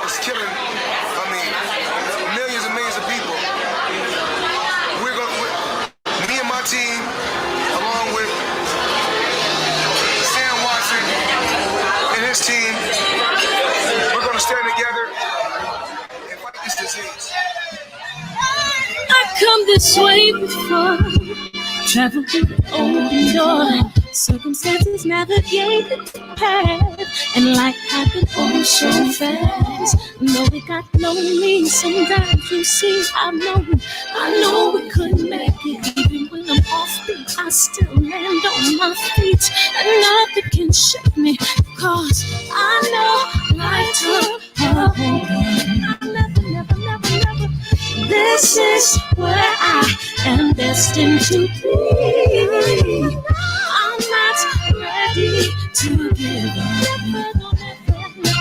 is killing, I mean, millions and millions of people. Me and my team, along with Sam Watson and his team, we're going to stand together and fight this disease. I come this way before, travel through the open door. Circumstances navigated the path, and life happened oh so fast. No, it got lonely. Sometimes you see, I know we couldn't make it. Even when I'm off beat, I still land on my feet, and nothing can shake me, cause I know life took a hold on. Never. This is where I am destined to be. I'm not ready to give up. No.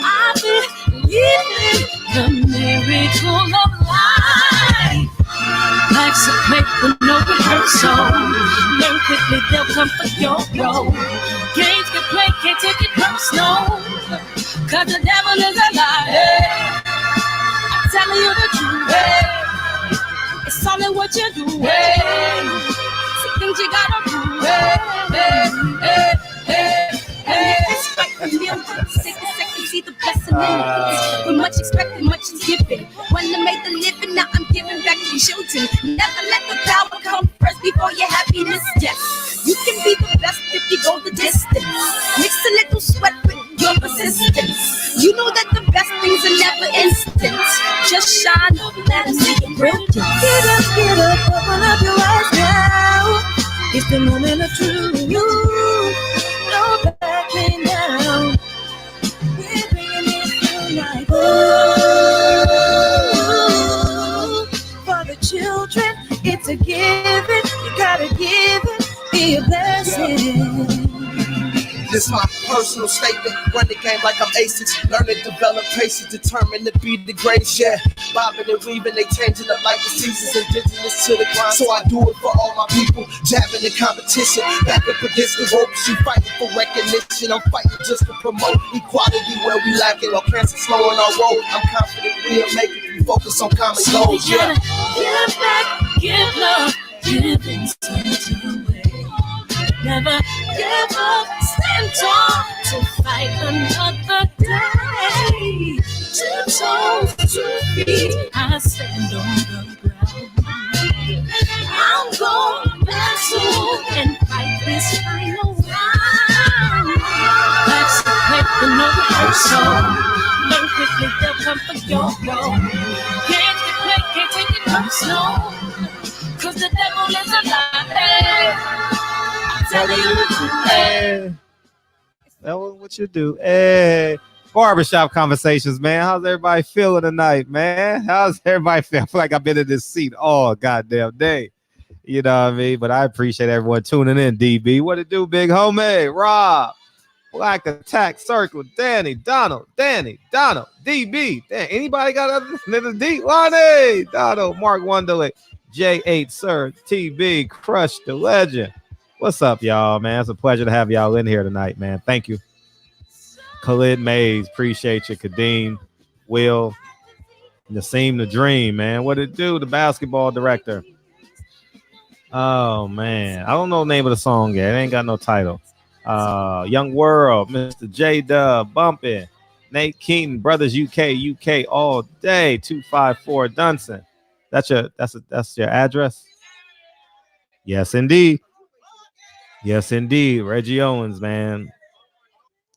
I believe in the miracle of life. Life's a play with no rehearsal. Learn quickly, they'll come for your role. Games can play, can't take it personal, cause the devil is a liar. I'm telling you the truth, hey. It's all in what you do, hey. Some things you gotta do, hey. Expect a million, take a second, see the blessing in it. With much expected, much is given. When I made the living, now I'm giving back to children. Never let the power come first before your happiness, yes. You can be the best if you go the distance. Mix a little sweat with your persistence. You know that the best things are never instant. Just shine up, let them see it brilliant. Get up, open up your eyes now. It's the moment of truth. No backing down. We're bringing it to life. For the children, it's a given. You gotta give it, be a blessing. This my personal statement. Run the game like I'm aces. Learn to develop patience, determined to be the greatest. Yeah, bobbing and weaving, they changing up like the seasons. Indigenous to the grind, so I do it for all my people. Jabbing the competition, back up against the ropes. You fighting for recognition, I'm fighting just to promote equality where we lack it. While cancer slowing our road, I'm confident we'll make it. We focus on common goals. Yeah, give back, give love, give into the way. Never give up, stand tall to fight another day. 2 toes, 2 feet, I stand on the ground. I'm going back soon and fight this final round. Let's make the no rehearsal. Learn quickly, they'll come for your role. Can't get play, can't take it personal, cause the devil is a lie. Hey. That was what you do. Hey, barbershop conversations, man. How's everybody feeling tonight, man? How's everybody feel? I feel like I've been in this seat all goddamn day. You know what I mean? But I appreciate everyone tuning in, DB. What it do, big homie? Rob, Black Attack Circle, Danny, Donald, DB. Damn, anybody got other little D? Lonnie, Donald, Mark Wonderley, J8 Sir, TB, Crush the Legend. What's up, y'all, man? It's a pleasure to have y'all in here tonight, man. Thank you. Khalid Mays, appreciate you. Kadeem, Will, Nassim the Dream, man. What it do? The basketball director. Oh, man. I don't know the name of the song yet. It ain't got no title. Young World, Mr. J Dub, Bumpin', Nate Keaton, Brothers UK all day, 254 Dunson. That's your address? Yes, indeed. Yes, indeed. Reggie Owens, man.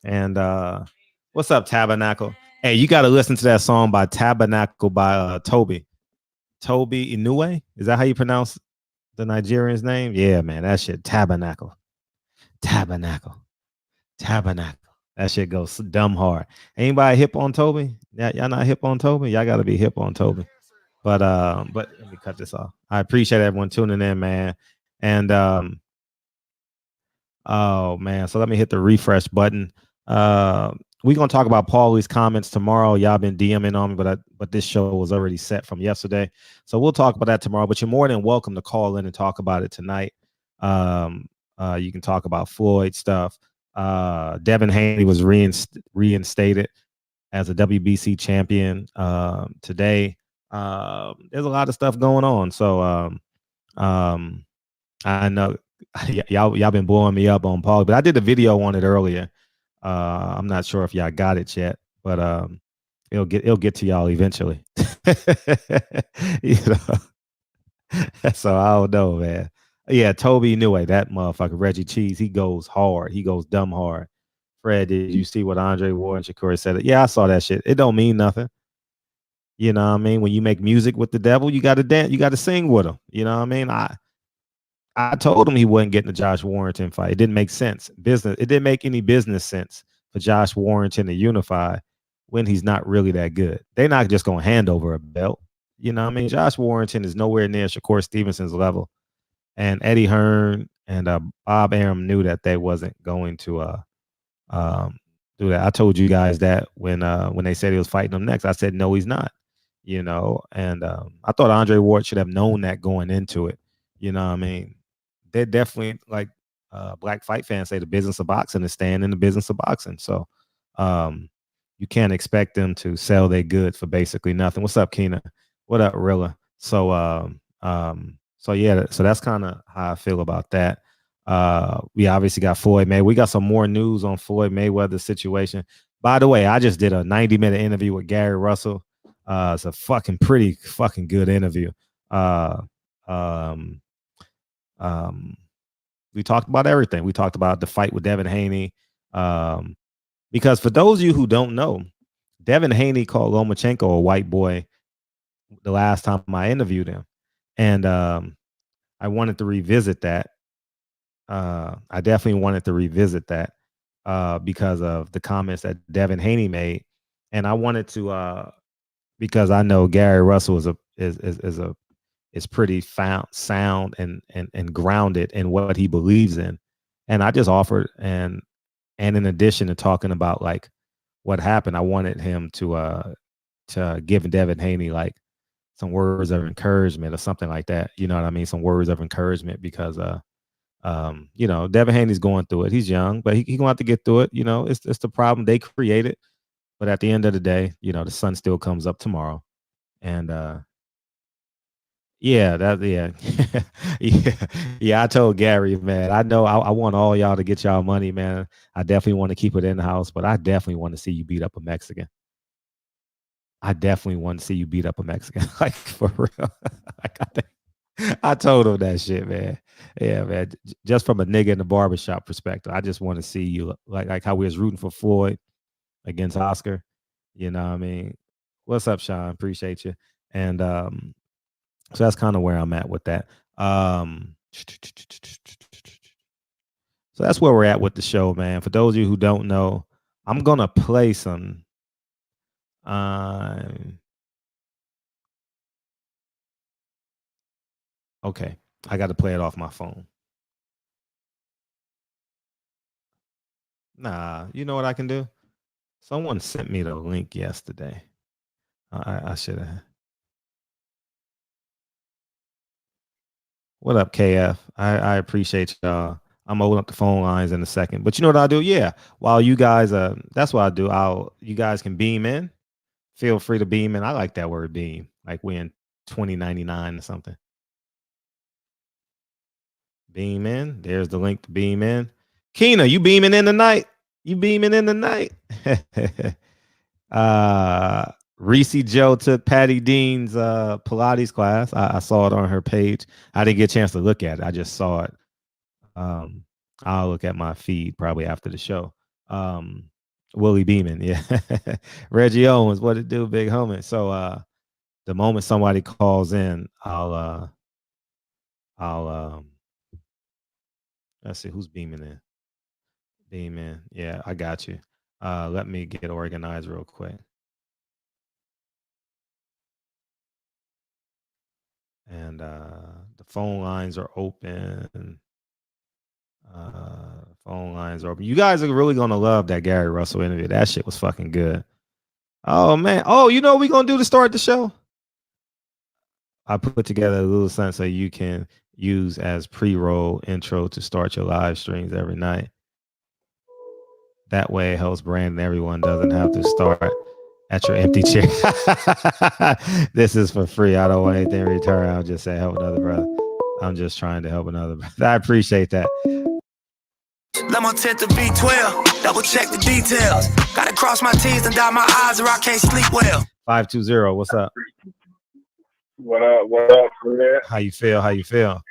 And what's up, Tabernacle? Hey, you got to listen to that song by Tabernacle by Toby Inoue. Is that how you pronounce the Nigerian's name? Yeah, man. That shit, Tabernacle. That shit goes dumb hard. Anybody hip on Toby? Y'all not hip on Toby? Y'all got to be hip on Toby. But let me cut this off. I appreciate everyone tuning in, man. And oh man, so let me hit the refresh button. We're gonna talk about Paulie's comments tomorrow. Y'all been DMing on me, but this show was already set from yesterday, so we'll talk about that tomorrow. But you're more than welcome to call in and talk about it tonight. You can talk about Floyd stuff. Devin Haney was reinstated. as a WBC champion today. There's a lot of stuff going on. So I know y'all been blowing me up on Paul, but I did a video on it earlier. I'm not sure if y'all got it yet, but it'll get to y'all eventually. You know. So I don't know, man. Yeah, Toby Newey, that motherfucker, Reggie Cheese, he goes hard. He goes dumb hard. Fred, did you see what Andre Ward and Shakur said? Yeah, I saw that shit. It don't mean nothing. You know what I mean? When you make music with the devil, you got to dance. You got to sing with him. You know what I mean? I told him he wasn't getting the Josh Warrington fight. It didn't make sense. It didn't make any business sense for Josh Warrington to unify when he's not really that good. They're not just going to hand over a belt. You know what I mean? Josh Warrington is nowhere near Shakur Stevenson's level. And Eddie Hearn and Bob Arum knew that they wasn't going to do that. I told you guys that when they said he was fighting him next. I said, no, he's not. You know, and I thought Andre Ward should have known that going into it. You know what I mean? They're definitely, like black fight fans say, the business of boxing is staying in the business of boxing. So you can't expect them to sell their goods for basically nothing. What's up, Keena? What up, Rilla? So yeah, so that's kind of how I feel about that. We obviously got Floyd Mayweather. We got some more news on Floyd Mayweather's situation. By the way, I just did a 90-minute interview with Gary Russell. It's a pretty fucking good interview. We talked about everything. We talked about the fight with Devin Haney. Because for those of you who don't know, Devin Haney called Lomachenko a white boy the last time I interviewed him. And I wanted to revisit that. I definitely wanted to revisit that because of the comments that Devin Haney made. And I wanted to because I know Gary Russell is pretty sound and grounded in what he believes in. And I just offered, and in addition to talking about like what happened, I wanted him to give Devin Haney like some words of encouragement or something like that. You know what I mean? Some words of encouragement because you know, Devin Haney's going through it. He's young, but he gonna have to get through it. You know, it's the problem they created. But at the end of the day, you know, the sun still comes up tomorrow. And yeah, yeah. I told Gary, man, I know I want all y'all to get y'all money, man. I definitely want to keep it in the house, but I definitely want to see you beat up a Mexican. I definitely want to see you beat up a Mexican, like for real. Like I told him that shit, man. Yeah, man. Just from a nigga in the barbershop perspective, I just want to see you like how we was rooting for Floyd against Oscar. You know what I mean? What's up, Sean? Appreciate you. And so that's kind of where I'm at with that. So that's where we're at with the show, man. For those of you who don't know, I'm gonna play some. Okay, I got to play it off my phone. Nah, you know what I can do? Someone sent me the link yesterday. I should have. What up, KF? I appreciate y'all. I'm gonna open up the phone lines in a second. But you know what I'll do? Yeah. While you guys that's what I'll do. You guys can beam in. Feel free to beam in. I like that word beam. Like we in 2099 or something. Beam in. There's the link to beam in. Keena, you beaming in tonight? You beaming in tonight? Reese Joe took Patty Dean's Pilates class. I saw it on her page. I didn't get a chance to look at it. I just saw it. I'll look at my feed probably after the show. Willie Beeman, yeah. Reggie Owens, what it do, big homie. So the moment somebody calls in, I'll let's see who's beaming in. Beaming, yeah, I got you. Let me get organized real quick. And the phone lines are open. Phone lines are open. You guys are really gonna love that Gary Russell interview. That shit was fucking good. Oh man. Oh, you know what we gonna do to start the show? I put together a little something so you can use as pre-roll intro to start your live streams every night. That way it helps Brandon. Everyone doesn't have to start at your empty chair. This is for free. I don't want anything in return. I'll just say help another brother. I'm just trying to help another brother. I appreciate that. Lemon tint to V12, double check the details. Gotta cross my T's and dot my I's or I can't sleep well. 520, what's up? What up, Fred? How you feel? How you feel?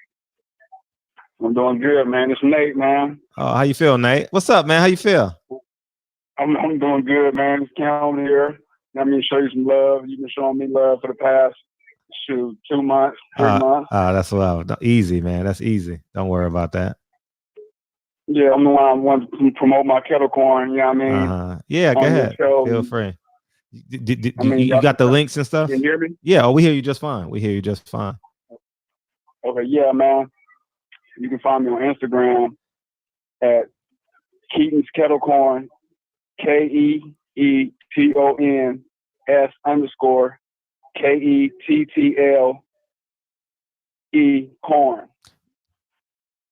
I'm doing good, man. It's Nate, man. Oh, how you feel, Nate? What's up, man? How you feel? I'm doing good, man. It's Cam here. Let me show you some love. You've been showing me love for the past 2 months, 3 months. That's love. Easy, man. That's easy. Don't worry about that. Yeah, I'm the one I want to promote my kettle corn. You know what I mean? Yeah, go ahead. Feel free. You got the links and stuff? Can you hear me? Yeah, we hear you just fine. Okay, yeah, man. You can find me on Instagram at Keaton's Kettle Corn, KEETONS _ KETTLE corn.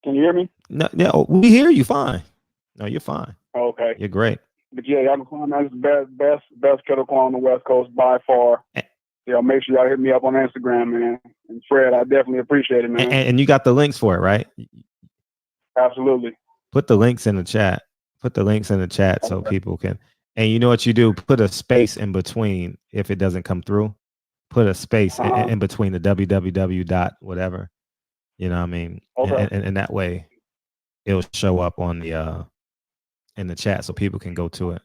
Can you hear me? No, we hear you fine. No, you're fine. Okay. You're great. But yeah, y'all can find me. That's the best kettle corn on the West Coast by far. Yeah, make sure y'all hit me up on Instagram, man. And Fred, I definitely appreciate it, man. And you got the links for it, right? Absolutely. Put the links in the chat. So people can. And you know what you do? Put a space in between if it doesn't come through. Put a space in between the www dot whatever. You know what I mean? Okay. And that way it'll show up on the in the chat so people can go to it.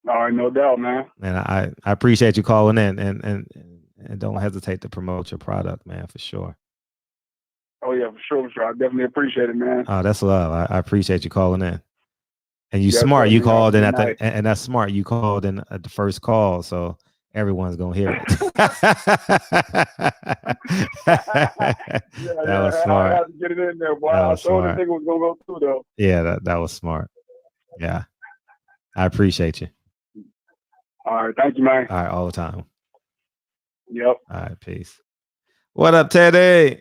All right, no doubt, man. And I appreciate you calling in and don't hesitate to promote your product, man, for sure. Oh yeah, for sure. I definitely appreciate it, man. Oh, that's love. I appreciate you calling in. And you Yes, smart. sir, You man. called in Good and that's smart. You called in at the first call, so everyone's gonna hear it. That was smart. I had to get it in there, boy. That I was told smart. the nigga was gonna go through though. Yeah, that was smart. Yeah. I appreciate you. All right, thank you, man. All right, all the time. Yep. All right, peace. What up, Teddy?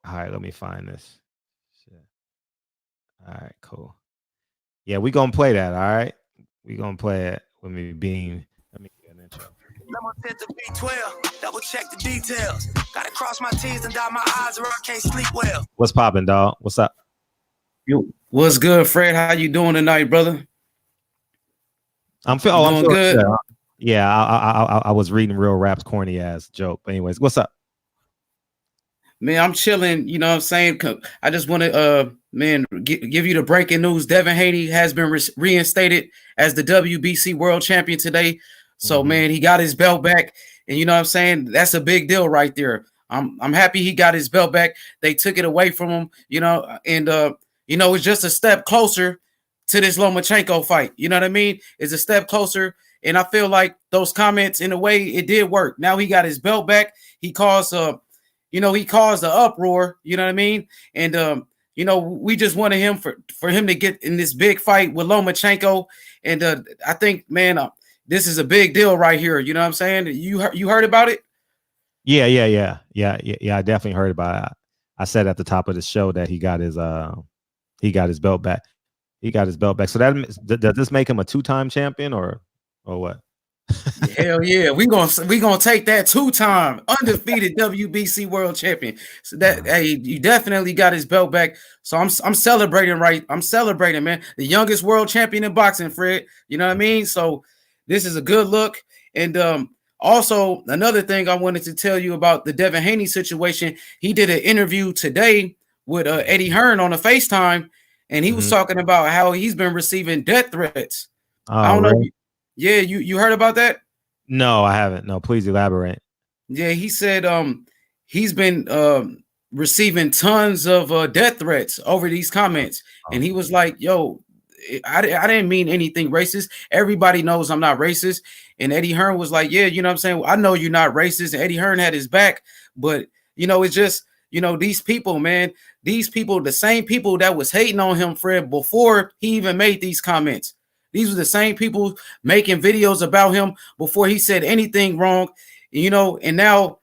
All right, let me find this. Shit. All right, cool. Yeah, we gonna play that. All right, we gonna play it with me being. Let me get an intro. Lemon tint to V12, double check the details. Gotta cross my T's and dot my I's or I can't sleep well. What's poppin', dog? What's up? Yo, what's good, Fred? How you doing tonight, brother? I'm feeling good. Yeah, I was reading Real Rap's corny ass joke. But anyways, what's up? Man, I'm chilling. You know what I'm saying? I just want to, give you the breaking news. Devin Haney has been reinstated as the WBC World Champion today. So, man, he got his belt back. And you know what I'm saying? That's a big deal right there. I'm happy he got his belt back. They took it away from him, and, it's just a step closer to this Lomachenko fight. You know what I mean? It's a step closer. And I feel like those comments, in a way, it did work. Now he got his belt back. He caused he caused the uproar, you know what I mean? And, we just wanted him for him to get in this big fight with Lomachenko. And I think, man, this is a big deal right here. You know what I'm saying? You heard about it? Yeah. I definitely heard about it. I said at the top of the show that he got his belt back. So does this make him a 2-time champion or what? Hell yeah, we gonna take that 2-time undefeated WBC World Champion. So that you definitely got his belt back. So I'm celebrating, right? I'm celebrating, man. The youngest world champion in boxing, Fred. You know what I mean? So this is a good look. And also another thing I wanted to tell you about the Devin Haney situation. He did an interview today with Eddie Hearn on a FaceTime, and he was talking about how he's been receiving death threats. I don't know. Yeah, you heard about that? No, I haven't. No, please elaborate. Yeah, he said he's been receiving tons of death threats over these comments. And he was like, yo, I didn't mean anything racist. Everybody knows I'm not racist. And Eddie Hearn was like, yeah, you know what I'm saying? I know you're not racist. And Eddie Hearn had his back. But, it's just, these people, man, the same people that was hating on him, Fred, before he even made these comments. These were the same people making videos about him before he said anything wrong, and now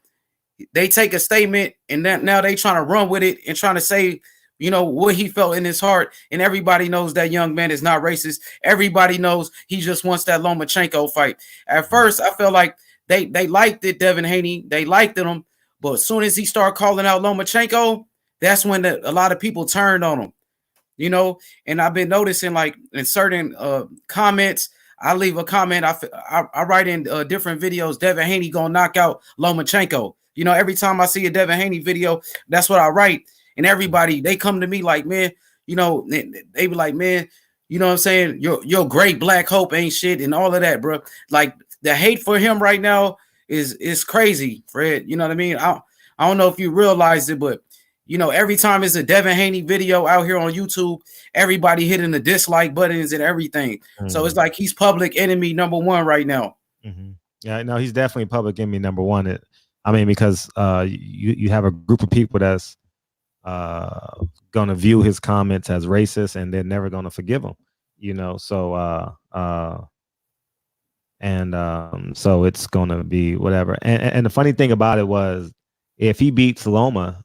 they take a statement and now they trying to run with it and trying to say you know, what he felt in his heart. And everybody knows that young man is not racist. Everybody knows he just wants that Lomachenko fight. At first, I felt like they liked it, Devin Haney. They liked him. But as soon as he started calling out Lomachenko, that's when a lot of people turned on him. You know, and I've been noticing, like, in certain comments, I leave a comment. I write in different videos, Devin Haney gonna knock out Lomachenko. You know, every time I see a Devin Haney video, that's what I write. And everybody, they come to me like, man, you know, they be like, man, you know what I'm saying? Your great black hope ain't shit and all of that, bro. Like, the hate for him right now is crazy, Fred. You know what I mean? I don't know if you realized it, but you know, every time it's a Devin Haney video out here on YouTube, everybody hitting the dislike buttons and everything. Mm-hmm. So it's like he's public enemy number one right now. Mm-hmm. Yeah, no, he's definitely public enemy number one. I mean, because you have a group of people that's going to view his comments as racist, and they're never going to forgive him. You know, so so it's going to be whatever. And the funny thing about it was, if he beats Loma,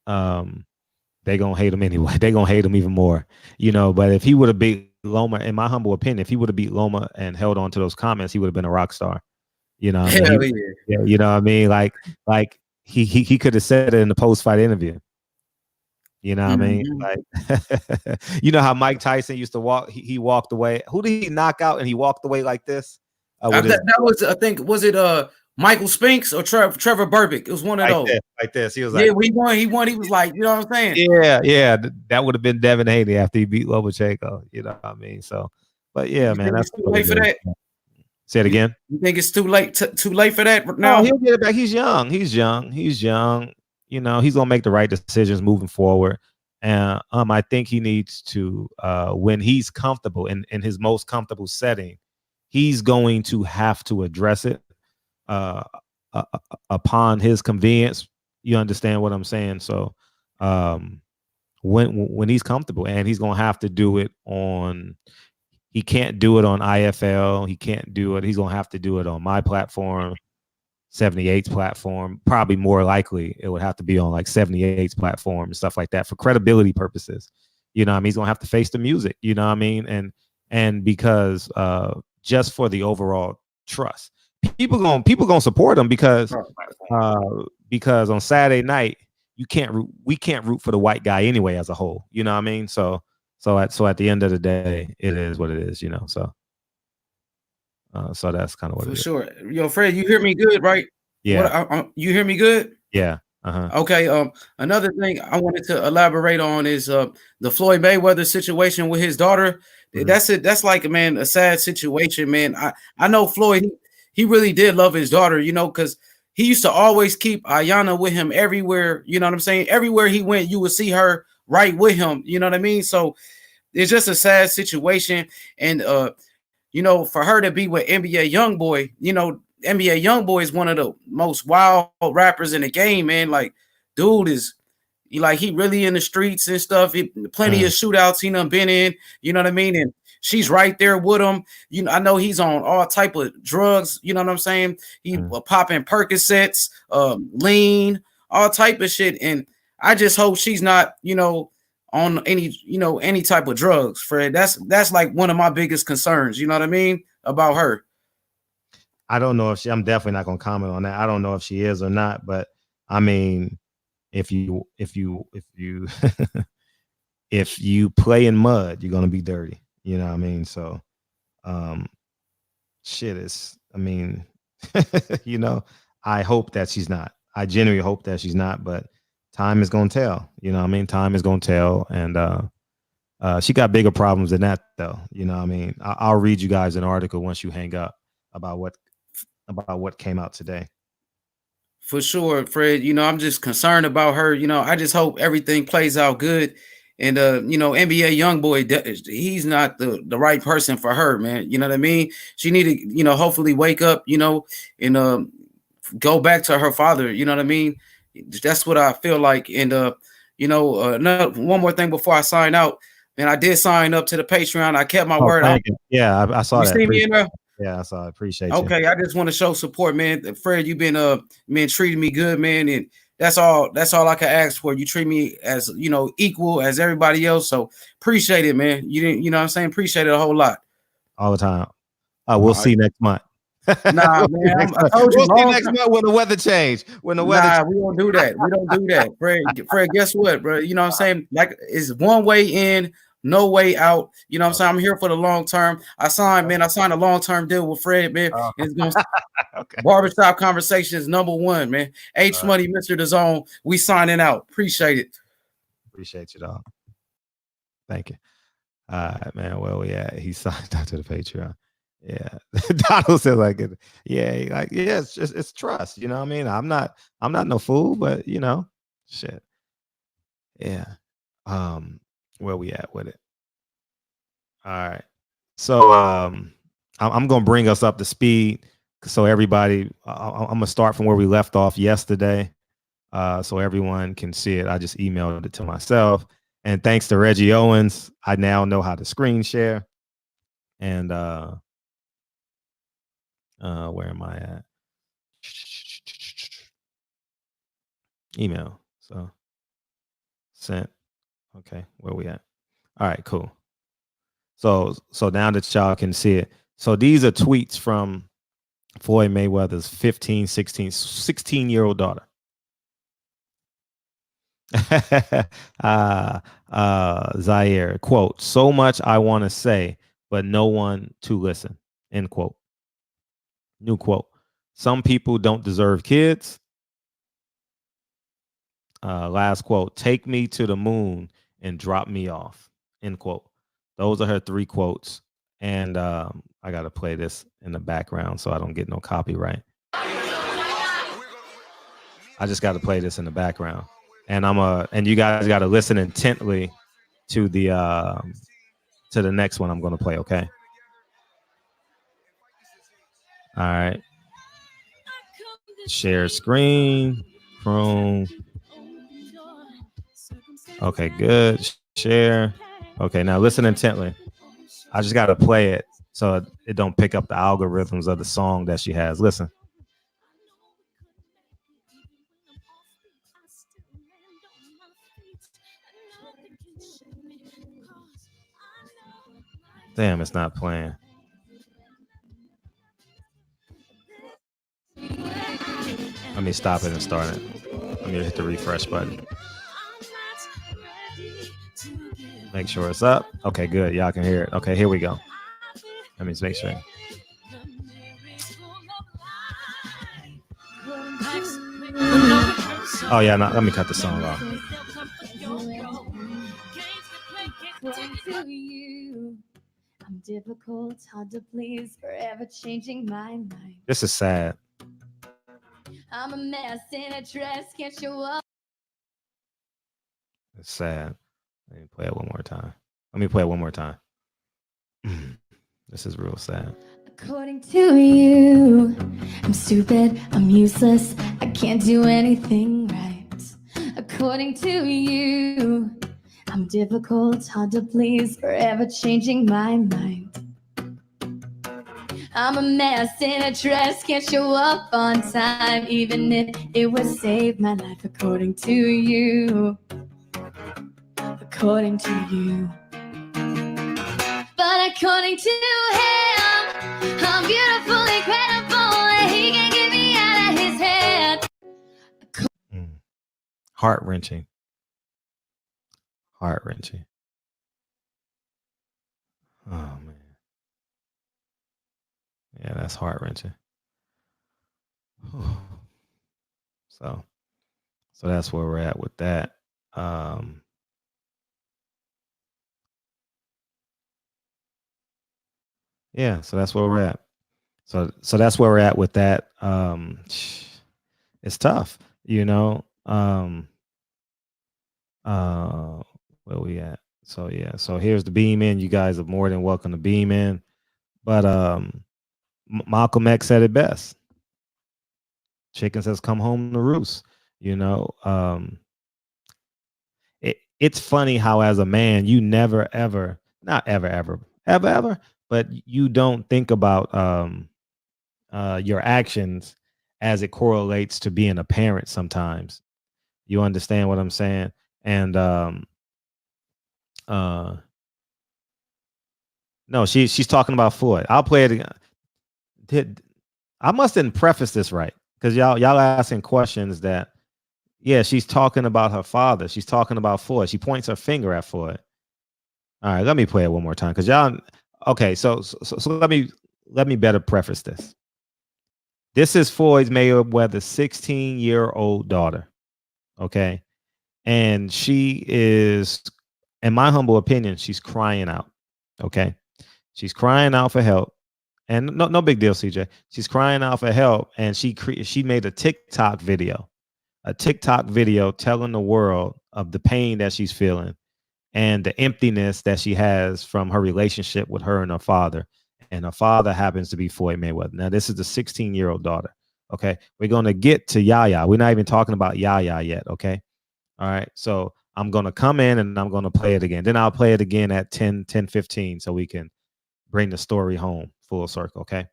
they're gonna hate him anyway. They're gonna hate him even more, you know. But if he would have beat Loma, in my humble opinion, if he would have beat Loma and held on to those comments, he would have been a rock star. You know, Hell yeah. You know what I mean? Like he could have said it in the post-fight interview. You know what I mean? Like, you know how Mike Tyson used to walk? He walked away. Who did he knock out and he walked away like this? That was, I think, was it Michael Spinks or Trevor Burbick? It was one of those. Like this. He was like, yeah, he won. He was like, you know what I'm saying? Yeah. That would have been Devin Haney after he beat Lomachenko. You know what I mean? So, but yeah, man, that's too late for that. Say it again. You think it's too late for that? No, he'll get it back. He's young. You know, he's gonna make the right decisions moving forward. And I think he needs to, when he's comfortable in his most comfortable setting, he's going to have to address it upon his convenience. You understand what I'm saying? So when he's comfortable, and he's gonna have to do it on, he can't do it on IFL, he can't do it, he's gonna have to do it on my platform, 78's platform. Probably more likely it would have to be on like 78's platform and stuff like that for credibility purposes. You know what I mean? He's gonna have to face the music, you know what I mean? And because just for the overall trust. People gonna support him because on Saturday night we can't root for the white guy anyway as a whole. You know what I mean? So at the end of the day, it is what it is. You know, so that's kind of what for it is. Sure. Yo, Fred, you hear me good, right? Yeah. You hear me good? Yeah. Okay. Another thing I wanted to elaborate on is the Floyd Mayweather situation with his daughter. Mm-hmm. That's like, man, a sad situation, man. I know Floyd. He really did love his daughter, you know, because he used to always keep Ayanna with him everywhere. You know what I'm saying? Everywhere he went, you would see her right with him. You know what I mean? So it's just a sad situation. And, you know, for her to be with NBA Youngboy, you know, NBA Youngboy is one of the most wild rappers in the game, man. Like, dude is, he really in the streets and stuff. Plenty of shootouts he done been in, you know what I mean? And she's right there with him. You know, I know he's on all type of drugs. You know what I'm saying? He popping Percocets, lean, all type of shit. And I just hope she's not, you know, on any type of drugs, Fred. That's like one of my biggest concerns. You know what I mean about her. I don't know if I'm definitely not going to comment on that. I don't know if she is or not, but I mean, if you if you play in mud, you're going to be dirty. You know what I mean? So, shit is, I mean, you know, I hope that she's not. I genuinely hope that she's not, but time is going to tell. You know what I mean? Time is going to tell. And she got bigger problems than that, though. You know what I mean? I'll read you guys an article once you hang up about what came out today. For sure, Fred. You know, I'm just concerned about her. You know, I just hope everything plays out good. And, you know, NBA Youngboy, he's not the right person for her, man. You know what I mean? She need to, you know, hopefully wake up, you know, and go back to her father. You know what I mean? That's what I feel like. And, you know, one more thing before I sign out. And I did sign up to the Patreon. I kept my word. Yeah, I saw that. You see me in there? Yeah, I saw. I appreciate you. Okay, I just want to show support, man. Fred, you've been treating me good, man, and That's all I can ask for. You treat me as, you know, equal as everybody else. So appreciate it, man. You didn't, you know what I'm saying? Appreciate it a whole lot. All the time. We'll see next month. Nah, man, I told you. We'll see next month when the weather change. We don't do that. We don't do that. Fred, guess what, bro? You know what I'm saying? Like, it's one way in, no way out. You know what I'm saying? I'm here for the long term. I signed a long-term deal with Fred, man. It's gonna okay. Barbershop Conversations #1, man. H Money, Mr. The Zone. We signing out. Appreciate it. Appreciate you, dog. Thank you. All right, man. Where we at? He signed up to the Patreon. Yeah. Donald said like it. Yeah, like, yeah, it's trust. You know what I mean? I'm not no fool, but you know, shit. Yeah. Where we at with it? All right. So I'm gonna bring us up to speed. So everybody, I'm gonna start from where we left off yesterday, so everyone can see it. I just emailed it to myself, and thanks to Reggie Owens, I now know how to screen share. And where am I at? Email. So sent. Okay, where we at? All right, cool. So now that y'all can see it. So these are tweets from Floyd Mayweather's 16-year-old daughter. Zaire, quote, "So much I want to say, but no one to listen," end quote. New quote, "Some people don't deserve kids." Last quote, "Take me to the moon and drop me off," end quote. Those are her 3 quotes. And I got to play this in the background so I don't get no copyright. I just got to play this in the background. And and you guys got to listen intently to the next one I'm going to play, okay? All right. Share screen, Chrome. Okay, good. Share. Okay, now listen intently. I just got to play it so it don't pick up the algorithms of the song that she has. Listen. Damn, it's not playing. Let me stop it and start it. Let me hit the refresh button. Make sure it's up. Okay, good. Y'all can hear it. Okay, here we go. Let me just make sure. Oh, yeah, no, let me cut the song off. I'm difficult, hard to please, forever changing my mind. This is sad. I'm a mess in a dress, can't show up. It's sad. Let me play it one more time. This is real sad. According to you, I'm stupid, I'm useless, I can't do anything right. According to you, I'm difficult, hard to please, forever changing my mind. I'm a mess in a dress, can't show up on time, even if it would save my life. According to you. According to you. But according to him, I'm beautiful, incredible, and he can get me out of his head. Heart-wrenching. Heart-wrenching. Oh, man. Yeah, that's heart-wrenching. So that's where we're at with that. Yeah, so that's where we're at. So that's where we're at with that. It's tough, you know. Where we at? So yeah, so here's the beam in. You guys are more than welcome to beam in. But Malcolm X said it best. Chicken says, "Come home to roost." You know, it's funny how as a man, you never ever, not ever, but you don't think about your actions as it correlates to being a parent sometimes. You understand what I'm saying? And no, she's talking about Floyd. I'll play it again. I must didn't preface this right, because y'all asking questions that, yeah, she's talking about her father. She's talking about Floyd. She points her finger at Floyd. All right, let me play it one more time, because y'all. Okay, so let me better preface this. This is Floyd Mayweather's 16-year-old daughter. Okay, and she is, in my humble opinion, she's crying out. Okay, she's crying out for help, and no big deal, CJ. She's crying out for help, and she made a TikTok video telling the world of the pain that she's feeling and the emptiness that she has from her relationship with her and her father. And her father happens to be Floyd Mayweather. Now, this is the 16-year-old daughter. Okay, we're going to get to Yaya. We're not even talking about Yaya yet. Okay. All right. So I'm going to come in and I'm going to play it again. Then I'll play it again at 10:15 so we can bring the story home full circle. Okay.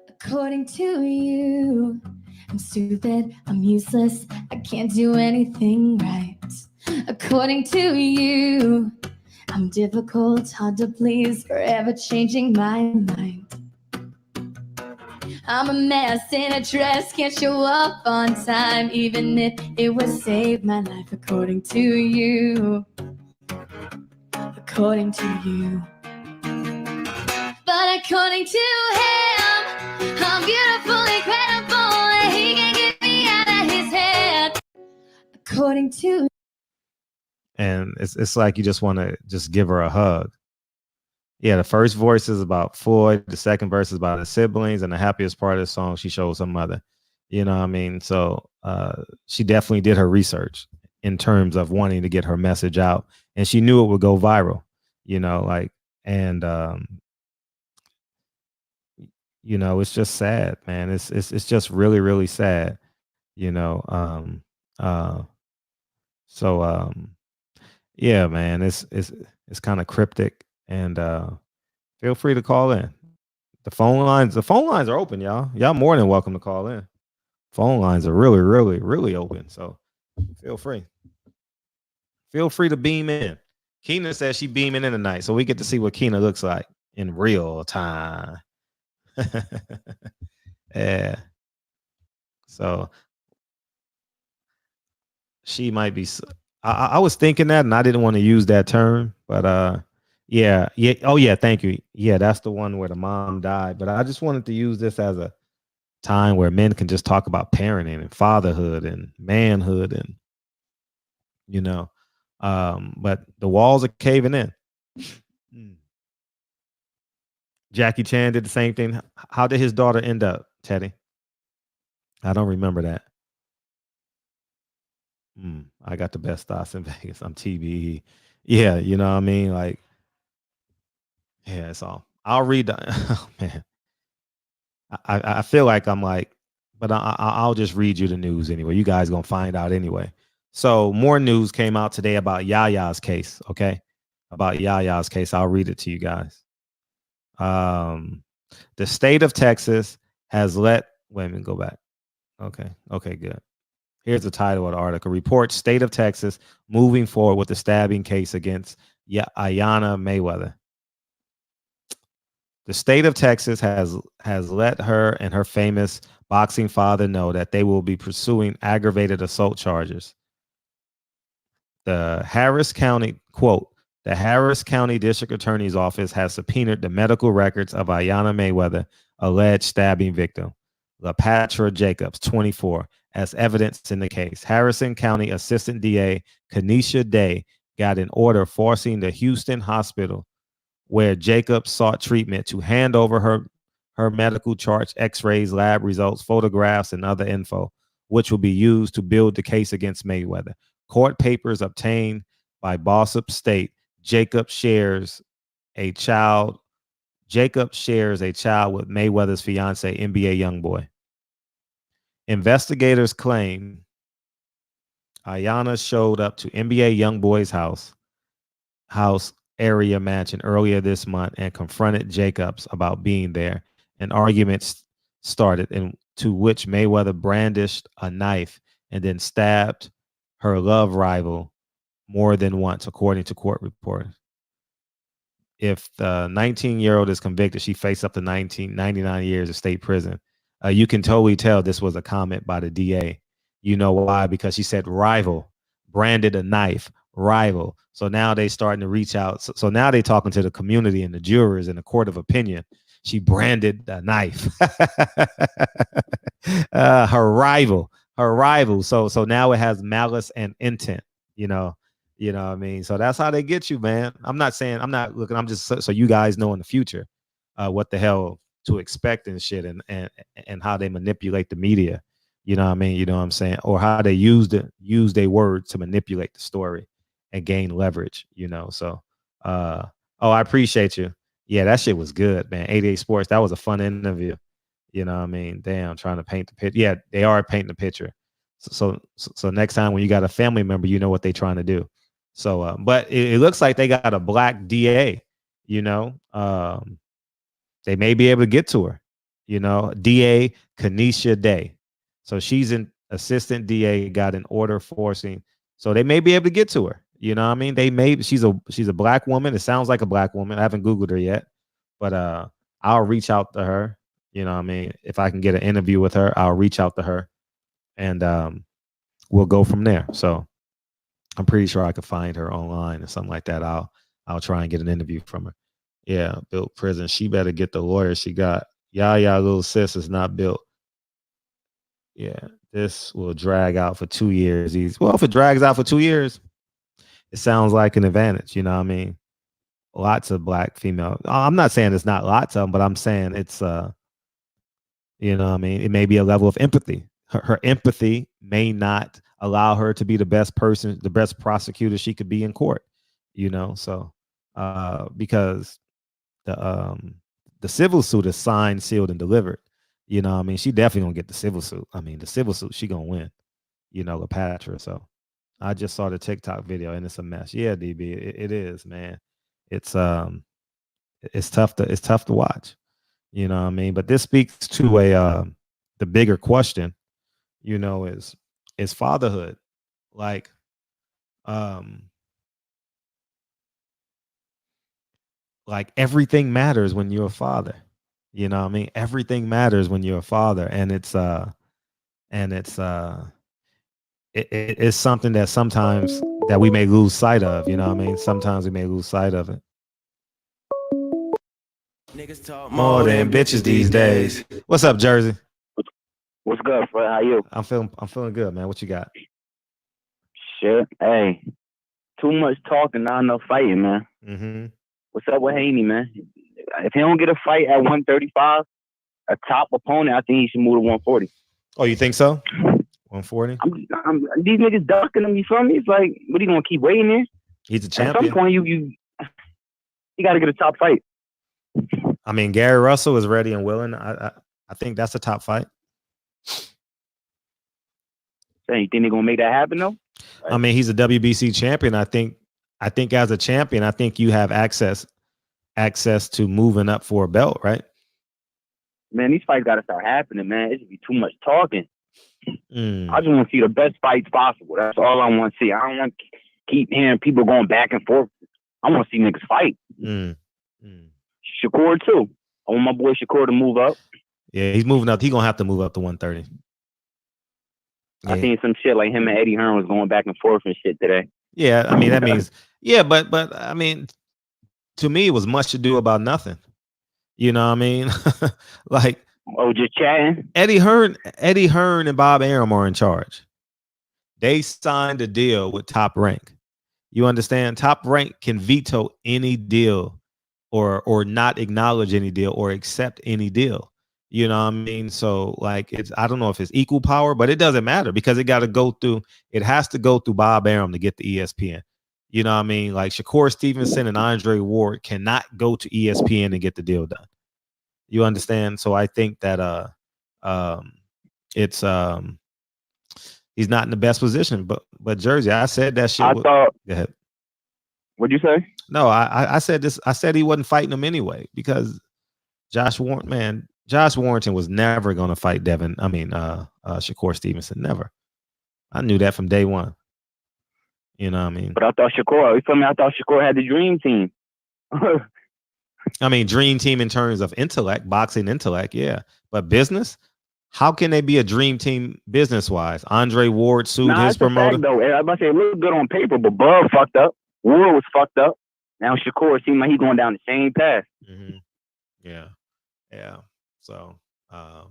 According to you, I'm stupid, I'm useless, I can't do anything right. According to you, I'm difficult, hard to please, forever changing my mind. I'm a mess in a dress, can't show up on time, even if it would save my life. According to you, according to you. But according to him, I'm beautiful, incredible, and he can get me out of his head. According to, and it's like you just want to just give her a hug. Yeah, the first verse is about Floyd, the second verse is about his siblings, and the happiest part of the song, she shows her mother. You know what I mean? So she definitely did her research in terms of wanting to get her message out, and she knew it would go viral. You know, like, and you know, it's just sad, man. It's just really, really sad. You know, so yeah, man, it's kind of cryptic, and feel free to call in. The phone lines are open, y'all. Y'all more than welcome to call in. Phone lines are really, really, really open. So feel free. Feel free to beam in. Keena says she beaming in tonight, so we get to see what Keena looks like in real time. Yeah. So she might be. I was thinking that, and I didn't want to use that term, but yeah. Oh yeah, thank you. Yeah, that's the one where the mom died. But I just wanted to use this as a time where men can just talk about parenting and fatherhood and manhood, and you know, but the walls are caving in. Jackie Chan did the same thing. How did his daughter end up, Teddy? I don't remember that. I got the best thoughts in Vegas. I'm TBE. Yeah, you know what I mean? Like, yeah, it's all. I'll read the oh man. I feel like I'm like, but I'll just read you the news anyway. You guys gonna find out anyway. So more news came out today about Yaya's case. Okay, about Yaya's case. I'll read it to you guys. The state of Texas has let. Wait a minute. Go back. Okay, good. Here's the title of the article. Report state of Texas moving forward with the stabbing case against Ayanna Mayweather. The state of Texas has let her and her famous boxing father know that they will be pursuing aggravated assault charges. The Harris County, quote, the Harris County District Attorney's Office has subpoenaed the medical records of Ayanna Mayweather, alleged stabbing victim, LaPatra Jacobs, 24, as evidence in the case. Harrison County Assistant DA Kanisha Day got an order forcing the Houston hospital where Jacobs sought treatment to hand over her medical charts, x-rays, lab results, photographs, and other info, which will be used to build the case against Mayweather. Court papers obtained by Bossip State. Jacob shares a child with Mayweather's fiance, NBA YoungBoy. Investigators claim Ayanna showed up to NBA YoungBoy's house area mansion earlier this month and confronted Jacobs about being there. An argument started, to which Mayweather brandished a knife and then stabbed her love rival more than once, according to court reports. If the 19-year-old is convicted, she faced up to 99 years of state prison. You can totally tell this was a comment by the DA. You know why? Because she said rival, branded a knife, rival. So now they starting to reach out. So now they talking to the community and the jurors in the court of opinion. She branded a knife. Her rival. So now it has malice and intent, you know what I mean? So that's how they get you, man. I'm not looking, I'm just so you guys know in the future what the hell to expect and shit, and how they manipulate the media. You know what I mean? You know what I'm saying? Or how they use their words to manipulate the story and gain leverage, you know. So I appreciate you. Yeah, that shit was good, man. 88 Sports, that was a fun interview. You know what I mean? Damn, trying to paint the picture. Yeah, they are painting the picture. So next time when you got a family member, you know what they're trying to do. So, but it looks like they got a black DA, you know. They may be able to get to her, you know, DA Kanisha Day. So she's an assistant DA, got an order forcing. So they may be able to get to her. You know what I mean? She's a black woman. It sounds like a black woman. I haven't Googled her yet, but I'll reach out to her. You know what I mean? If I can get an interview with her, I'll reach out to her and we'll go from there. So I'm pretty sure I could find her online or something like that. I'll try and get an interview from her. Yeah, built prison. She better get the lawyer she got. Yaya little sis is not built. Yeah, this will drag out for 2 years. Well, if it drags out for 2 years, it sounds like an advantage. You know what I mean? Lots of black female. I'm not saying it's not lots of them, but I'm saying it's you know what I mean? It may be a level of empathy. Her empathy may not allow her to be the best person, the best prosecutor she could be in court, you know? So, because the civil suit is signed, sealed, and delivered, you know what I mean? She definitely gonna get the civil suit. I mean, the civil suit, she gonna win, you know, Lepatra. So I just saw the TikTok video and it's a mess. Yeah, DB, it is, man. It's tough to watch. You know what I mean? But this speaks to the bigger question, you know, is fatherhood. Like everything matters when you're a father. You know what I mean? Everything matters when you're a father. And it's it's something that sometimes that we may lose sight of, you know what I mean? Sometimes we may lose sight of it. Niggas talk More than bitches these days. What's up, Jersey? What's good, Fred? How you? I'm feeling good, man. What you got? Shit. Hey, too much talking, not enough fighting, man. Mm-hmm. What's up with Haney, man? If he don't get a fight at 135, a top opponent, I think he should move to 140. Oh, you think so? 140? These niggas ducking him. You feel me? It's like, what are you gonna keep waiting there? He's a champion. At some point, you got to get a top fight. I mean, Gary Russell is ready and willing. I think that's a top fight. So you think they're gonna make that happen though? I mean, he's a WBC champion. I think as a champion, I think you have access to moving up for a belt, right? Man, these fights gotta start happening, man. It should be too much talking. I just want to see the best fights possible. That's all I want to see. I don't want to keep hearing people going back and forth. I want to see niggas fight. Shakur too. I want my boy Shakur to move up. Yeah, he's moving up. He's gonna have to move up to 130. Yeah. I think some shit like him and Eddie Hearn was going back and forth and shit today. Yeah, I mean that means but I mean, to me it was much ado about nothing. You know what I mean? Like, just chatting. Eddie Hearn and Bob Arum are in charge. They signed a deal with Top Rank. You understand? Top Rank can veto any deal or not acknowledge any deal or accept any deal. You know what I mean? So like I don't know if it's equal power, but it doesn't matter because it has to go through Bob Arum to get the ESPN. You know what I mean? Like Shakur Stevenson and Andre Ward cannot go to ESPN and get the deal done. You understand? So I think that it's he's not in the best position. But Jersey, I said that shit. Go ahead. What'd you say? No, I said this. I said he wasn't fighting him anyway because Josh Warrington was never going to fight Shakur Stevenson. Never. I knew that from day one. You know what I mean? But I thought Shakur, you feel me? I thought Shakur had the dream team. I mean, dream team in terms of intellect, boxing intellect, yeah. But business, how can they be a dream team business wise? Andre Ward sued his promoter. Fact, though. I'm about to say it looked good on paper, but Bud fucked up. Ward was fucked up. Now Shakur seemed like he's going down the same path. Mm-hmm. Yeah. So, I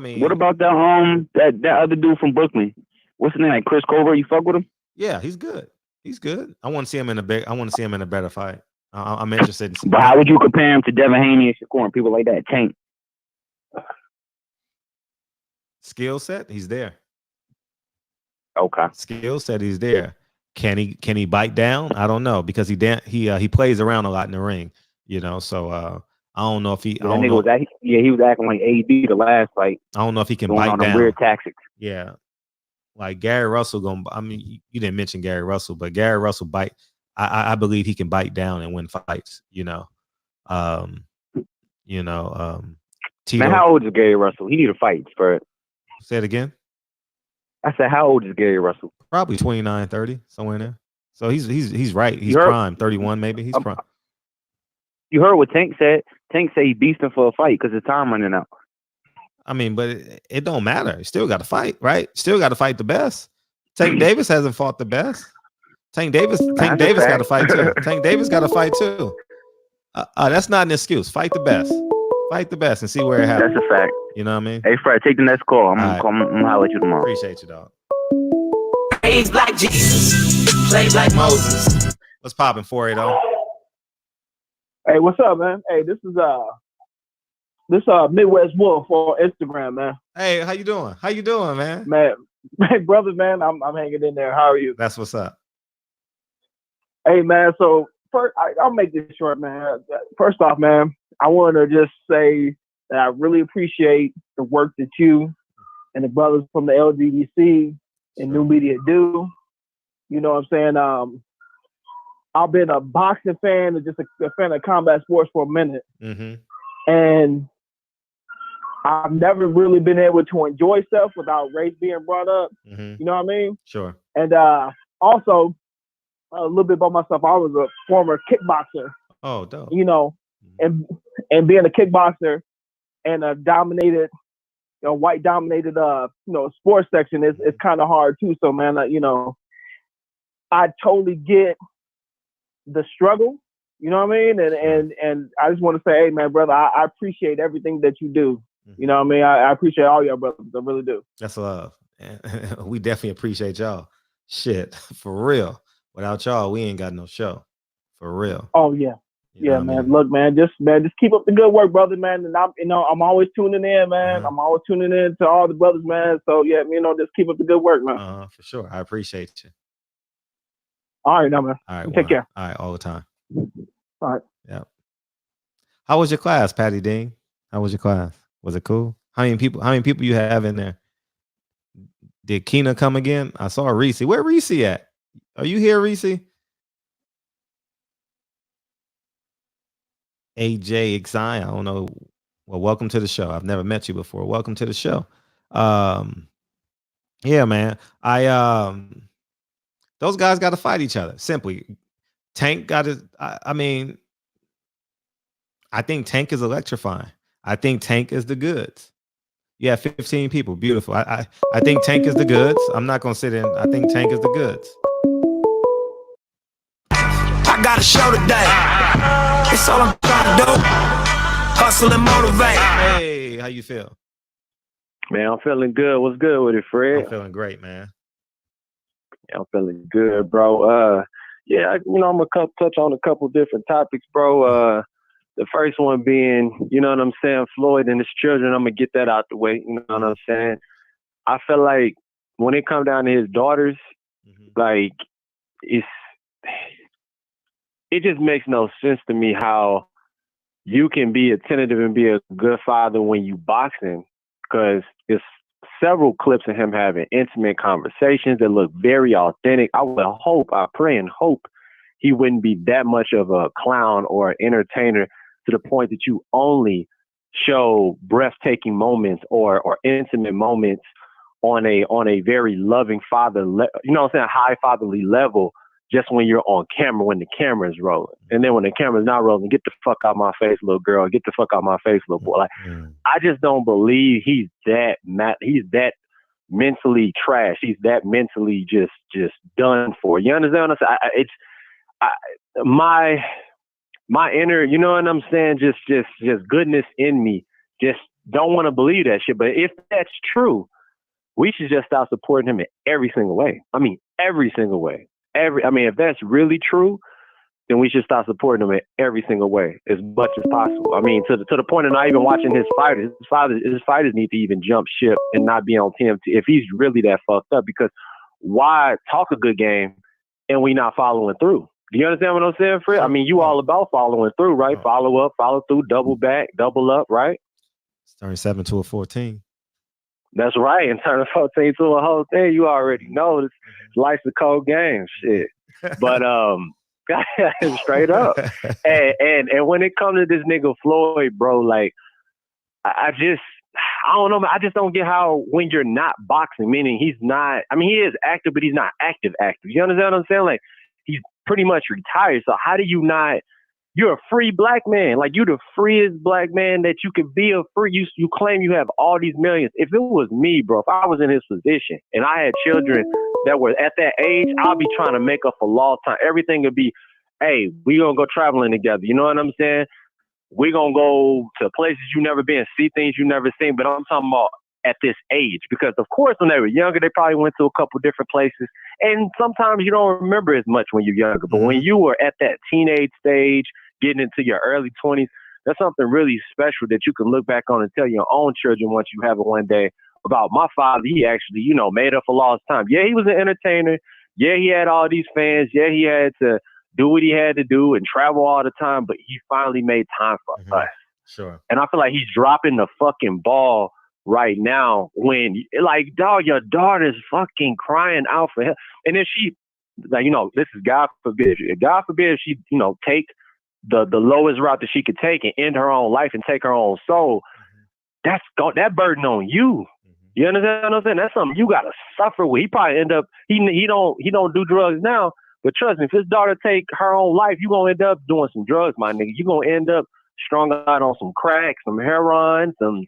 mean, what about that other dude from Brooklyn? What's his name? Like Chris Colbert? You fuck with him? Yeah, he's good. I want to see him in a better fight. I'm interested. But how would you compare him to Devin Haney and Shakur and people like that? Tank. Skill set, he's there. Okay. Skill set, he's there. Can he bite down? I don't know, because he plays around a lot in the ring, you know. So I don't know if he. He was acting like AD the last fight. I don't know if he can going bite on down. Weird tactics. Yeah, like Gary Russell I mean, you didn't mention Gary Russell, but Gary Russell bite. I believe he can bite down and win fights. You know. Tito. Man, how old is Gary Russell? He need to fight for it. Say it again. I said, how old is Gary Russell? Probably 29, 30, somewhere in there. So he's right. He's prime, 31 maybe. He's prime. You heard what Tank said. Tank said he beasting for a fight because his time running out. I mean, but it don't matter. You still got to fight, right? Still got to fight the best. Tank Davis hasn't fought the best. Tank Davis got to fight too. Tank Davis got to fight too. That's not an excuse. Fight the best. Fight the best and see where it happens. That's a fact. You know what I mean? Hey, Fred, take the next call. I'm gonna holler at you tomorrow. Appreciate you, dog. Praise like Jesus, play like Moses. What's popping for you, though? Hey, what's up, man? Hey, this is Midwest Wolf on Instagram, man. Hey, how you doing? How you doing, man? Man, brother, man, I'm hanging in there. How are you? That's what's up. Hey, man. So first, I'll make this short, man. First off, man, I want to just say that I really appreciate the work that you and the brothers from the LGBC and New Media do. You know what I'm saying? I've been a boxing fan and just a fan of combat sports for a minute. Mm-hmm. And I've never really been able to enjoy stuff without race being brought up. Mm-hmm. You know what I mean? Sure. And also, a little bit about myself, I was a former kickboxer. Oh, dope. You know, and being a kickboxer and a dominated, white dominated, sports section is kind of hard too. So, man, I totally get the struggle. You know what I mean? And I just want to say, hey, man, brother, I appreciate everything that you do. You know what I mean? I appreciate all y'all brothers. I really do. That's love. We definitely appreciate y'all. Shit, for real. Without y'all, we ain't got no show. For real. Oh yeah. Yeah, man. I mean? Look, man, just keep up the good work, brother, man. And I'm always tuning in, man. I'm always tuning in to all the brothers, man. So yeah, just keep up the good work, man. For sure. I appreciate you. All right, now, man. All right. Take care. All right, all the time. All right. Yeah. How was your class, Patty Dean? How was your class? Was it cool? How many people you have in there? Did Keena come again? I saw Reese. Where Reese at? Are you here, Reese? AJ Xi, I don't know. Well, welcome to the show. I've never met you before. Welcome to the show. Yeah, man. Those guys got to fight each other. Simply. Tank got to, I think Tank is electrifying. I think Tank is the goods. Yeah, 15 people. Beautiful. I think Tank is the goods. I'm not going to sit in. I think Tank is the goods. I got a show today. It's all I'm trying to do. Hustle and motivate. Hey, how you feel? Man, I'm feeling good. What's good with it, Fred? I'm feeling great, man. Yeah, I'm feeling good, bro. Yeah, I'm gonna touch on a couple different topics, bro. The first one being, you know what I'm saying, Floyd and his children. I'm gonna get that out the way. You know what I'm saying? I feel like when it comes down to his daughters, like it just makes no sense to me how you can be attentive and be a good father when you boxing, because it's several clips of him having intimate conversations that look very authentic. I pray and hope he wouldn't be that much of a clown or an entertainer to the point that you only show breathtaking moments or intimate moments on a very loving father, you know what I'm saying, high fatherly level, just when you're on camera, when the camera is rolling. And then when the camera's not rolling, get the fuck out my face, little girl, get the fuck out my face, little boy. Like, I just don't believe he's that mentally trash. He's that mentally just done for. You understand what I'm saying? My inner, you know what I'm saying, just goodness in me just don't want to believe that shit. But if that's true, we should just stop supporting him in every single way. I mean, every single way. If that's really true, then we should stop supporting him in every single way as much as possible. I mean, to the point of not even watching his fighters. His fighters need to even jump ship and not be on TMT if he's really that fucked up. Because why talk a good game and we not following through? Do you understand what I'm saying, Fred? I mean, you all about following through, right? Follow up, follow through, double back, double up, right? Turn 7 to a 14. That's right. And turn a 14 to a whole thing. You already know it's life's a cold game, shit. But straight up. And when it comes to this nigga Floyd, bro, like I don't know, man. I just don't get how when you're not boxing, meaning he's not. I mean, he is active, but he's not active. You understand what I'm saying? Like he's pretty much retired. So how do you not? You're a free black man. Like you the freest black man that you could be. You claim you have all these millions. If it was me, bro, if I was in his position and I had children that were at that age, I'll be trying to make up for lost time. Everything would be, hey, we gonna go traveling together. You know what I'm saying? We gonna go to places you never been, see things you never seen. But I'm talking about at this age, because of course when they were younger, they probably went to a couple different places. And sometimes you don't remember as much when you're younger. But when you were at that teenage stage, getting into your early 20s, that's something really special that you can look back on and tell your own children once you have it one day about my father. He actually, made up for lost time. Yeah, he was an entertainer. Yeah, he had all these fans. Yeah, he had to do what he had to do and travel all the time, but he finally made time for us. Sure. And I feel like he's dropping the fucking ball right now when, like, dog, your daughter's fucking crying out for help. And if she, like, this is God forbid. God forbid if she, take the lowest route that she could take and end her own life and take her own soul. That burden on you. You understand what I'm saying? That's something you gotta suffer with. He probably end up he don't do drugs now, but trust me, if his daughter take her own life, you gonna end up doing some drugs, my nigga. You gonna end up strung out on some crack, some heroin, some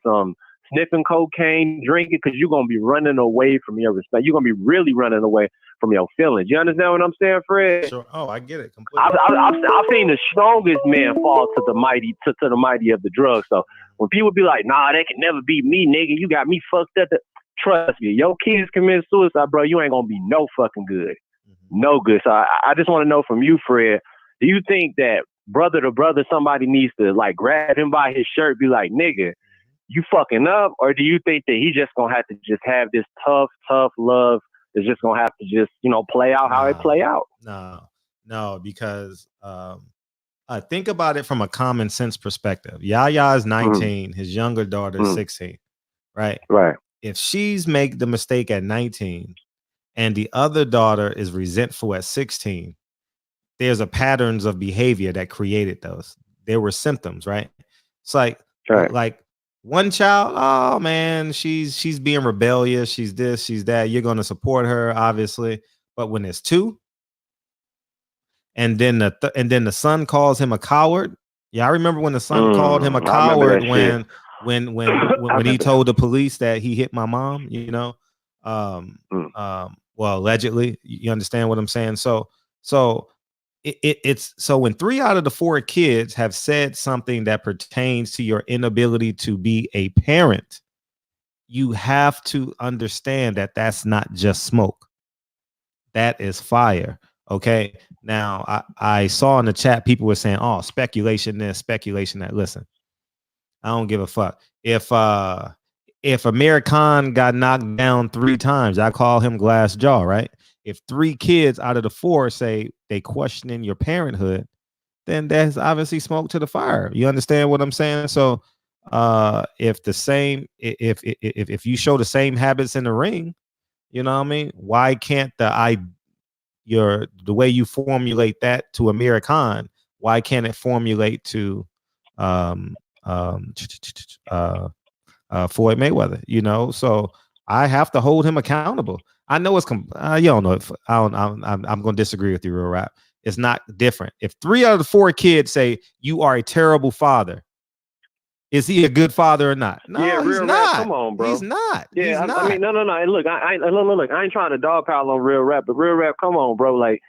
sniffing cocaine, drinking, because you're gonna be running away from your respect. You're gonna be really running away from your feelings. You understand what I'm saying, Fred? Sure. Oh, I get it completely. I've seen the strongest man fall to the mighty of the drugs. So when people be like, nah, they can never beat me, nigga, you got me fucked up. Trust me, your kids commit suicide, bro, you ain't gonna be no fucking good. No good. So I just want to know from you, Fred, do you think that brother to brother, somebody needs to like grab him by his shirt, be like, nigga, you fucking up? Or do you think that he just gonna have to just have this tough love? It's just gonna have to just, play out how it play out? No, because think about it from a common sense perspective. Yaya is 19, his younger daughter is 16, right? Right. If she's make the mistake at 19 and the other daughter is resentful at 16, there's a patterns of behavior that created those. There were symptoms, right? It's like one child, oh man, she's being rebellious, she's this, she's that. You're going to support her, obviously. But when there's two, and then the son calls him a coward. Yeah, I remember when the son called him a coward when he told the police that he hit my mom. Well, allegedly. You understand what I'm saying? So it's so when 3 out of the 4 kids have said something that pertains to your inability to be a parent, you have to understand that that's not just smoke. That is fire. Okay. Now I saw in the chat people were saying, oh, speculation this, speculation that. Listen, I don't give a fuck. If Amir Khan got knocked down 3 times, I call him glass jaw, right? If 3 kids out of the 4 say they questioning your parenthood, then that's obviously smoke to the fire. You understand what I'm saying? So if you show the same habits in the ring, you know what I mean? Why can't the way you formulate that to Amir Khan, why can't it formulate to Floyd Mayweather? So I have to hold him accountable. I know it's you don't know if I'm going to disagree with you, real rap. It's not different. If 3 out of the 4 kids say you are a terrible father, is he a good father or not? No, Yeah, he's real rap. not. Come on, bro. He's not. Yeah, he's not. I mean, no. And look, look. I ain't trying to dog pile on real rap, but real rap. Come on, bro. Like,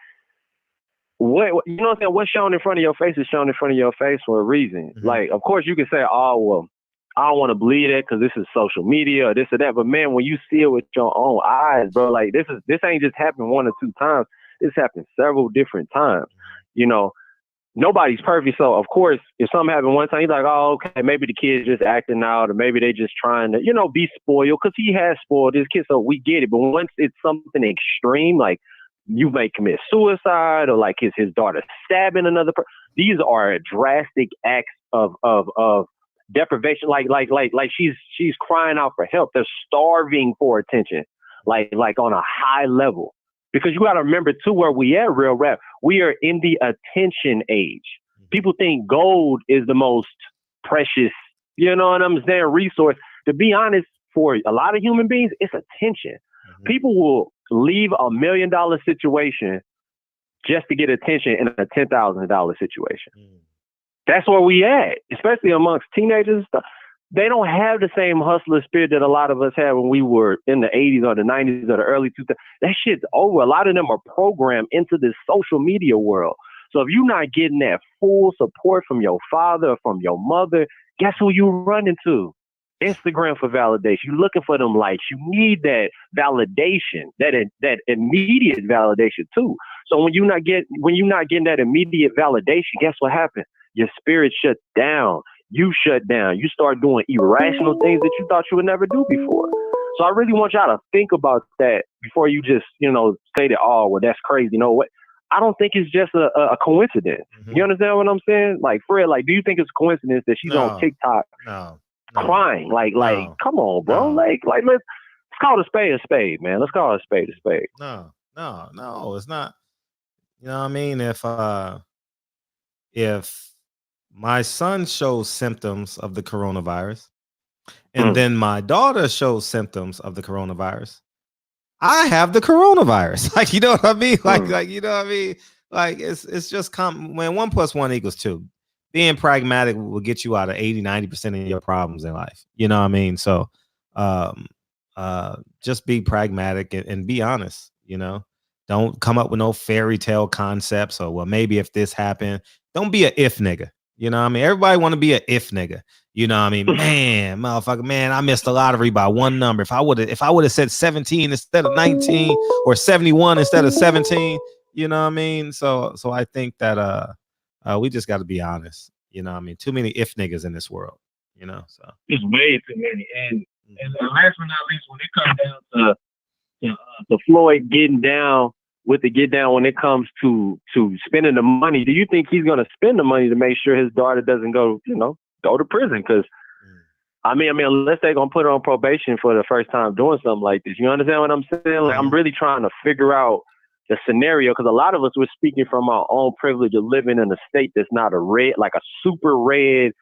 what you know what I'm saying? What's shown in front of your face is shown in front of your face for a reason. Mm-hmm. Like, of course, you can say, "Oh, well, I don't want to believe it because this is social media or this or that." But man, when you see it with your own eyes, bro, like this ain't just happened 1 or 2 times. This happened several different times. You know. Nobody's perfect. So, of course, if something happened one time, you're like, oh, okay, maybe the kid's just acting out or maybe they just trying to, be spoiled because he has spoiled his kid. So we get it. But once it's something extreme, like you may commit suicide or like his daughter stabbing another person, these are drastic acts of deprivation. Like she's crying out for help. They're starving for attention, like on a high level. Because you got to remember, too, where we at, real rap, we are in the attention age. People think gold is the most precious, you know what I'm saying, resource. To be honest, for a lot of human beings, it's attention. Mm-hmm. People will leave $1 million situation just to get attention in a $10,000 situation. Mm. That's where we at, especially amongst teenagers and stuff. They don't have the same hustler spirit that a lot of us had when we were in the 80s or the 90s or the early 2000s. That shit's over. A lot of them are programmed into this social media world. So if you're not getting that full support from your father or from your mother, guess who you run into? Instagram for validation. You're looking for them likes. You need that validation, that immediate validation too. So when you're not getting that immediate validation, guess what happens? Your spirit shuts down. You shut down. You start doing irrational things that you thought you would never do before. So I really want y'all to think about that before you just, say that, oh, well, that's crazy. You know what? I don't think it's just a coincidence. Mm-hmm. You understand what I'm saying? Like, Fred, like, do you think it's a coincidence that she's on TikTok crying? Like, come on, bro. Like, let's call a spade, man. Let's call a spade a spade. No, it's not. You know what I mean? If my son shows symptoms of the coronavirus, and then my daughter shows symptoms of the coronavirus, I have the coronavirus. Like, you know what I mean? Like, you know what I mean? Like, it's just when 1 + 1 = 2. Being pragmatic will get you out of 80-90% of your problems in life. You know what I mean? So, just be pragmatic and be honest. Don't come up with no fairy tale concepts or, well, maybe if this happened. Don't be a if nigga. You know what I mean? Everybody want to be a if nigga. You know what I mean? Man, motherfucker, man, I missed the lottery by 1 number. If I would have said 17 instead of 19 or 71 instead of 17, you know what I mean? So I think that we just got to be honest. You know what I mean? Too many if niggas in this world, so it's way too many. And last but not least, when it comes down to Floyd getting down with the get down when it comes to spending the money, do you think he's going to spend the money to make sure his daughter doesn't go to prison? Because I mean, unless they're going to put her on probation for the first time doing something like this, you understand what I'm saying? Like, I'm really trying to figure out the scenario, because a lot of us were speaking from our own privilege of living in a state that's not a red, like a super red,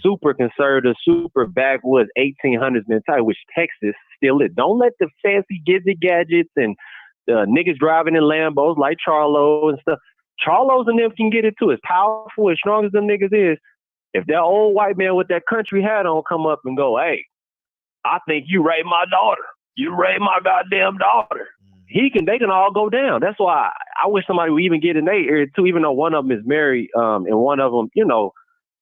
super conservative, super backwoods 1800s mentality, which Texas still is. Don't let the fancy gadgets and niggas driving in Lambos like Charlo and stuff. Charlos and them can get it too. As powerful, as strong as them niggas is, if that old white man with that country hat on come up and go, hey, I think you raped my daughter. You raped my goddamn daughter. They can all go down. That's why I wish somebody would even get in their ear too, even though one of them is married and one of them,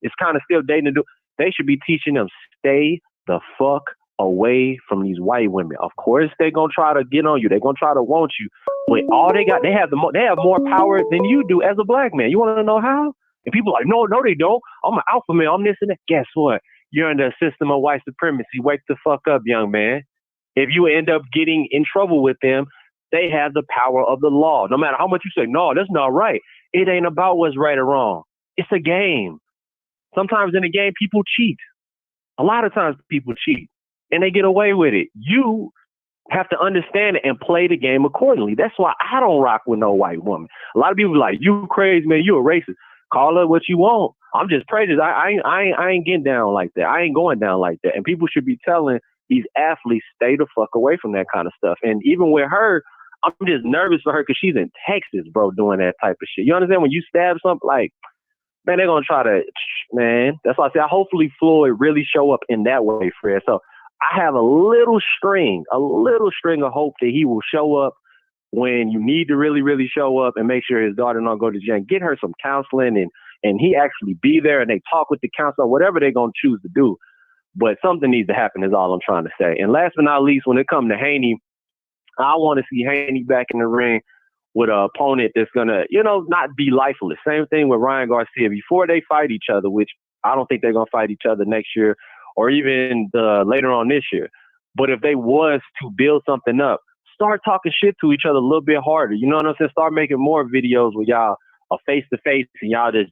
is kind of still dating. They should be teaching them, stay the fuck away from these white women. Of course, they're going to try to get on you. They're going to try to want you. But all they have more power than you do as a black man. You want to know how? And people are like, no, they don't. I'm an alpha male. I'm this and that. Guess what? You're in the system of white supremacy. Wake the fuck up, young man. If you end up getting in trouble with them, they have the power of the law. No matter how much you say, no, that's not right. It ain't about what's right or wrong. It's a game. Sometimes in a game, people cheat. A lot of times people cheat and they get away with it. You have to understand it and play the game accordingly. That's why I don't rock with no white woman. A lot of people are like, you crazy, man. You a racist. Call her what you want. I'm just prejudiced. I ain't getting down like that. I ain't going down like that. And people should be telling these athletes, stay the fuck away from that kind of stuff. And even with her, I'm just nervous for her because she's in Texas, bro, doing that type of shit. You understand? When you stab something, like, man, they're going to try to, man. That's why I say hopefully Floyd really show up in that way, Fred. So I have a little string of hope that he will show up when you need to really, really show up and make sure his daughter don't go to jail and get her some counseling and he actually be there and they talk with the counselor, whatever they're going to choose to do. But something needs to happen is all I'm trying to say. And last but not least, when it comes to Haney, I want to see Haney back in the ring with an opponent that's going to, not be lifeless. Same thing with Ryan Garcia. Before they fight each other, which I don't think they're going to fight each other next year or even later on this year. But if they was to build something up, start talking shit to each other a little bit harder. You know what I'm saying? Start making more videos with y'all face-to-face and y'all just,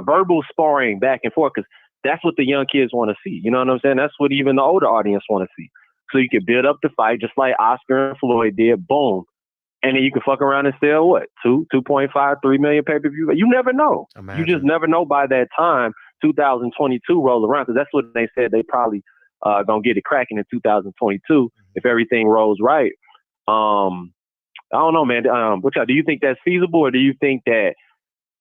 verbal sparring back and forth because that's what the young kids want to see. You know what I'm saying? That's what even the older audience want to see. So you can build up the fight just like Oscar and Floyd did. Boom. And then you can fuck around and sell what? 2.5, 3 million pay-per-view. You never know. Imagine. You just never know by that time 2022 roll around because that's what they said they probably gonna get it cracking in 2022 if everything rolls right. I don't know, man. Do you think that's feasible or do you think that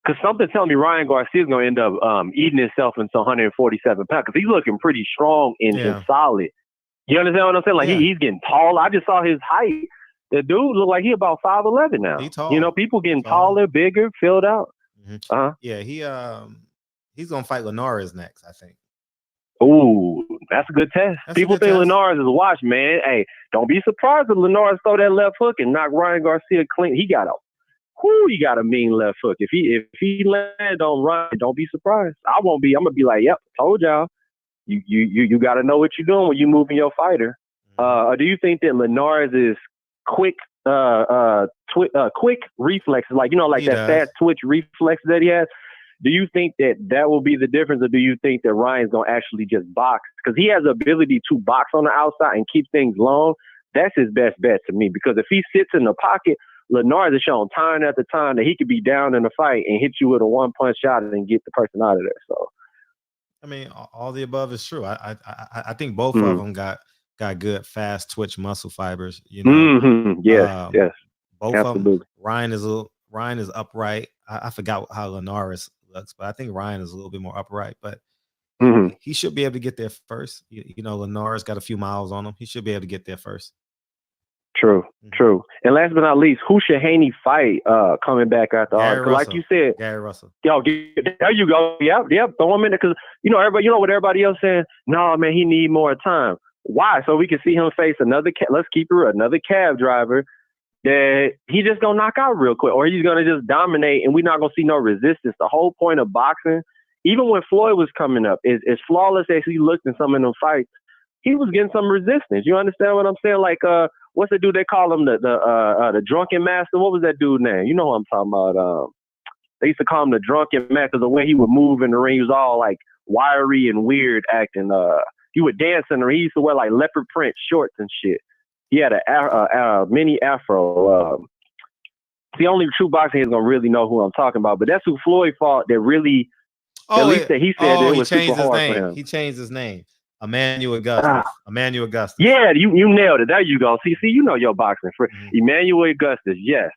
because something telling me Ryan Garcia is gonna end up eating himself into 147 pounds because he's looking pretty strong and solid. You understand what I'm saying? Like he's getting tall. I just saw his height. The dude look like he about 5'11" now. He tall. People getting taller, bigger, filled out. Mm-hmm. Yeah, he's gonna fight Linares next, I think. Ooh, that's a good test. People think Linares is a watch, man. Hey, don't be surprised if Linares throw that left hook and knock Ryan Garcia clean. He got a mean left hook. If he land on Ryan, don't be surprised. I won't be. I'm gonna be like, yep, told y'all. You got to know what you're doing when you moving your fighter. Do you think that Linares is quick reflexes, like that fast twitch reflex that he has? Do you think that will be the difference, or do you think that Ryan's gonna actually just box because he has the ability to box on the outside and keep things long? That's his best bet to me because if he sits in the pocket, Linares has shown time after time that he could be down in the fight and hit you with a one-punch shot and then get the person out of there. So. I mean, all the above is true. I think both of them got good, fast twitch muscle fibers. Yes, yes. Both of them. Ryan is upright. I forgot how Linares looks, but I think Ryan is a little bit more upright. But he should be able to get there first. Linares got a few miles on him. He should be able to get there first. True. And last but not least, who should Haney fight coming back after all? Like you said, Gary Russell. Yo, there you go. Yep. Throw him in there because everybody. You know what everybody else saying? No, man, he need more time. Why? So we can see him face another. Let's keep it real, another cab driver that he just gonna knock out real quick, or he's gonna just dominate, and we're not gonna see no resistance. The whole point of boxing, even when Floyd was coming up, is flawless as he looked in some of them fights. He was getting some resistance. You understand what I'm saying? Like what's the dude they call him the drunken master? What was that dude name? You know what I'm talking about? They used to call him the drunken master because the way he would move in the ring, he was all like wiry and weird acting. He would dance in the ring. He used to wear like leopard print shorts and shit. He had a mini afro. The only true boxing is gonna really know who I'm talking about. But that's who Floyd fought. That really, at least that he said it was super hard for him. He changed his name. Emmanuel Augustus. Emmanuel Augustus. Yeah, you nailed it. There you go. See, you know your boxing. Emmanuel Augustus, yes.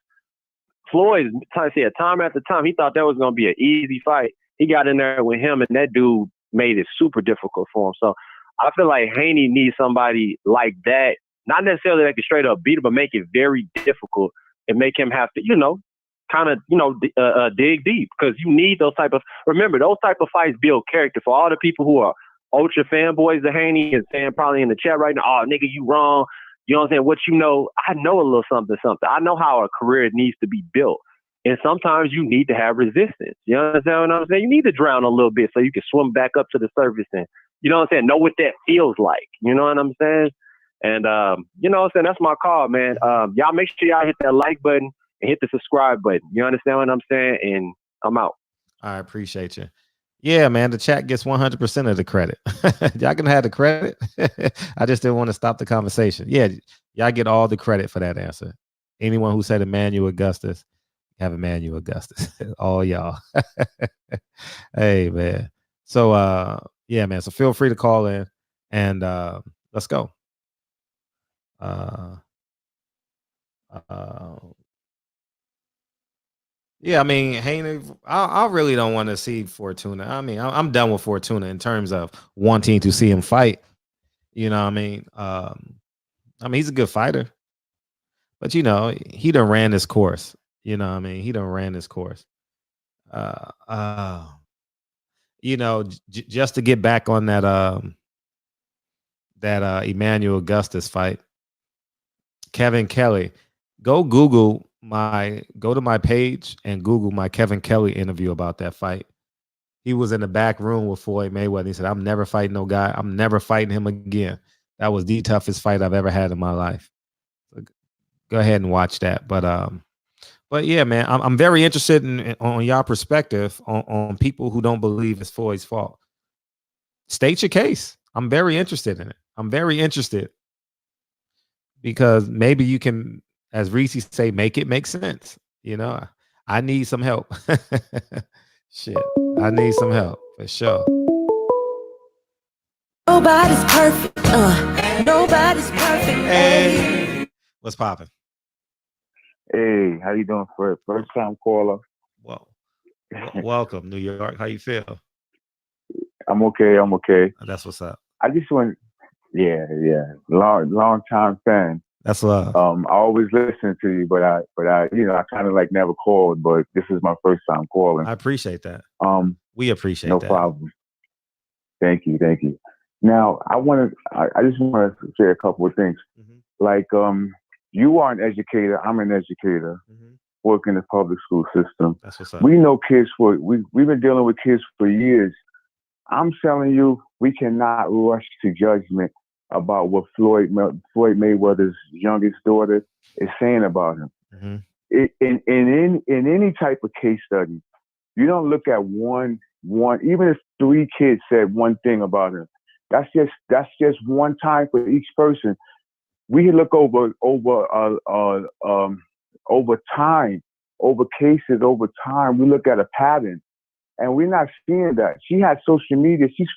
Floyd said time after time he thought that was going to be an easy fight. He got in there with him, and that dude made it super difficult for him. So I feel like Haney needs somebody like that. Not necessarily that can straight up beat him, but make it very difficult and make him have to, dig deep because you need those type of. Remember, those type of fights build character for all the people who are ultra fanboys of Haney and saying probably in the chat right now, oh, nigga, you wrong. You know what I'm saying? What you know, I know a little something. I know how a career needs to be built. And sometimes you need to have resistance. You understand what I'm saying? You need to drown a little bit so you can swim back up to the surface and, you know what I'm saying, know what that feels like. You know what I'm saying? And, you know what I'm saying? That's my call, man. Y'all make sure y'all hit that like button and hit the subscribe button. You understand what I'm saying? And I'm out. I appreciate you. Yeah, man, the chat gets 100% of the credit. Y'all can have the credit. I just didn't want to stop the conversation. Yeah, y'all get all the credit for that answer. Anyone who said Emmanuel Augustus, have Emmanuel Augustus. All y'all. Hey man. So yeah, man. So feel free to call in and let's go. Yeah, I mean, Haney, I really don't want to see Fortuna. I mean, I'm done with Fortuna in terms of wanting to see him fight. You know what I mean? I mean, he's a good fighter, but he done ran his course. You know what I mean? He done ran his course. Uh, uh, just to get back on that Emmanuel Augustus fight, Kevin Kelly. Go to my page and Google my Kevin Kelly interview about that fight. He was in the back room with Floyd Mayweather. He said, "I'm never fighting no guy. I'm never fighting him again." That was the toughest fight I've ever had in my life. So go ahead and watch that. But yeah, man, I'm very interested on your perspective on people who don't believe it's Floyd's fault. State your case. I'm very interested in it. I'm very interested because maybe you can, as Reese say, make it make sense. I need some help. Shit, I need some help for sure. Nobody's perfect. Nobody's perfect. Hey, what's popping? Hey, how you doing, Fred? First time caller. Well, welcome, New York. How you feel? I'm okay. That's what's up. I just want, yeah, long time fan. That's love. I always listen to you, but I I kind of like never called, but this is my first time calling. I appreciate that. We appreciate that. No problem. Thank you. Now, I just want to say a couple of things. Mm-hmm. Like, you are an educator. I'm an educator. Mm-hmm. Work in the public school system. That's what's up. We know kids we've been dealing with kids for years. I'm telling you, we cannot rush to judgment about what Floyd Mayweather's youngest daughter is saying about him. Mm-hmm. In any type of case study, you don't look at one. Even if 3 kids said one thing about him, that's just one time for each person. We look over time, over cases, over time. We look at a pattern. And we're not seeing that. She had social media. She's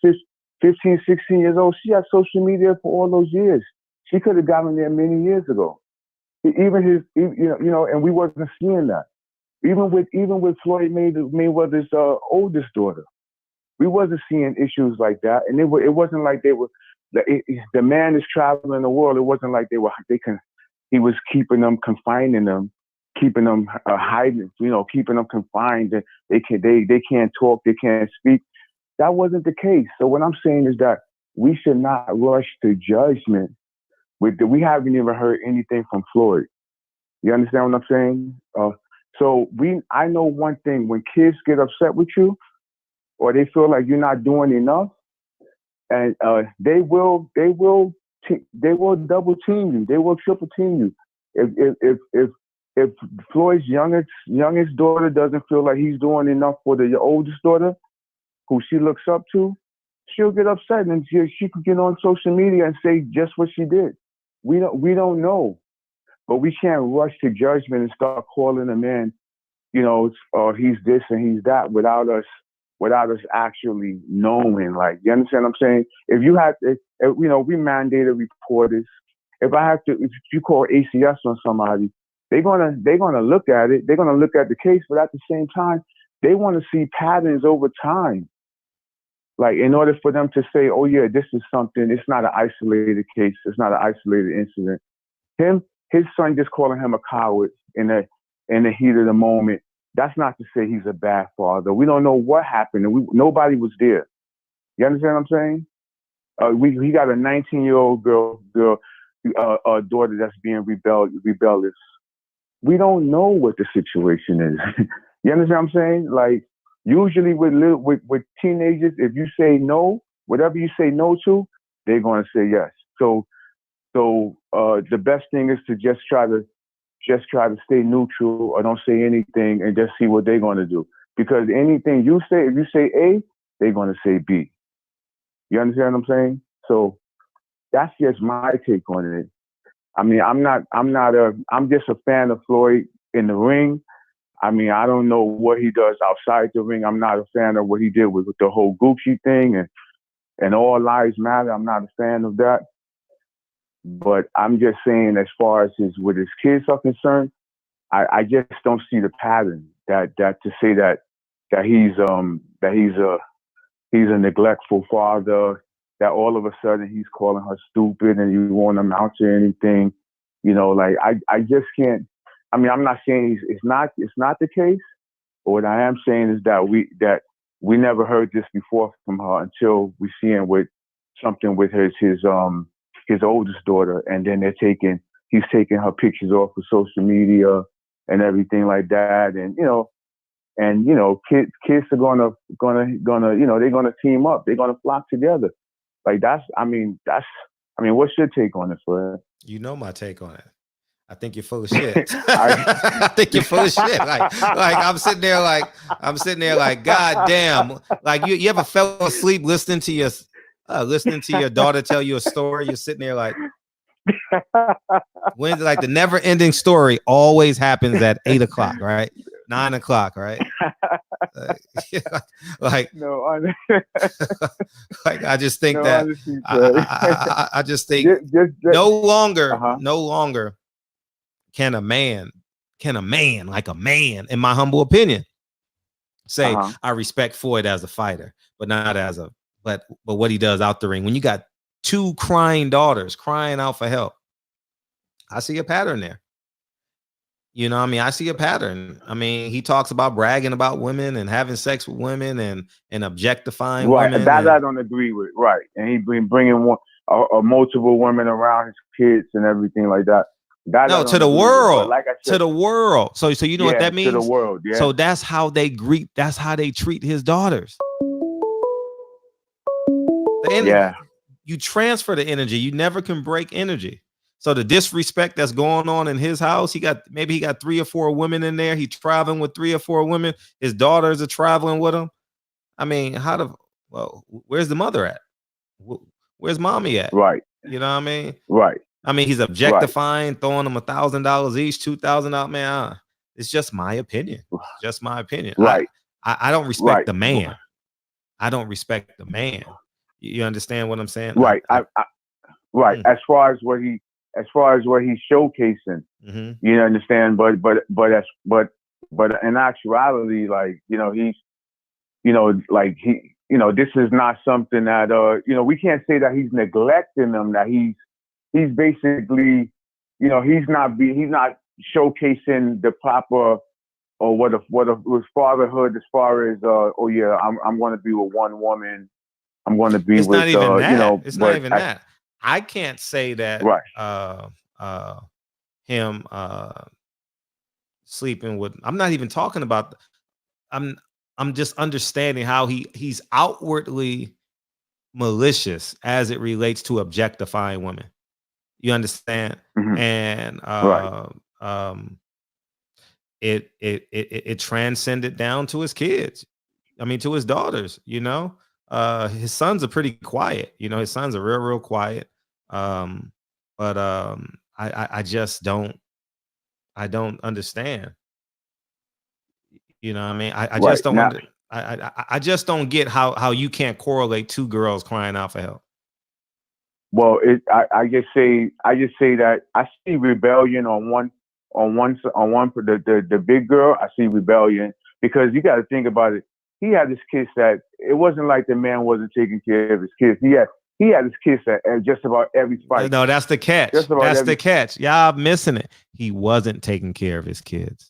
15, 16 years old. She had social media for all those years. She could have gotten there many years ago. And we wasn't seeing that. Even with Floyd Mayweather's oldest daughter, we wasn't seeing issues like that. And it wasn't like they were. The man is traveling the world. It wasn't like he was keeping them, confining them, keeping them hiding, keeping them confined. They can't talk, they can't speak. That wasn't the case. So what I'm saying is that we should not rush to judgment. We haven't even heard anything from Floyd. You understand what I'm saying? I know one thing: when kids get upset with you, or they feel like you're not doing enough, and they will double team you. They will triple team you. If Floyd's youngest daughter doesn't feel like he's doing enough for the oldest daughter, who she looks up to, she'll get upset and she could get on social media and say just what she did. We don't know, but we can't rush to judgment and start calling a man, or he's this and he's that without us actually knowing. Like, you understand what I'm saying? If we mandated reporters. If you call ACS on somebody, they're gonna look at it. They're gonna look at the case, but at the same time, they want to see patterns over time. Like, in order for them to say, "Oh yeah, this is something. It's not an isolated case. It's not an isolated incident." His son just calling him a coward in the heat of the moment. That's not to say he's a bad father. We don't know what happened, and nobody was there. You understand what I'm saying? He got a 19-year-old daughter that's being rebellious. We don't know what the situation is. You understand what I'm saying? Like, usually with teenagers, if you say no, whatever you say no to, they're going to say yes. So the best thing is to just try to stay neutral or don't say anything and just see what they're going to do. Because anything you say, if you say A, they're going to say B. You understand what I'm saying? So that's just my take on it. I mean, I'm just a fan of Floyd in the ring. I mean, I don't know what he does outside the ring. I'm not a fan of what he did with the whole Gucci thing and all lives matter. I'm not a fan of that. But I'm just saying, as far as with his kids are concerned, I just don't see the pattern that to say that he's a neglectful father, that all of a sudden he's calling her stupid and you won't amount to anything. You know, like I just can't. I mean, I'm not saying it's not the case. But what I am saying is that we never heard this before from her until we see him with something with his oldest daughter, and then he's taking her pictures off of social media and everything like that, and kids are gonna they're gonna team up, they're gonna flock together. Like what's your take on it, Fred? You know my take on it. I think you're full of shit. I think you're full of shit. Like I'm sitting there like, God damn. Like you ever fell asleep listening to your daughter tell you a story? You're sitting there like, when like the never ending story always happens at 8:00, right? 9:00, right? Like no, like I just think that I just think no longer can a man like a man, in my humble opinion, say I respect Floyd as a fighter, but not as a but what he does out the ring. When you got 2 crying daughters crying out for help, I see a pattern there. You know what I mean? I see a pattern. I mean, he talks about bragging about women and having sex with women and objectifying women. That I don't agree with. Right. And he been bringing multiple women around his kids and everything like that. No, to the world. Like I said, to the world. So you know what that means? To the world, yeah. So that's how they treat his daughters. You transfer the energy. You never can break energy. So the disrespect that's going on in his house, he got 3 or 4 women in there. He's traveling with 3 or 4 women. His daughters are traveling with him. I mean, where's the mother at? Where's mommy at? Right. You know what I mean? Right. I mean, he's objectifying, throwing them $1,000 each, $2,000. Man, it's just my opinion. Just my opinion. Right. I don't respect the man. I don't respect the man. You understand what I'm saying? Right. Right. As far as what he's showcasing, you understand. But in actuality, like this is not something that we can't say that he's neglecting them. That he's basically, he's not showcasing the proper or what was fatherhood as far as I'm going to be with one woman. I'm going to be it's with not even that. It's not even that. I can't say that him sleeping with. I'm not even talking about. I'm just understanding how he's outwardly malicious as it relates to objectifying women. You understand? And it transcended down to his kids. I mean, to his daughters. His sons are pretty quiet. His sons are real quiet. But I just don't. I don't understand. You know what I mean? I just don't. I just don't get how you can't correlate 2 girls crying out for help. Well, I just say that I see rebellion on one the big girl. I see rebellion because you got to think about it. He had his kids that it wasn't like the man wasn't taking care of his kids. He had his kids at just about every fight. No, that's the catch. That's the catch. Y'all missing it. He wasn't taking care of his kids.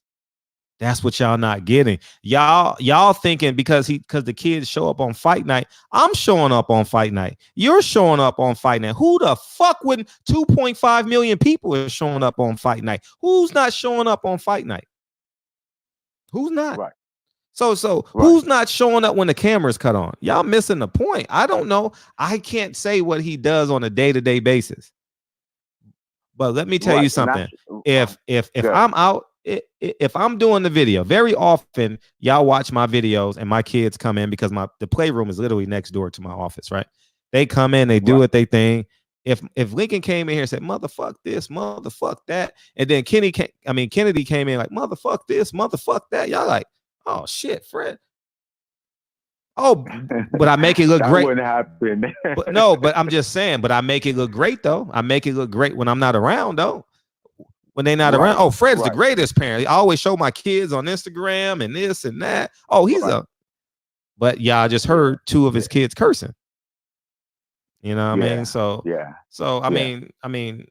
That's what y'all not getting. Y'all thinking because the kids show up on fight night. I'm showing up on fight night. You're showing up on fight night. Who the fuck wouldn't? 2.5 million people are showing up on fight night. Who's not showing up on fight night? Who's not? Right. So who's not showing up when the camera's cut on? Y'all missing the point. I don't know. I can't say what he does on a day-to-day basis. But let me tell you something. If I'm out, if I'm doing the video, very often y'all watch my videos and my kids come in because the playroom is literally next door to my office, right? They come in, they do what they think. if Lincoln came in here and said motherfuck this, motherfuck that, and then Kennedy came in like motherfuck this, motherfuck that, y'all like, oh shit, Fred. Oh, but I make it look that great. wouldn't happen. but I'm just saying, but I make it look great though. I make it look great when I'm not around though. When they not around, oh, Fred's the greatest parent. I always show my kids on Instagram and this and that. Oh, he's but I just heard two of his kids cursing. You know what I mean? So I mean,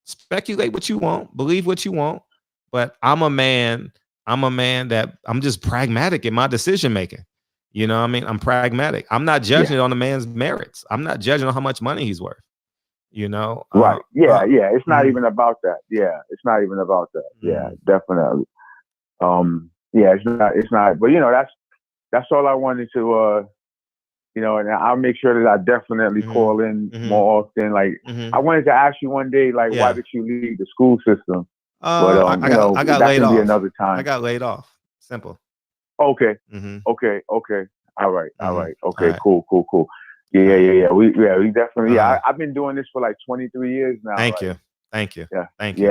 speculate what you want, believe what you want, but I'm a man that I'm just pragmatic in my decision making. You know what I mean? I'm pragmatic. I'm not judging it on the man's merits. I'm not judging on how much money he's worth. You know? Right. It's not even about that. Yeah. It's not even about that. Yeah, definitely. It's not, but that's all I wanted to, and I'll make sure that I definitely call in more often. Like, I wanted to ask you one day, like, why did you leave the school system? But, I got that laid can off. be another time. I got laid off. Simple. Okay. Okay. All right. Okay. Cool. Yeah. We definitely. I've been doing this for like 23 years now. Thank you. Yeah. Thank you.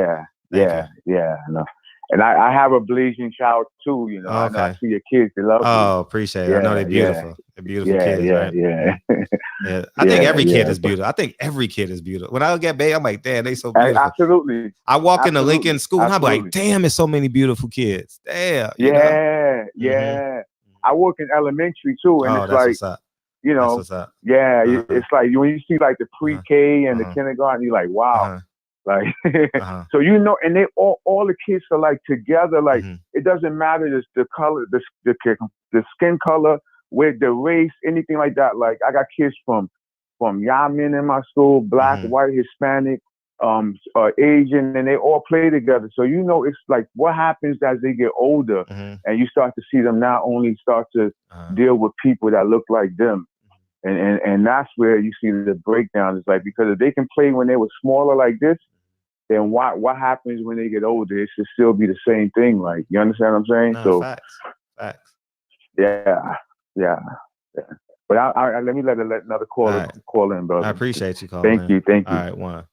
Yeah. No. And I have a blazing child too. I know I see your kids. They love you. Oh, appreciate it. I know they're beautiful. They're beautiful kids, right? Yeah. I think every kid is beautiful. I think every kid is beautiful. When I look at Bay, I'm like, damn, they so beautiful. Absolutely. I walk into Lincoln School and I'm like, damn, there's so many beautiful kids. Damn. Yeah. I work in elementary too, and it's like, what's up. That's what's up. Yeah, it's like when you see like the pre-K and the kindergarten, you're like, wow. Like, so and they all the kids are like together. Like, it doesn't matter the color, the skin color, with the race, anything like that. Like, I got kids from Yemen in my school, black, white, Hispanic, Asian, and they all play together. So it's like what happens as they get older, and you start to see them not only start to deal with people that look like them, and that's where you see the breakdown. It's like, because if they can play when they were smaller like this, then what happens when they get older? It should still be the same thing. Like, you understand what I'm saying? No, facts. Yeah. But let me let another caller call in, brother. I appreciate you calling. Thank you. All right, one.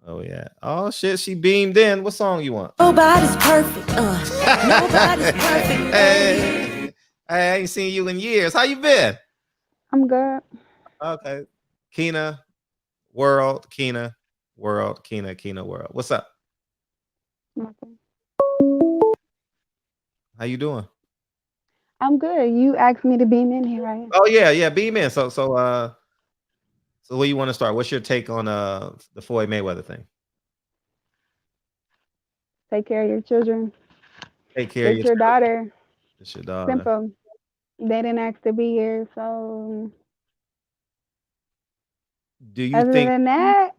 Oh yeah. Oh shit, she beamed in. What song you want? Nobody's perfect. Nobody's perfect. Hey, I ain't seen you in years. How you been? I'm good. Okay. Keena World. What's up? Nothing. How you doing? I'm good. You asked me to beam in here, right? Oh yeah, beam in. So where you want to start? What's your take on the Floyd Mayweather thing? Take care of your children. Take care of your daughter. It's your daughter. Simple. They didn't ask to be here, so do you other think than that,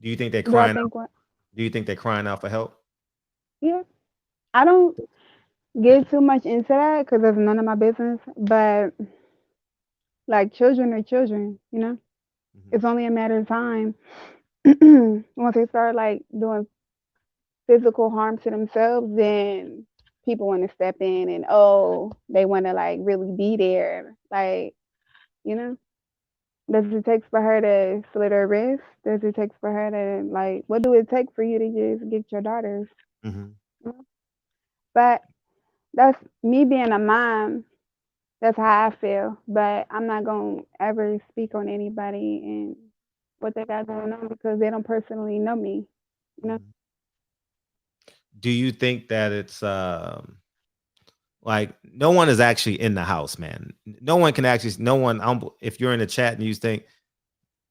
do you think they're crying out? what? Do you think they're crying out for help? Yeah. I don't get too much into that because it's none of my business. But like, children are children, It's only a matter of time once they start like doing physical harm to themselves, then people want to step in and they want to like really be there. Like, does it take for her to slit her wrist? Does it take for her to like, what do it take for you to just get your daughters? But that's me being a mom. That's how I feel. But I'm not gonna ever speak on anybody and what they got going on because they don't personally know me. Do you think that it's like no one is actually in the house, man? No one can actually. No one. If you're in the chat and you think,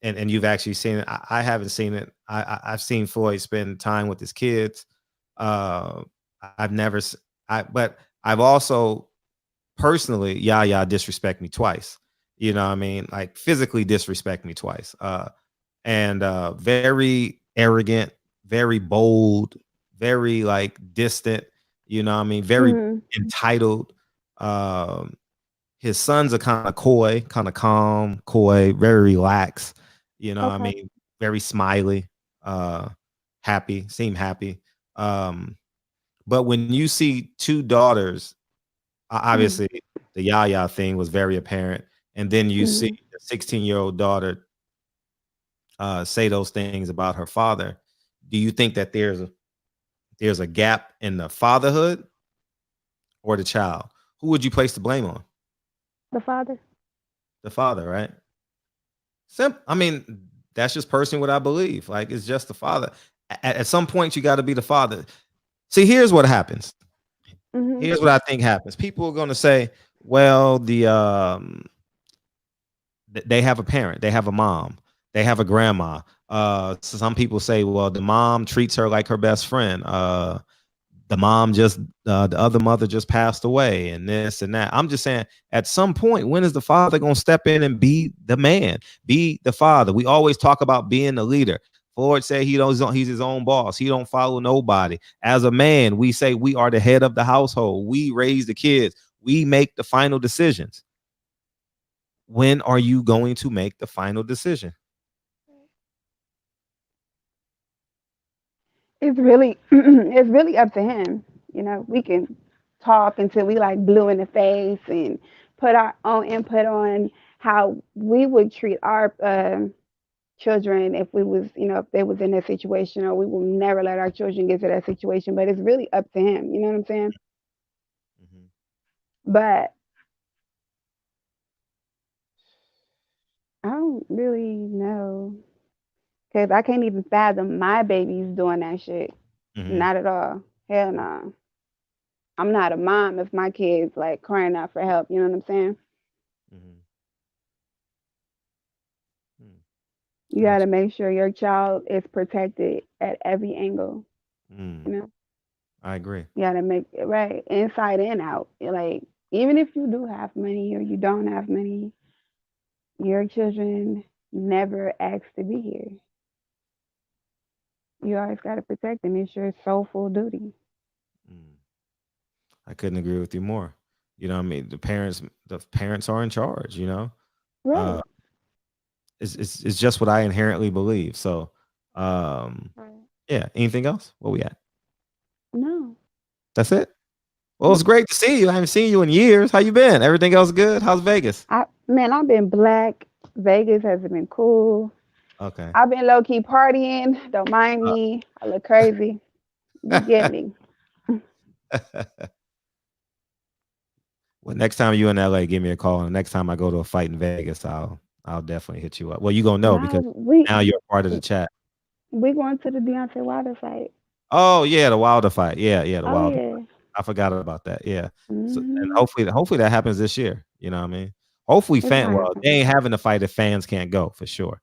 and you've actually seen it, I haven't seen it. I've seen Floyd spend time with his kids. I've never. But I've also personally, Yaya disrespect me twice. You know what I mean? Like physically disrespect me twice. And very arrogant, very bold, very like distant. You know what I mean? Very entitled. His sons are kind of coy, kind of calm, coy, very relaxed. You know what I mean? Very smiley, happy, seem happy. But when you see two daughters, obviously the Yaya thing was very apparent. And then you see the 16-year-old daughter say those things about her father, do you think that there's a gap in the fatherhood or the child? Who would you place the blame on? The father. The father, right? I mean, that's just personally what I believe. Like, it's just the father. At some point, you got to be the father. See, here's what happens. Mm-hmm. Here's what I think happens. People are going to say, well, they have a parent, they have a mom, they have a grandma. So some people say, well, the mom treats her like her best friend. The other mother just passed away, and this and that. I'm just saying, at some point, when is the father gonna step in and be the man, be the father? We always talk about being the leader. Floyd said he's his own boss. He don't follow nobody. As a man, we say we are the head of the household. We raise the kids. We make the final decisions. When are you going to make the final decision? It's really it's really up to him. You know, we can talk until we like blue in the face and put our own input on how we would treat our children if we was, you know, if they was in that situation, or we will never let our children get to that situation. But it's really up to him. You know what I'm saying? But I don't really know, because I can't even fathom my babies doing that shit. Not at all. Hell no. I'm not a mom if my kids like crying out for help. You know what I'm saying? You got to make sure your child is protected at every angle. You know? I agree. You got to make it right, inside and out. Like, even if you do have money or you don't have money, your children never asked to be here. You always got to protect them. It's your soulful duty. I couldn't agree with you more. You know what I mean? The parents are in charge, you know? Right. It's just what I inherently believe. So, yeah. Anything else? What we at? No. That's it? Well, it's great to see you. I haven't seen you in years. How you been? Everything else good? How's Vegas? I've been black. Vegas has been cool. Okay. I've been low key partying. Don't mind me. I look crazy. You get me. Well, next time you in LA, give me a call. And the next time I go to a fight in Vegas, I'll definitely hit you up. Well, you gonna know because now you're a part of the chat. We going to the Deontay Wilder fight. Oh yeah, the Wilder fight. Yeah, the Oh, Wilder. yeah. Fight. I forgot about that. Yeah. So, and hopefully that happens this year. You know what I mean? Hopefully, well, they ain't having a fight if fans can't go for sure.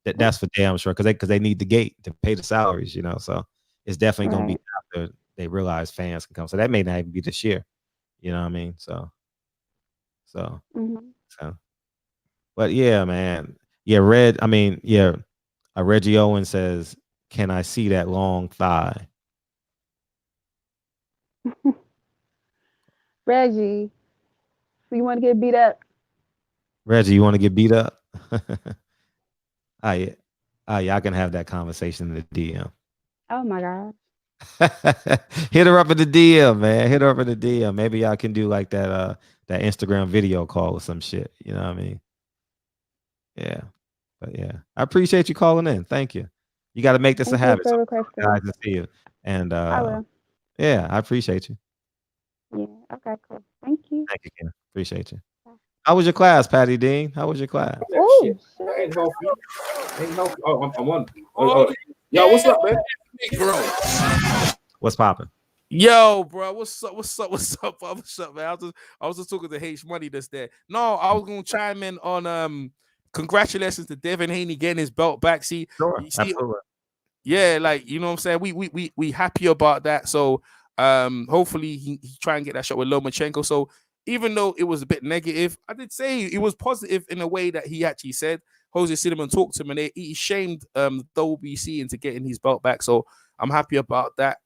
That's for damn sure because they need the gate to pay the salaries. You know, so it's definitely gonna be after they realize fans can come. So that may not even be this year. You know what I mean? So, but yeah, man. Yeah, Reggie Owen says, "Can I see that long thigh?" Reggie, so you want to get beat up? Reggie, you want to get beat up? Yeah, I can have that conversation in the DM. Oh my God. Hit her up in the DM, man. Hit her up in the DM. Maybe y'all can do like that Instagram video call or some shit. You know what I mean? Yeah. But yeah. I appreciate you calling in. Thank you. You got to make this a habit. So guys to see you. And I will. Yeah, I appreciate you. Yeah. Okay, cool. Thank you. Thank you, Ken. Appreciate you. How was your class, Patty Dean? How was your class? Oh, shit. That ain't healthy. Ain't healthy. Oh, I'm on. Yo, what's up, man? Bro. What's popping? Yo, bro, what's up, man? I was just talking to H Money this day. No, I was gonna chime in on congratulations to Devin Haney getting his belt back. Absolutely. Yeah, like you know what I'm saying. We happy about that. So hopefully he try and get that shot with Lomachenko. So even though it was a bit negative, I did say it was positive in a way that he actually said Jose Cinnamon talked to him and he shamed the WBC into getting his belt back. So I'm happy about that.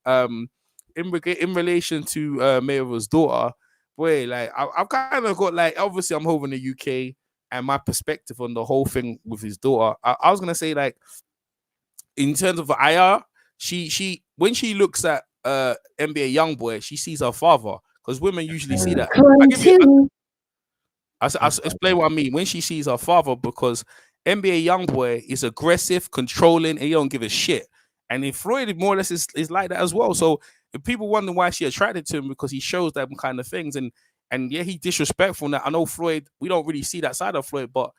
In relation to Mayweather's daughter, boy, like I've kind of got like obviously I'm over in the UK and my perspective on the whole thing with his daughter. I was gonna say like in terms of IR, she when she looks at NBA YoungBoy, she sees her father because women usually see that. I'll explain what I mean. When she sees her father, because NBA Youngboy is aggressive, controlling, and he don't give a shit. And if Floyd more or less is like that as well. So if people wonder why she attracted to him, because he shows them kind of things. And yeah, he disrespectful. Now I know Floyd, we don't really see that side of Floyd, but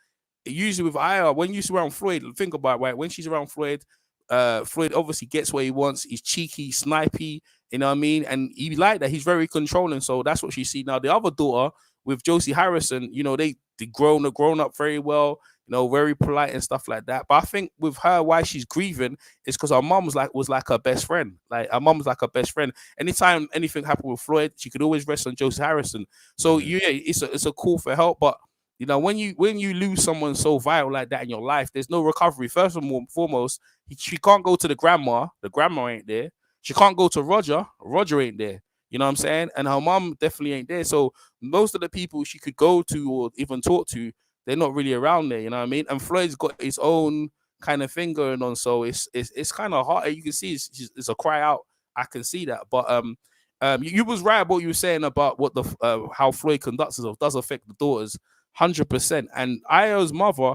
usually with Aya, when you're around Floyd, think about it, right? When she's around Floyd, Floyd obviously gets what he wants. He's cheeky, snipey, you know what I mean? And he like that. He's very controlling. So that's what she see. Now the other daughter with Josie Harrison, you know, they grown up very well, you know, very polite and stuff like that. But I think with her, why she's grieving is because her mom was like her best friend. Like her mom was like her best friend. Anytime anything happened with Floyd, she could always rest on Josie Harrison. So yeah, it's a call for help, but you know, when you lose someone so vital like that in your life, there's no recovery. First and foremost, she can't go to the grandma ain't there. She can't go to Roger ain't there. You know what I'm saying? And her mom definitely ain't there. So most of the people she could go to or even talk to, they're not really around there. You know what I mean? And Floyd's got his own kind of thing going on. So it's kind of hard. You can see it's a cry out. I can see that. But you was right about what you were saying about what the how Floyd conducts himself does affect the daughters 100%. And Io's mother,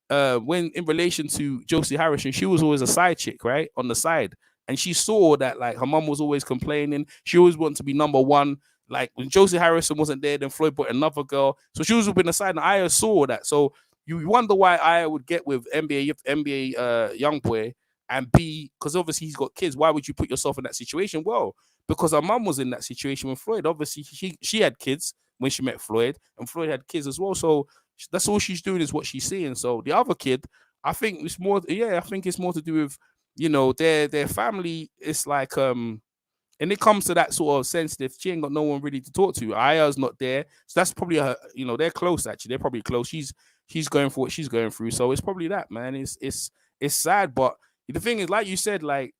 when in relation to Josie Harrison, she was always a side chick, right? On the side. And she saw that like her mom was always complaining. She always wanted to be number one. Like when Josie Harrison wasn't there, then Floyd brought another girl. So she was on the side, and Aya saw that. So you wonder why Aya would get with NBA young boy and be, because obviously he's got kids. Why would you put yourself in that situation? Well, because her mom was in that situation with Floyd. Obviously, she had kids when she met Floyd, and Floyd had kids as well. So that's all she's doing is what she's seeing. So the other kid, I think it's more. Yeah, I think it's more to do with, you know, their family. It's like and it comes to that sort of sensitive. She ain't got no one really to talk to. Aya's not there, so that's probably her. You know, they're close actually. They're probably close. She's going for what she's going through. So it's probably that, man. It's sad, but the thing is, like you said, like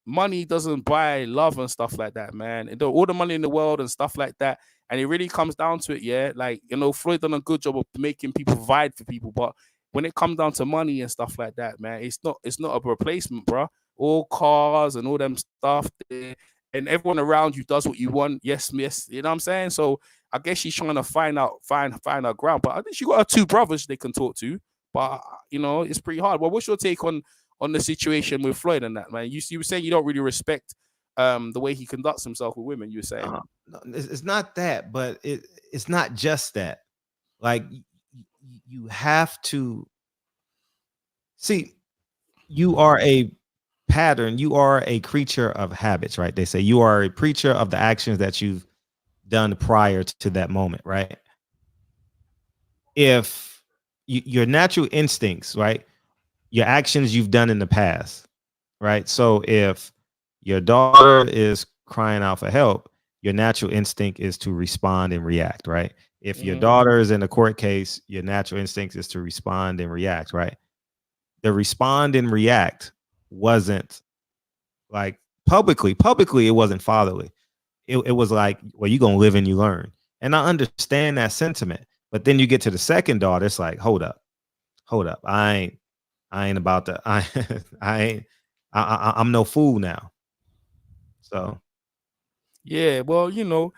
money doesn't buy love and stuff like that, man. And all the money in the world and stuff like that. And it really comes down to it, yeah. Like, you know, Floyd done a good job of making people provide for people, but when it comes down to money and stuff like that, man, it's not a replacement, bro. All cars and all them stuff, and everyone around you does what you want. Yes, miss. You know what I'm saying? So I guess she's trying to find her ground. But I think she got her two brothers they can talk to. But you know, it's pretty hard. Well, what's your take on the situation with Floyd and that, man? You were saying you don't really respect the way he conducts himself with women. You were saying no, it's not that, but it's not just that. Like you have to see, you are a pattern, you are a creature of habits, right? They say you are a preacher of the actions that you've done prior to that moment, right? If your natural instincts, right? Your actions you've done in the past, right? So if your daughter is crying out for help, your natural instinct is to respond and react, right? If your daughter is in a court case, your natural instinct is to respond and react, right? The respond and react wasn't like publicly, it wasn't fatherly. It was like, well, you're gonna live and you learn. And I understand that sentiment. But then you get to the second daughter, it's like, hold up. I ain't about to, I'm no fool now. So yeah, well, you know,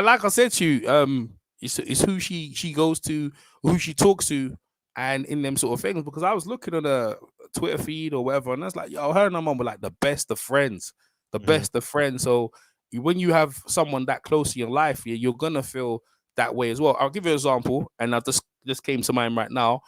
like I said to you, it's who she goes to, who she talks to, and in them sort of things. Because I was looking at a Twitter feed or whatever, and I was like, yo, her and her mom were like the best of friends, best of friends. So when you have someone that close in your life, you're gonna feel that way as well. I'll give you an example, and I just came to mind right now.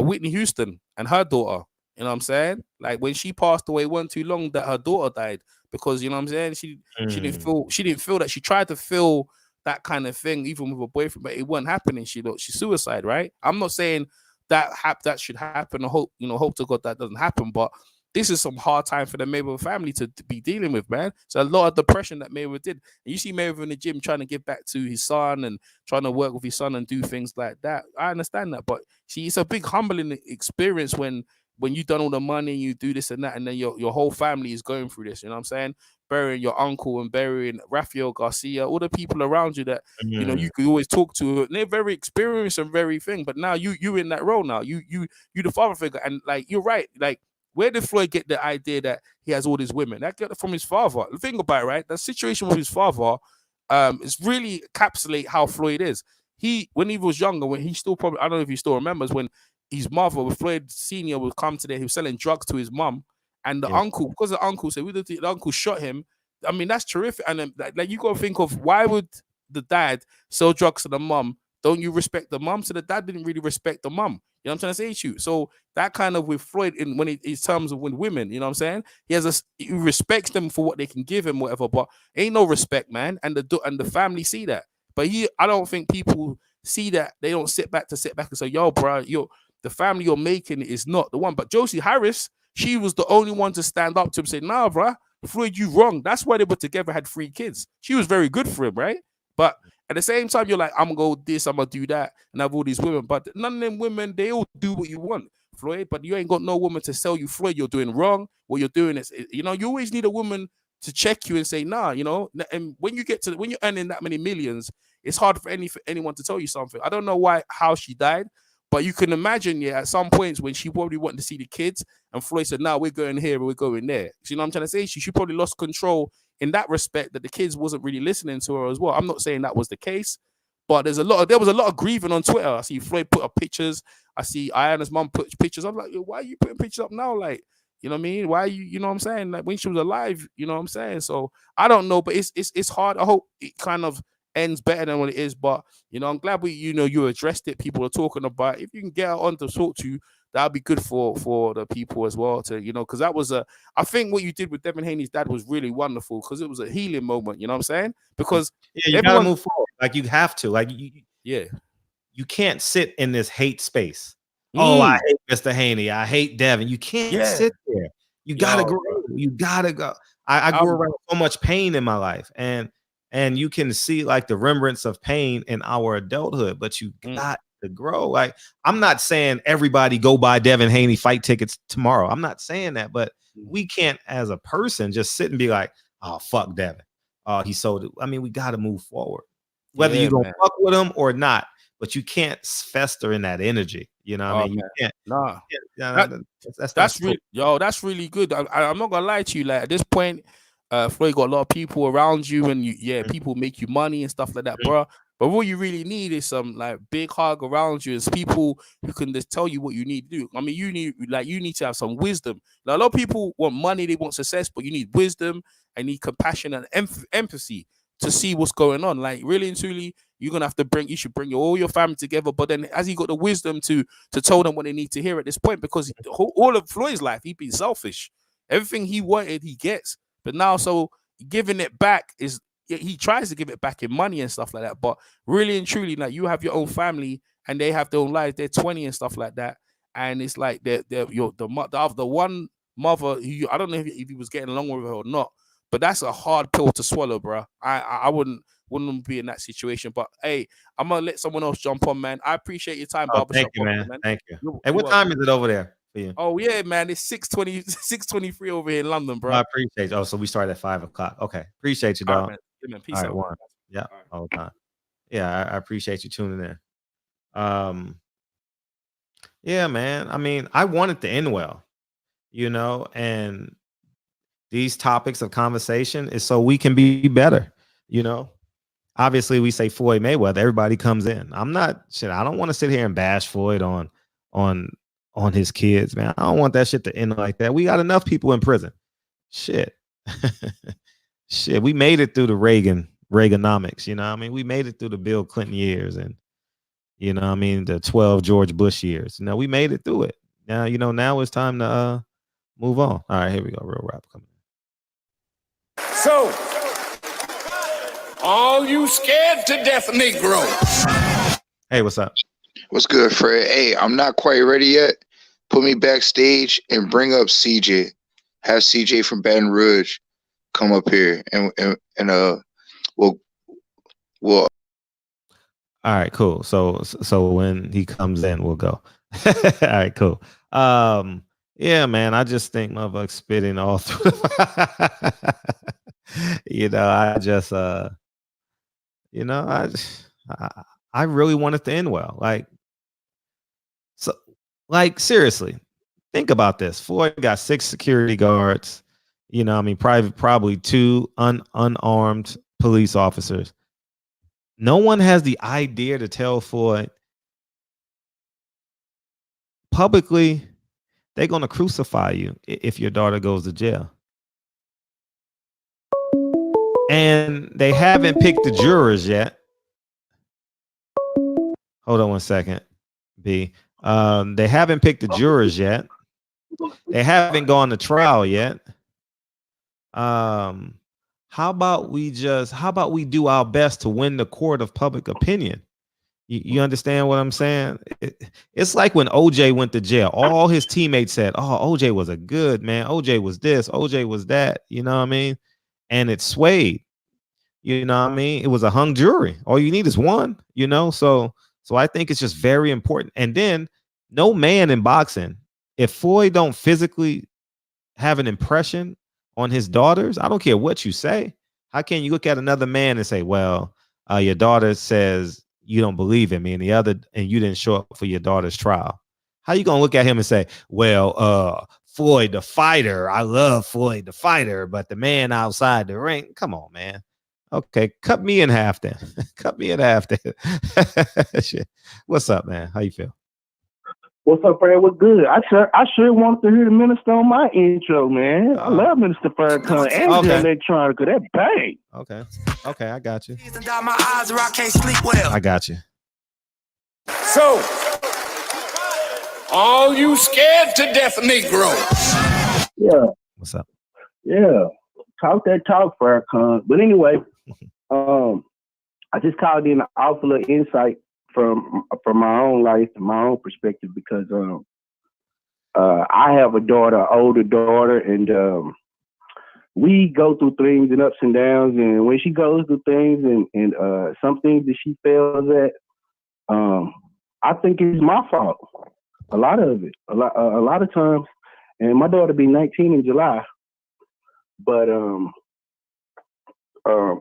Whitney Houston and her daughter. You know what I'm saying? Like when she passed away, it wasn't too long that her daughter died, because you know what I'm saying. She didn't feel that. She tried to feel that kind of thing even with her boyfriend, but it wasn't happening. She suicide, right? I'm not saying that should happen. I hope to God that doesn't happen, but this is some hard time for the Mayweather family to be dealing with, man. So a lot of depression that Mayweather did. And you see Mayweather in the gym trying to give back to his son and trying to work with his son and do things like that. I understand that, but see, it's a big humbling experience when you've done all the money, you do this and that, and then your whole family is going through this. You know what I'm saying? Burying your uncle and burying Rafael Garcia, all the people around you that you know you could always talk to. And they're very experienced and very thing. But now you in that role now. You the father figure, and like you're right. Like, where did Floyd get the idea that he has all these women? That got it from his father. The thing about it, right? The situation with his father is really encapsulate how Floyd is. when he was younger, when he still probably, I don't know if he still remembers when his mother, with Floyd Senior, would come to there. He was selling drugs to his mum, and the uncle, because the uncle said, the uncle shot him. I mean, that's terrific. And then, like you got to think of, why would the dad sell drugs to the mum? Don't you respect the mum? So the dad didn't really respect the mum. You know what I'm trying to say to you? So that kind of with Floyd, when it in terms of with women, you know what I'm saying? He respects them for what they can give him, whatever. But ain't no respect, man. And the family see that. But I don't think people see that. They don't sit back and say, yo, bro, the family you're making is not the one. But Josie Harris, she was the only one to stand up to him and say, nah, bro, Floyd, you wrong. That's why they were together, had 3 kids. She was very good for him, right? But at the same time, you're like, I'm gonna go this, I'm gonna do that, and have all these women. But none of them women, they all do what you want, Floyd. But you ain't got no woman to sell you, Floyd. You're doing wrong. What you're doing is, you always need a woman to check you and say, nah, And when you're earning that many millions, it's hard for anyone to tell you something. I don't know how she died, but you can imagine, at some points when she probably wanted to see the kids, and Floyd said, nah, we're going here, we're going there. So, you know what I'm trying to say? She probably lost control in that respect, that the kids wasn't really listening to her as well. I'm not saying that was the case, but there was a lot of grieving on Twitter. I see Floyd put up pictures. I see Ayana's mom put pictures. I'm like, why are you putting pictures up now? Like, you know what I mean? Why are you know what I'm saying? Like, when she was alive, you know what I'm saying? So I don't know, but it's hard. I hope it kind of ends better than what it is. But I'm glad you addressed it. People are talking about it. If you can get her on to talk to you, that'd be good for the people as well, to because that was I think what you did with Devin Haney's dad was really wonderful, because it was a healing moment. You know what I'm saying? Because you gotta move forward. Like, you have to. Like, you can't sit in this hate space. Oh, I hate Mr. Haney. I hate Devin. You can't sit there. You gotta grow. You gotta go. I grew around so much pain in my life, and you can see like the remnants of pain in our adulthood, but you got to grow. Like, I'm not saying everybody go buy Devin Haney fight tickets tomorrow. I'm not saying that, but we can't, as a person, just sit and be like, oh, fuck Devin. Oh, he sold it. I mean, we got to move forward, whether you don't fuck with him or not, but you can't fester in that energy. You know what I mean? You can't. Nah. That's really, that's really good. I'm not gonna lie to you. Like, at this point, Floyd got a lot of people around you, and people make you money and stuff like that, bro. But what you really need is some like big hug around you. Is people who can just tell you what you need to do. I mean, you need to have some wisdom. Now, a lot of people want money, they want success, but you need wisdom and need compassion and empathy to see what's going on. Like, really and truly, you should bring all your family together. But then, has he got the wisdom to tell them what they need to hear at this point? Because all of Floyd's life, he's been selfish. Everything he wanted, he gets. But now, so giving it back he tries to give it back in money and stuff like that. But really and truly, like, you have your own family and they have their own lives. They're 20 and stuff like that. And it's like the one mother who, I don't know if he was getting along with her or not, but that's a hard pill to swallow, bro. I wouldn't be in that situation. But hey, I'm gonna let someone else jump on, man. I appreciate your time, Barbershop. Thank you, man. Thank you. Hey, what time is it over there for you? Oh yeah, man, it's 6:23 over here in London, bro. I appreciate you. Oh, so we start at 5:00. Okay, appreciate you, dog. Man, peace all out. Right, yeah, all the time. Yeah, I appreciate you tuning in. Yeah, man. I mean, I want it to end well, and these topics of conversation is so we can be better, Obviously, we say Floyd Mayweather, everybody comes in. I don't want to sit here and bash Floyd on his kids, man. I don't want that shit to end like that. We got enough people in prison. Shit. Shit, we made it through the Reaganomics, I mean, we made it through the Bill Clinton years and, the 12 George Bush years. We made it through it. Now, now it's time to move on. All right, here we go. Real rap coming in. So, all you scared to death Negroes. Hey, what's up? What's good, Fred? Hey, I'm not quite ready yet. Put me backstage and bring up CJ. Have CJ from Baton Rouge come up here and we'll all right, cool. So when he comes in, we'll go. All right, cool. Yeah, man, I just think motherfuckers spitting all through I really want it to end well. Seriously, think about this. Floyd got 6 security guards. Probably 2 unarmed police officers. No one has the idea to tell Floyd publicly they're going to crucify you if your daughter goes to jail. And they haven't picked the jurors yet. Hold on one second, B. They haven't picked the jurors yet. They haven't gone to trial yet. How about we do our best to win the court of public opinion? You understand what I'm saying? It's like when OJ went to jail. All his teammates said, "Oh, OJ was a good man. OJ was this. OJ was that." You know what I mean? And it swayed. You know what I mean? It was a hung jury. All you need is one. You know, so I think it's just very important. And then, no man in boxing, if Floyd don't physically have an impression on his daughters, I don't care what you say. How can you look at another man and say, "Well, your daughter says you don't believe in me," and you didn't show up for your daughter's trial? How you gonna look at him and say, "Well, Floyd the fighter, I love Floyd the fighter, but the man outside the ring"? Come on, man. Okay, cut me in half then. Cut me in half then. Shit. What's up, man? How you feel? What's up, Fred? What's good? I sure wanted to hear the minister on my intro, man. I love Minister Farrakhan and Okay. Electronica. That bang. Okay, I got you. My eyes or I can't sleep well. I got you. So, all you scared to death Negroes. Yeah. What's up? Yeah. Talk that talk, Farrakhan. But anyway, I just called in an awful little insight from my own life and my own perspective because I have a daughter, older daughter, and we go through things and ups and downs. And when she goes through things and some things that she fails at, I think it's my fault. A lot of it, a lot of times. And my daughter be 19 in July, but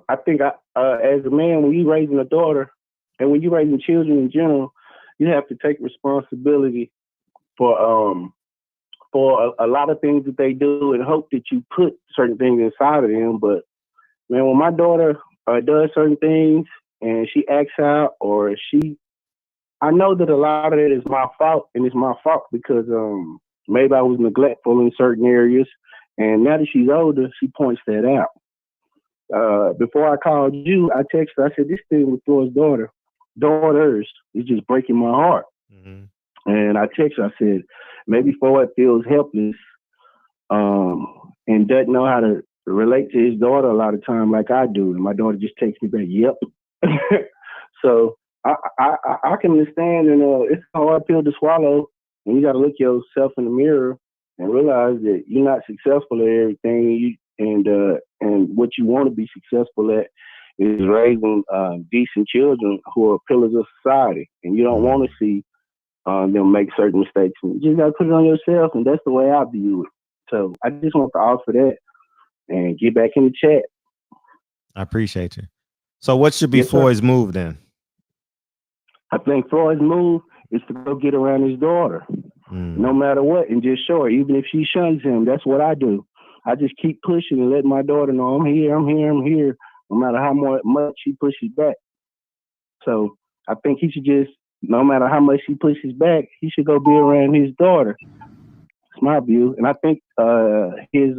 I think as a man, when you're raising a daughter and when you're raising children in general, you have to take responsibility for a lot of things that they do and hope that you put certain things inside of them. But man, when my daughter does certain things and she acts out or I know that a lot of it is my fault, and it's my fault because maybe I was neglectful in certain areas. And now that she's older, she points that out. Before I called you, I texted her, I said, this thing with Floyd's daughters is just breaking my heart. Mm-hmm. And I texted her, I said, maybe Floyd feels helpless and doesn't know how to relate to his daughter a lot of time like I do. And my daughter just texts me back, yep. So I can understand, and it's a hard pill to swallow. And you got to look yourself in the mirror and realize that you're not successful at everything. And what you want to be successful at is raising decent children who are pillars of society. And you don't want to see them make certain mistakes. And you just got to put it on yourself, and that's the way I view it. So I just want to offer that and get back in the chat. I appreciate you. So what should be Floyd's move then? I think Floyd's move is to go get around his daughter, no matter what, and just show her, even if she shuns him. That's what I do. I just keep pushing and let my daughter know I'm here, no matter how much she pushes back. So I think he should just, no matter how much he pushes back, he should go be around his daughter. It's my view. And I think his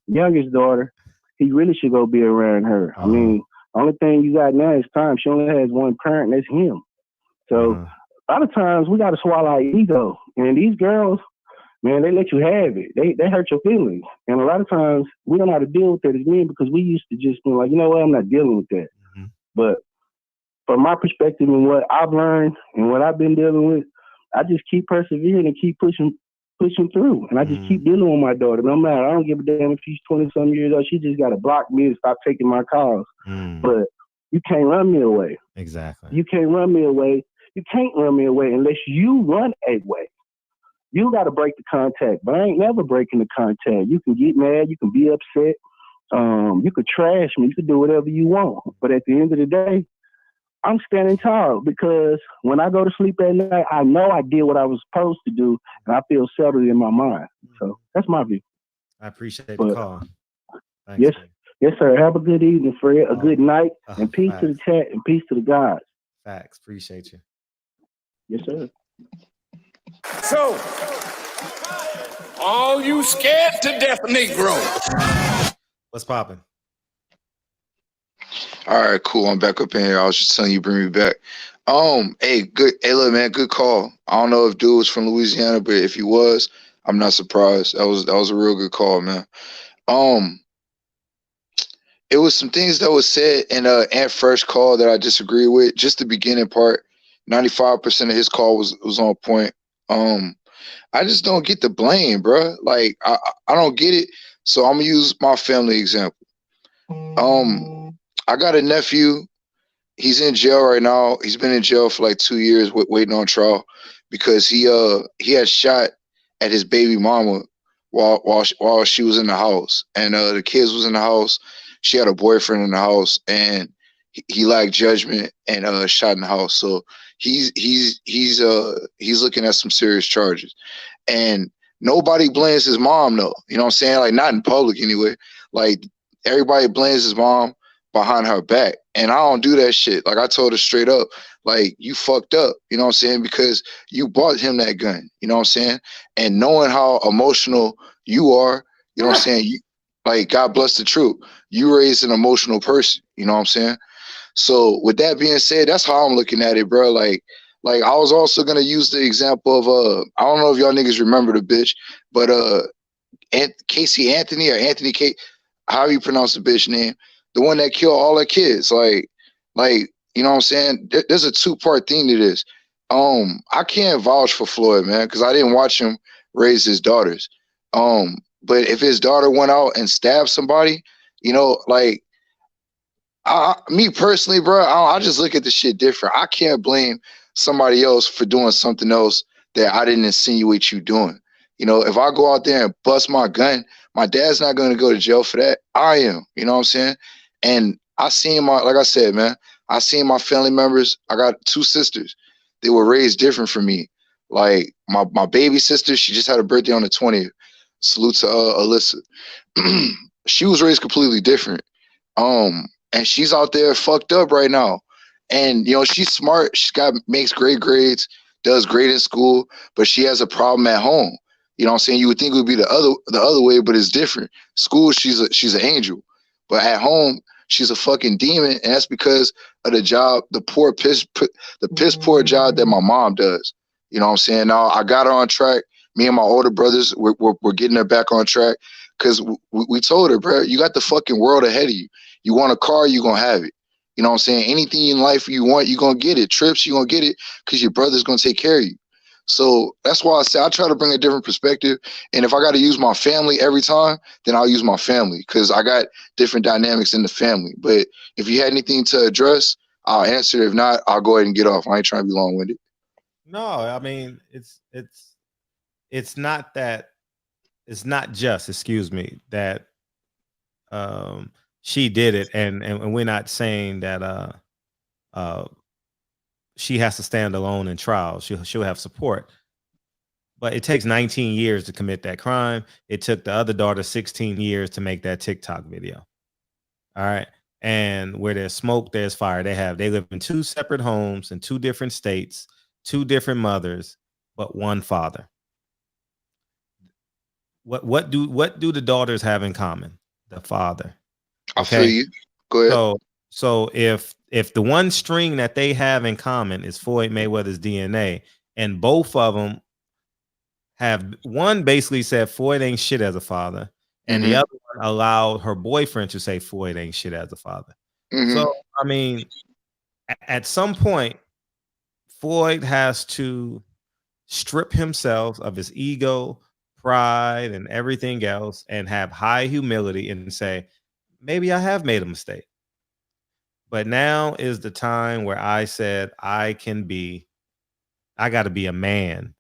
youngest daughter, he really should go be around her. I mean, the only thing you got now is time. She only has one parent, and that's him. So a lot of times we got to swallow our ego. And these girls, man, they let you have it. They hurt your feelings. And a lot of times we don't know how to deal with that as men because we used to just be like, you know what, I'm not dealing with that. Mm-hmm. But from my perspective and what I've learned and what I've been dealing with, I just keep persevering and keep pushing through. And I just keep dealing with my daughter. No matter, I don't give a damn if she's 20-some years old. She just got to block me and stop taking my calls. But you can't run me away. Exactly. You can't run me away. You can't run me away unless you run away. You got to break the contact, but I ain't never breaking the contact. You can get mad. You can be upset. You could trash me. You could do whatever you want. But at the end of the day, I'm standing tall because when I go to sleep at night, I know I did what I was supposed to do, and I feel settled in my mind. So that's my view. I appreciate the call. Thanks, Yes, man. Yes, sir. Have a good evening, Fred. A good night, and peace to the Facts. chat and peace to the gods. Facts. Appreciate you. Yes, sir. So, all you scared to death Negroes. What's popping? All right, cool. I'm back up in here. I was just telling you, bring me back. Hey, good. Hey, look, man, good call. I don't know if dude was from Louisiana, but if he was, I'm not surprised. That was a real good call, man. It was some things that was said in Ant Fresh call that I disagree with. Just the beginning part, 95% of his call was on point. I just don't get the blame, bro. Like I don't get it. So I'm gonna use my family example. I got a nephew. He's in jail right now. He's been in jail for like 2 years waiting on trial because he had shot at his baby mama while she was in the house, and the kids was in the house. She had a boyfriend in the house, and he lacked judgment and shot in the house. So he's looking at some serious charges, and nobody blames his mom though. You know what I'm saying? Like not in public anyway. Like everybody blames his mom behind her back. And I don't do that shit. Like I told her straight up, like you fucked up, you know what I'm saying? Because you bought him that gun, you know what I'm saying? And knowing how emotional you are, you know what I'm saying? You, like God bless the truth. You raised an emotional person, you know what I'm saying? So with that being said, that's how I'm looking at it, bro. Like I was also gonna use the example of I don't know if y'all niggas remember the bitch, but Casey Anthony or Anthony K, how you pronounce the bitch name? The one that killed all her kids. Like, you know what I'm saying? There's a two-part thing to this. I can't vouch for Floyd, man, because I didn't watch him raise his daughters. But if his daughter went out and stabbed somebody, you know, like me personally, bro, I just look at the shit different. I can't blame somebody else for doing something else that I didn't insinuate you doing. You know, if I go out there and bust my gun, my dad's not going to go to jail for that. I am, you know what I'm saying? And I seen like I said, man, I seen my family members. I got 2 sisters. They were raised different from me. Like my baby sister, she just had a birthday on the 20th. Salute to Alyssa. She was raised completely different. And she's out there fucked up right now. And you know, she's smart. Makes great grades, does great in school, but she has a problem at home. You know what I'm saying? You would think it would be the other way, but it's different. School, she's an angel. But at home, she's a fucking demon, and that's because of the job, the piss poor job that my mom does. You know what I'm saying? Now I got her on track. Me and my older brothers, we're getting her back on track because we told her, bro, you got the fucking world ahead of you. You want a car, you're gonna have it. You know what I'm saying? Anything in life you want, you're gonna get it. Trips, you're gonna get it because your brother's gonna take care of you. So that's why I say I try to bring a different perspective. And if I got to use my family every time, then I'll use my family because I got different dynamics in the family. But if you had anything to address, I'll answer. If not, I'll go ahead and get off. I ain't trying to be long-winded. No, I mean it's not that it's not just, excuse me, that she did it, and we're not saying that she has to stand alone in trial. She'll have support. But it takes 19 years to commit that crime. It took the other daughter 16 years to make that TikTok video. All right. And where there's smoke, there's fire. They live in 2 separate homes in 2 different states, 2 different mothers, but one father. What do the daughters have in common? The father. I feel you. Go ahead. So if the one string that they have in common is Floyd Mayweather's DNA, and both of them have, one basically said Floyd ain't shit as a father, and the other one allowed her boyfriend to say Floyd ain't shit as a father. So I mean, at some point, Floyd has to strip himself of his ego, pride, and everything else, and have high humility and say, maybe I have made a mistake. But now is the time where I said I got to be a man.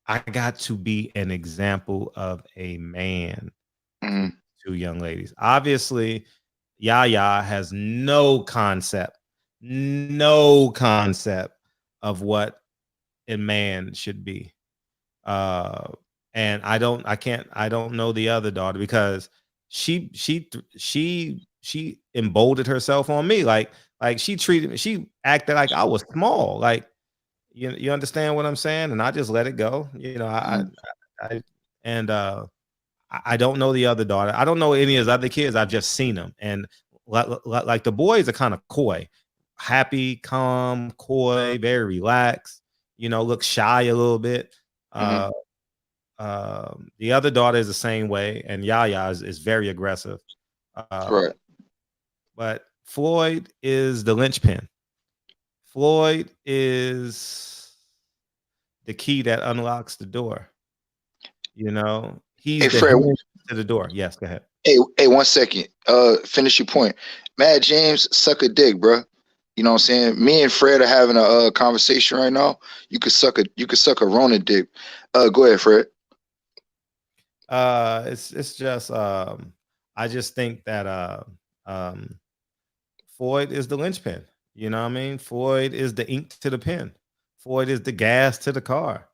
I got to be an example of a man to 2 young ladies. Obviously, Yaya has no concept of what a man should be. And I don't know the other daughter because she emboldened herself on me. Like she treated me, she acted like I was small. Like you understand what I'm saying? And I just let it go. You know, I don't know the other daughter. I don't know any of his other kids. I've just seen them. And like the boys are kind of coy, happy, calm, coy, very relaxed, you know, look shy a little bit. The other daughter is the same way. And Yaya is very aggressive. Right. But Floyd is the linchpin. Floyd is the key that unlocks the door. You know, he's Hey, the Fred, hinge to the door. Yes, go ahead. Hey, 1 second. Finish your point. Mad James, suck a dick, bro. You know what I'm saying? Me and Fred are having a conversation right now. You could suck a Ronin dick. Go ahead, Fred. It's just I just think that Floyd is the linchpin. You know what I mean? Floyd is the ink to the pen. Floyd is the gas to the car.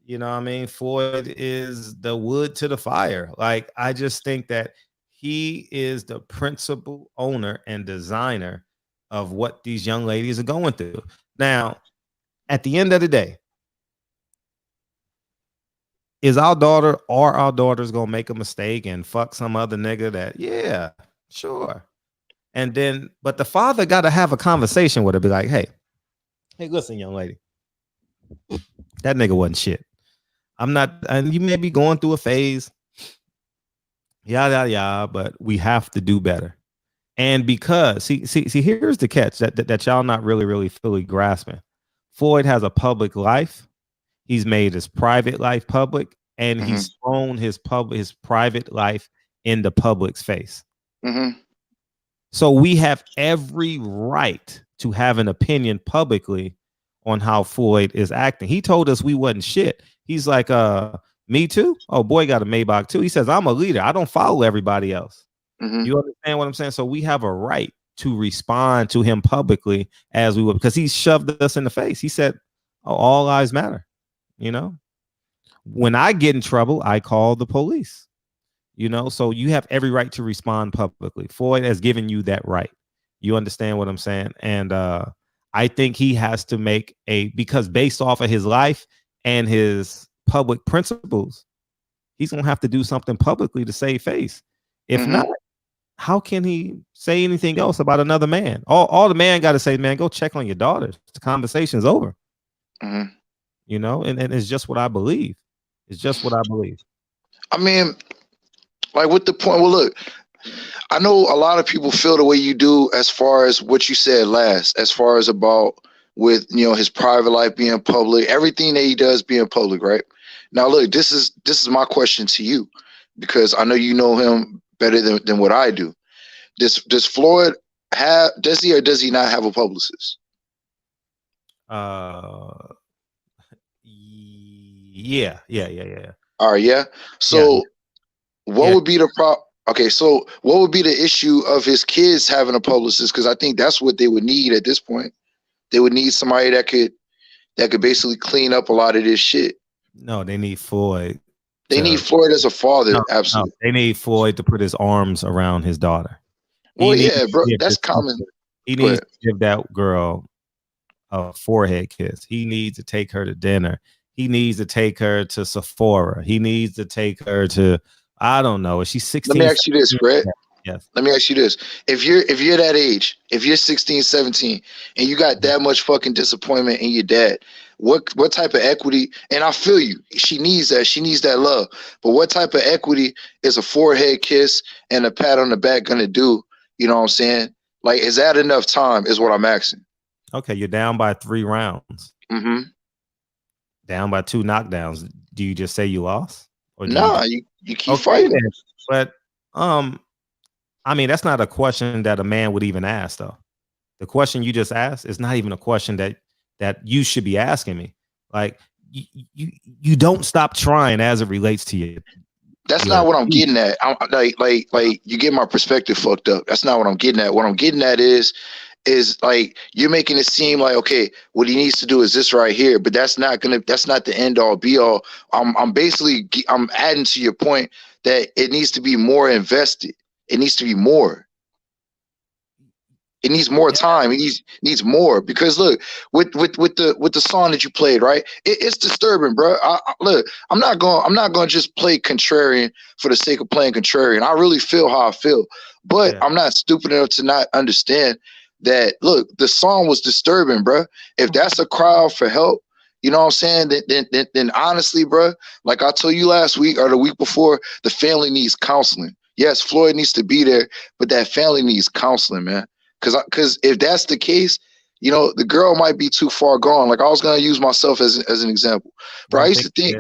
You know what I mean? Floyd is the wood to the fire. Like, I just think that he is the principal owner and designer of what these young ladies are going through. Now, at the end of the day, is our daughter or our daughters gonna make a mistake and fuck some other nigga that, yeah, sure. And then, but the father got to have a conversation with her, be like, hey, listen, young lady, that nigga wasn't shit. I'm not, and you may be going through a phase, yeah, but we have to do better. And because see, here's the catch that y'all not really fully grasping. Floyd has a public life. He's made his private life public, and he's thrown his private life in the public's face. So we have every right to have an opinion publicly on how Floyd is acting. He told us we wasn't shit. He's like, me too? Oh, boy got a Maybach too. He says, I'm a leader. I don't follow everybody else. You understand what I'm saying? So we have a right to respond to him publicly as we would, because he shoved us in the face. He said, oh, all lives matter. You know, when I get in trouble, I call the police. You know, so you have every right to respond publicly. Floyd has given you that right. You understand what I'm saying? And I think he has to make because based off of his life and his public principles, he's going to have to do something publicly to save face. If not, how can he say anything else about another man? All the man got to say, man, go check on your daughters. The conversation's over. You know, and it's just what I believe. It's just what I believe. I mean, like, with the point, well, look, I know a lot of people feel the way you do as far as what you said last, as far as about with, you know, his private life being public, everything that he does being public, right? Now, look, this is my question to you, because I know you know him better than what I do. Does Floyd does he or does he not have a publicist? Yeah. All right, yeah. So what would be the problem? Okay, so what would be the issue of his kids having a publicist? Because I think that's what they would need at this point. They would need somebody that could basically clean up a lot of this shit. No, they need Floyd. They need Floyd as a father. Absolutely. No, they need Floyd to put his arms around his daughter. Well, yeah, bro, that's common. He needs to give that girl a forehead kiss. He needs to take her to dinner. He needs to take her to Sephora. He needs to take her to, I don't know. Is she 16? Let me ask you this, Brett. Yes. Let me ask you this. If you're that age, if you're 16, 17, and you got that much fucking disappointment in your dad, what type of equity, and I feel you, she needs that love. But what type of equity is a forehead kiss and a pat on the back gonna do? You know what I'm saying? Like, is that enough time is what I'm asking. Okay, you're down by 3 rounds. Down by 2 knockdowns. Do you just say you lost? Or you keep fighting. Then. But I mean, that's not a question that a man would even ask, though. The question you just asked is not even a question that you should be asking me. Like, you don't stop trying as it relates to you. That's not what I'm getting at. I'm like you get my perspective fucked up. That's not what I'm getting at. What I'm getting at is is like you're making it seem like, okay, what he needs to do is this right here, but that's not the end all be all. I'm adding to your point that it needs to be more invested. It needs to be more. It needs more time. It needs more, because look, with the song that you played, right? It's disturbing, bro. Look, I'm not going to just play contrarian for the sake of playing contrarian. I really feel how I feel, but I'm not stupid enough to not understand that. Look, the song was disturbing, bro. If that's a cry out for help, you know what I'm saying? Then honestly, bro, like I told you last week or the week before, the family needs counseling. Yes, Floyd needs to be there, but that family needs counseling, man. Because if that's the case, you know, the girl might be too far gone. Like I was gonna use myself as an example, bro. I used to think,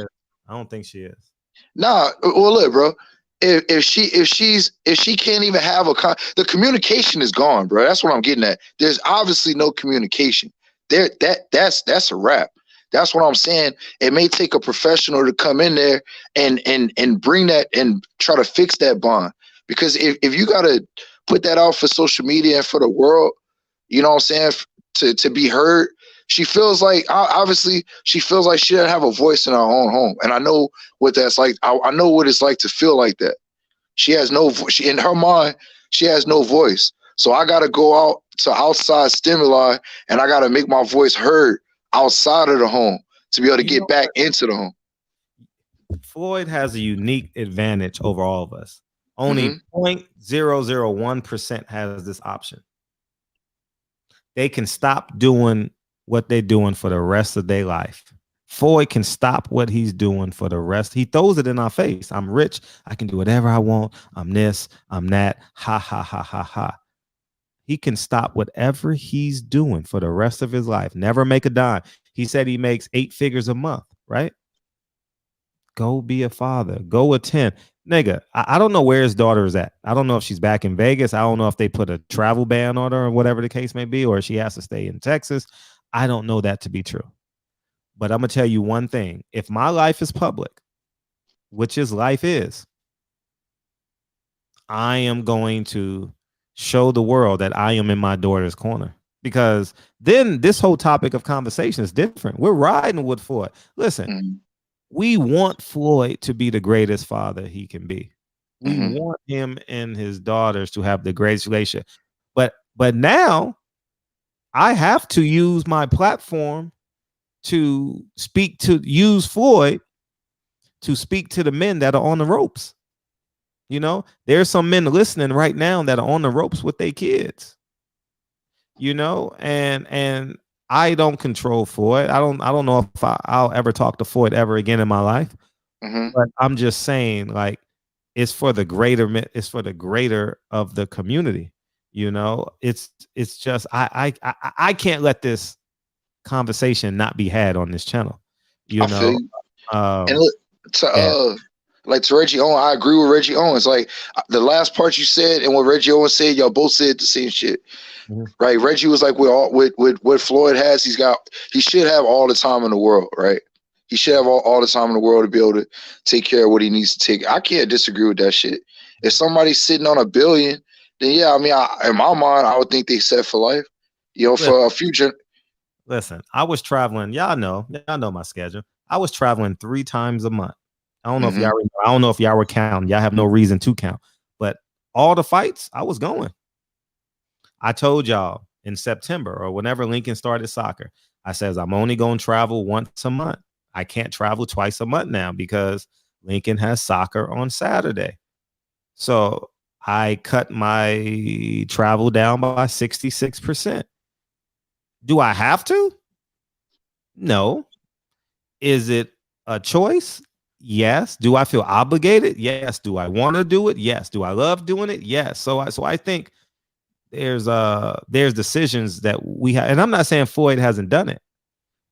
I don't think she is. nah. Well, look, bro. If she can't even have the communication is gone, bro. That's what I'm getting at. There's obviously no communication there. That's a wrap. That's what I'm saying. It may take a professional to come in there and bring that and try to fix that bond. Because if you gotta put that out for social media and for the world, you know what I'm saying, to be heard, she feels like, obviously she feels like she doesn't have a voice in her own home. And I know what that's like. I know what it's like to feel like that. She has no voice. In her mind, she has no voice. So I got to go out to outside stimuli, and I got to make my voice heard outside of the home to be able to get back into the home. Floyd has a unique advantage over all of us. Only 0.001% has this option. They can stop doing what they're doing for the rest of their life. Floyd can stop what he's doing for the rest. He throws it in our face. I'm rich. I can do whatever I want. I'm this. I'm that. Ha, ha, ha, ha, ha. He can stop whatever he's doing for the rest of his life. Never make a dime. He said he makes 8 figures a month, right? Go be a father. Go attend. Nigga, I don't know where his daughter is at. I don't know if she's back in Vegas. I don't know if they put a travel ban on her or whatever the case may be, or she has to stay in Texas. I don't know that to be true. But I'm going to tell you one thing. If my life is public, which his life is, I am going to show the world that I am in my daughter's corner. Because then this whole topic of conversation is different. We're riding with Floyd. Listen, we want Floyd to be the greatest father he can be. We want him and his daughters to have the greatest relationship. But now I have to use my platform to use Floyd to speak to the men that are on the ropes. You know, there's some men listening right now that are on the ropes with their kids. You know, and I don't control Floyd. I don't know if I'll ever talk to Floyd ever again in my life. But I'm just saying, like, it's for the greater of the community. You know, it's just I can't let this conversation not be had on this channel. You know, and look, like to Reggie Owens, I agree with Reggie Owens. Like the last part you said and what Reggie Owens said, y'all both said the same shit. Right? Reggie was like, with what Floyd has, he should have all the time in the world, right? He should have all the time in the world to be able to take care of what he needs to take. I can't disagree with that shit. If somebody's sitting on $1 billion, then yeah, I mean, in my mind, I would think they set for life. You know, for a future. Listen, I was traveling. Y'all know my schedule. I was traveling 3 times a month. I don't know if y'all remember. I don't know if y'all were counting. Y'all have no reason to count. But all the fights, I was going. I told y'all in September or whenever Lincoln started soccer, I says I'm only going to travel once a month. I can't travel twice a month now because Lincoln has soccer on Saturday. So I cut my travel down by 66%. Do I have to? No. Is it a choice? Yes. Do I feel obligated? Yes. Do I want to do it? Yes. Do I love doing it? Yes. So I think there's decisions that we have, and I'm not saying Floyd hasn't done it,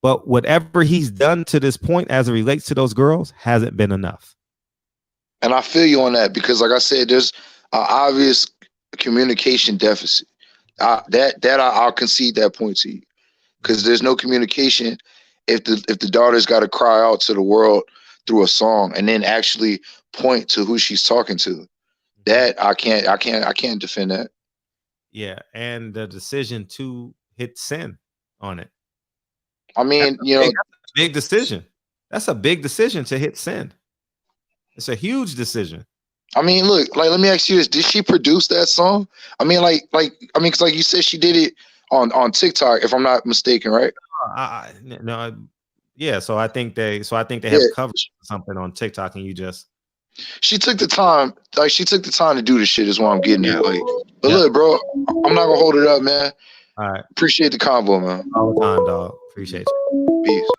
but whatever he's done to this point as it relates to those girls hasn't been enough. And I feel you on that because, like I said, there's an obvious communication deficit. I'll concede that point to you because there's no communication if the daughter's got to cry out to the world through a song and then actually point to who she's talking to. That I can't defend that. Yeah, and the decision to hit send on it. I mean, That's a big decision. That's a big decision to hit send. It's a huge decision. I mean, look, like, let me ask you this: did she produce that song? I mean, because like you said, she did it on TikTok, if I'm not mistaken, right? No, yeah. So I think they Yeah. have covered something on TikTok, and you just She took the time, to do the shit. Is what I'm getting at. Like, but Yeah. look, bro, I'm not gonna hold it up, man. All right. Appreciate the convo, man. All the time, dog. Appreciate you. Peace.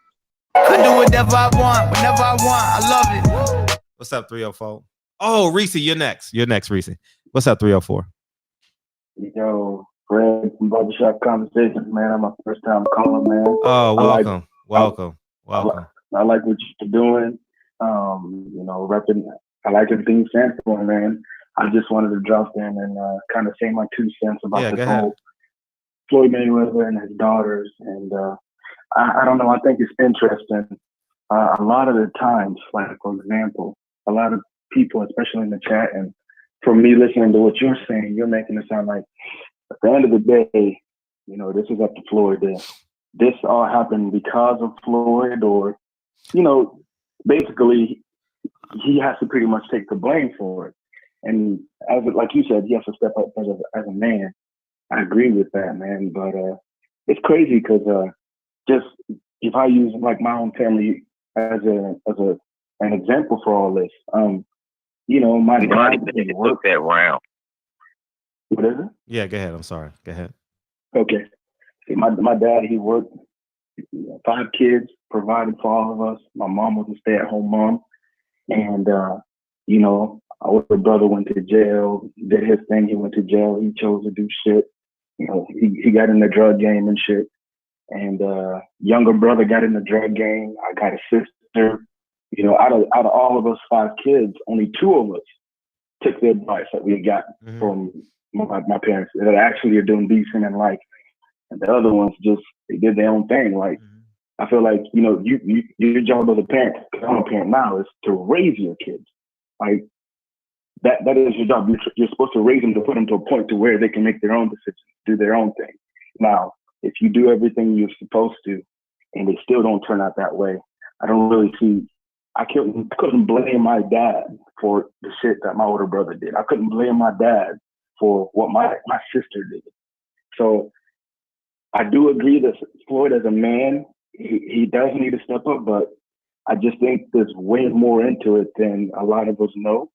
I do whatever I want, whenever I want. I love it. What's up, 304? Oh, Reese, you're next. You're next, Reese. What's up, 304? Yo, Fred from Barbershop Conversations, man. I'm my first time calling, man. Oh, welcome. Welcome. I like what you're doing. Repping. I like everything you stand for, man. I just wanted to drop in and kind of say my 2 cents about this whole Floyd Mayweather and his daughters. And I don't know. I think it's interesting. A lot of the times, like, for example, a lot of people, especially in the chat, and from me listening to what you're saying, you're making it sound like at the end of the day, this is up to Floyd. This all happened because of Floyd, or, basically he has to pretty much take the blame for it. And like you said, he has to step up as a man. I agree with that, man. But it's crazy because just if I use like my own family as an example for all this, my dad took that round. What is it? Yeah, go ahead. I'm sorry. Go ahead. Okay. See, my dad, he worked 5 kids, provided for all of us. My mom was a stay-at-home mom. And, our older brother went to jail, did his thing. He went to jail. He chose to do shit. He got in the drug game and shit. And younger brother got in the drug game. I got a sister. Out of all of us 5 kids, only 2 of us took the advice that we got from my parents that actually are doing decent in life. And the other ones they did their own thing. Like, I feel like, your job as a parent, because I'm a parent now, is to raise your kids. Like, that is your job. You're supposed to raise them to put them to a point to where they can make their own decisions, do their own thing. Now, if you do everything you're supposed to and they still don't turn out that way, I don't really see, I couldn't blame my dad for the shit that my older brother did. I couldn't blame my dad for what my sister did. So I do agree that Floyd, as a man, he does need to step up, but I just think there's way more into it than a lot of us know.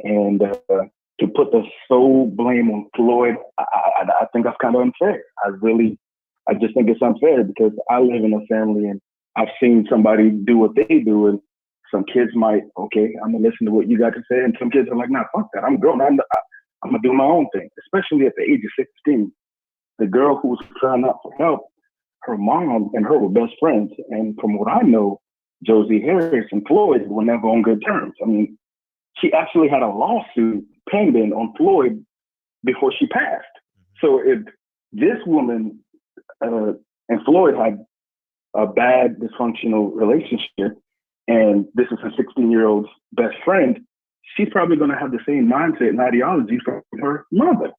And to put the sole blame on Floyd, I think that's kind of unfair. I just think it's unfair because I live in a family and I've seen somebody do what they do, and some kids might, okay, I'm gonna listen to what you got to say, and some kids are like, nah, fuck that, I'm grown, I'm gonna do my own thing. Especially at the age of 16, the girl who was crying out for help, her mom and her were best friends, and from what I know, Josie Harris and Floyd were never on good terms. I mean, she actually had a lawsuit pending on Floyd before she passed. So if this woman and Floyd had a bad dysfunctional relationship, and this is a 16-year-old's best friend, she's probably going to have the same mindset and ideology from her mother.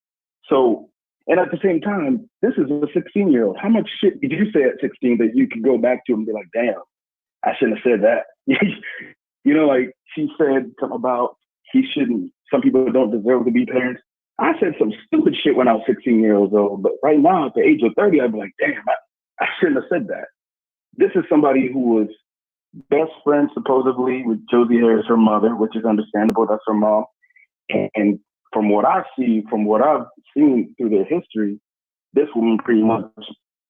So, and at the same time, this is a 16-year-old. How much shit did you say at 16 that you could go back to and be like, damn, I shouldn't have said that? Like she said something about some people don't deserve to be parents. I said some stupid shit when I was 16 years old, but right now at the age of 30, I'd be like, damn, I shouldn't have said that. This is somebody who was best friend supposedly with Josie Harris, her mother, which is understandable. That's her mom. And from what I've seen through their history, this woman pretty much,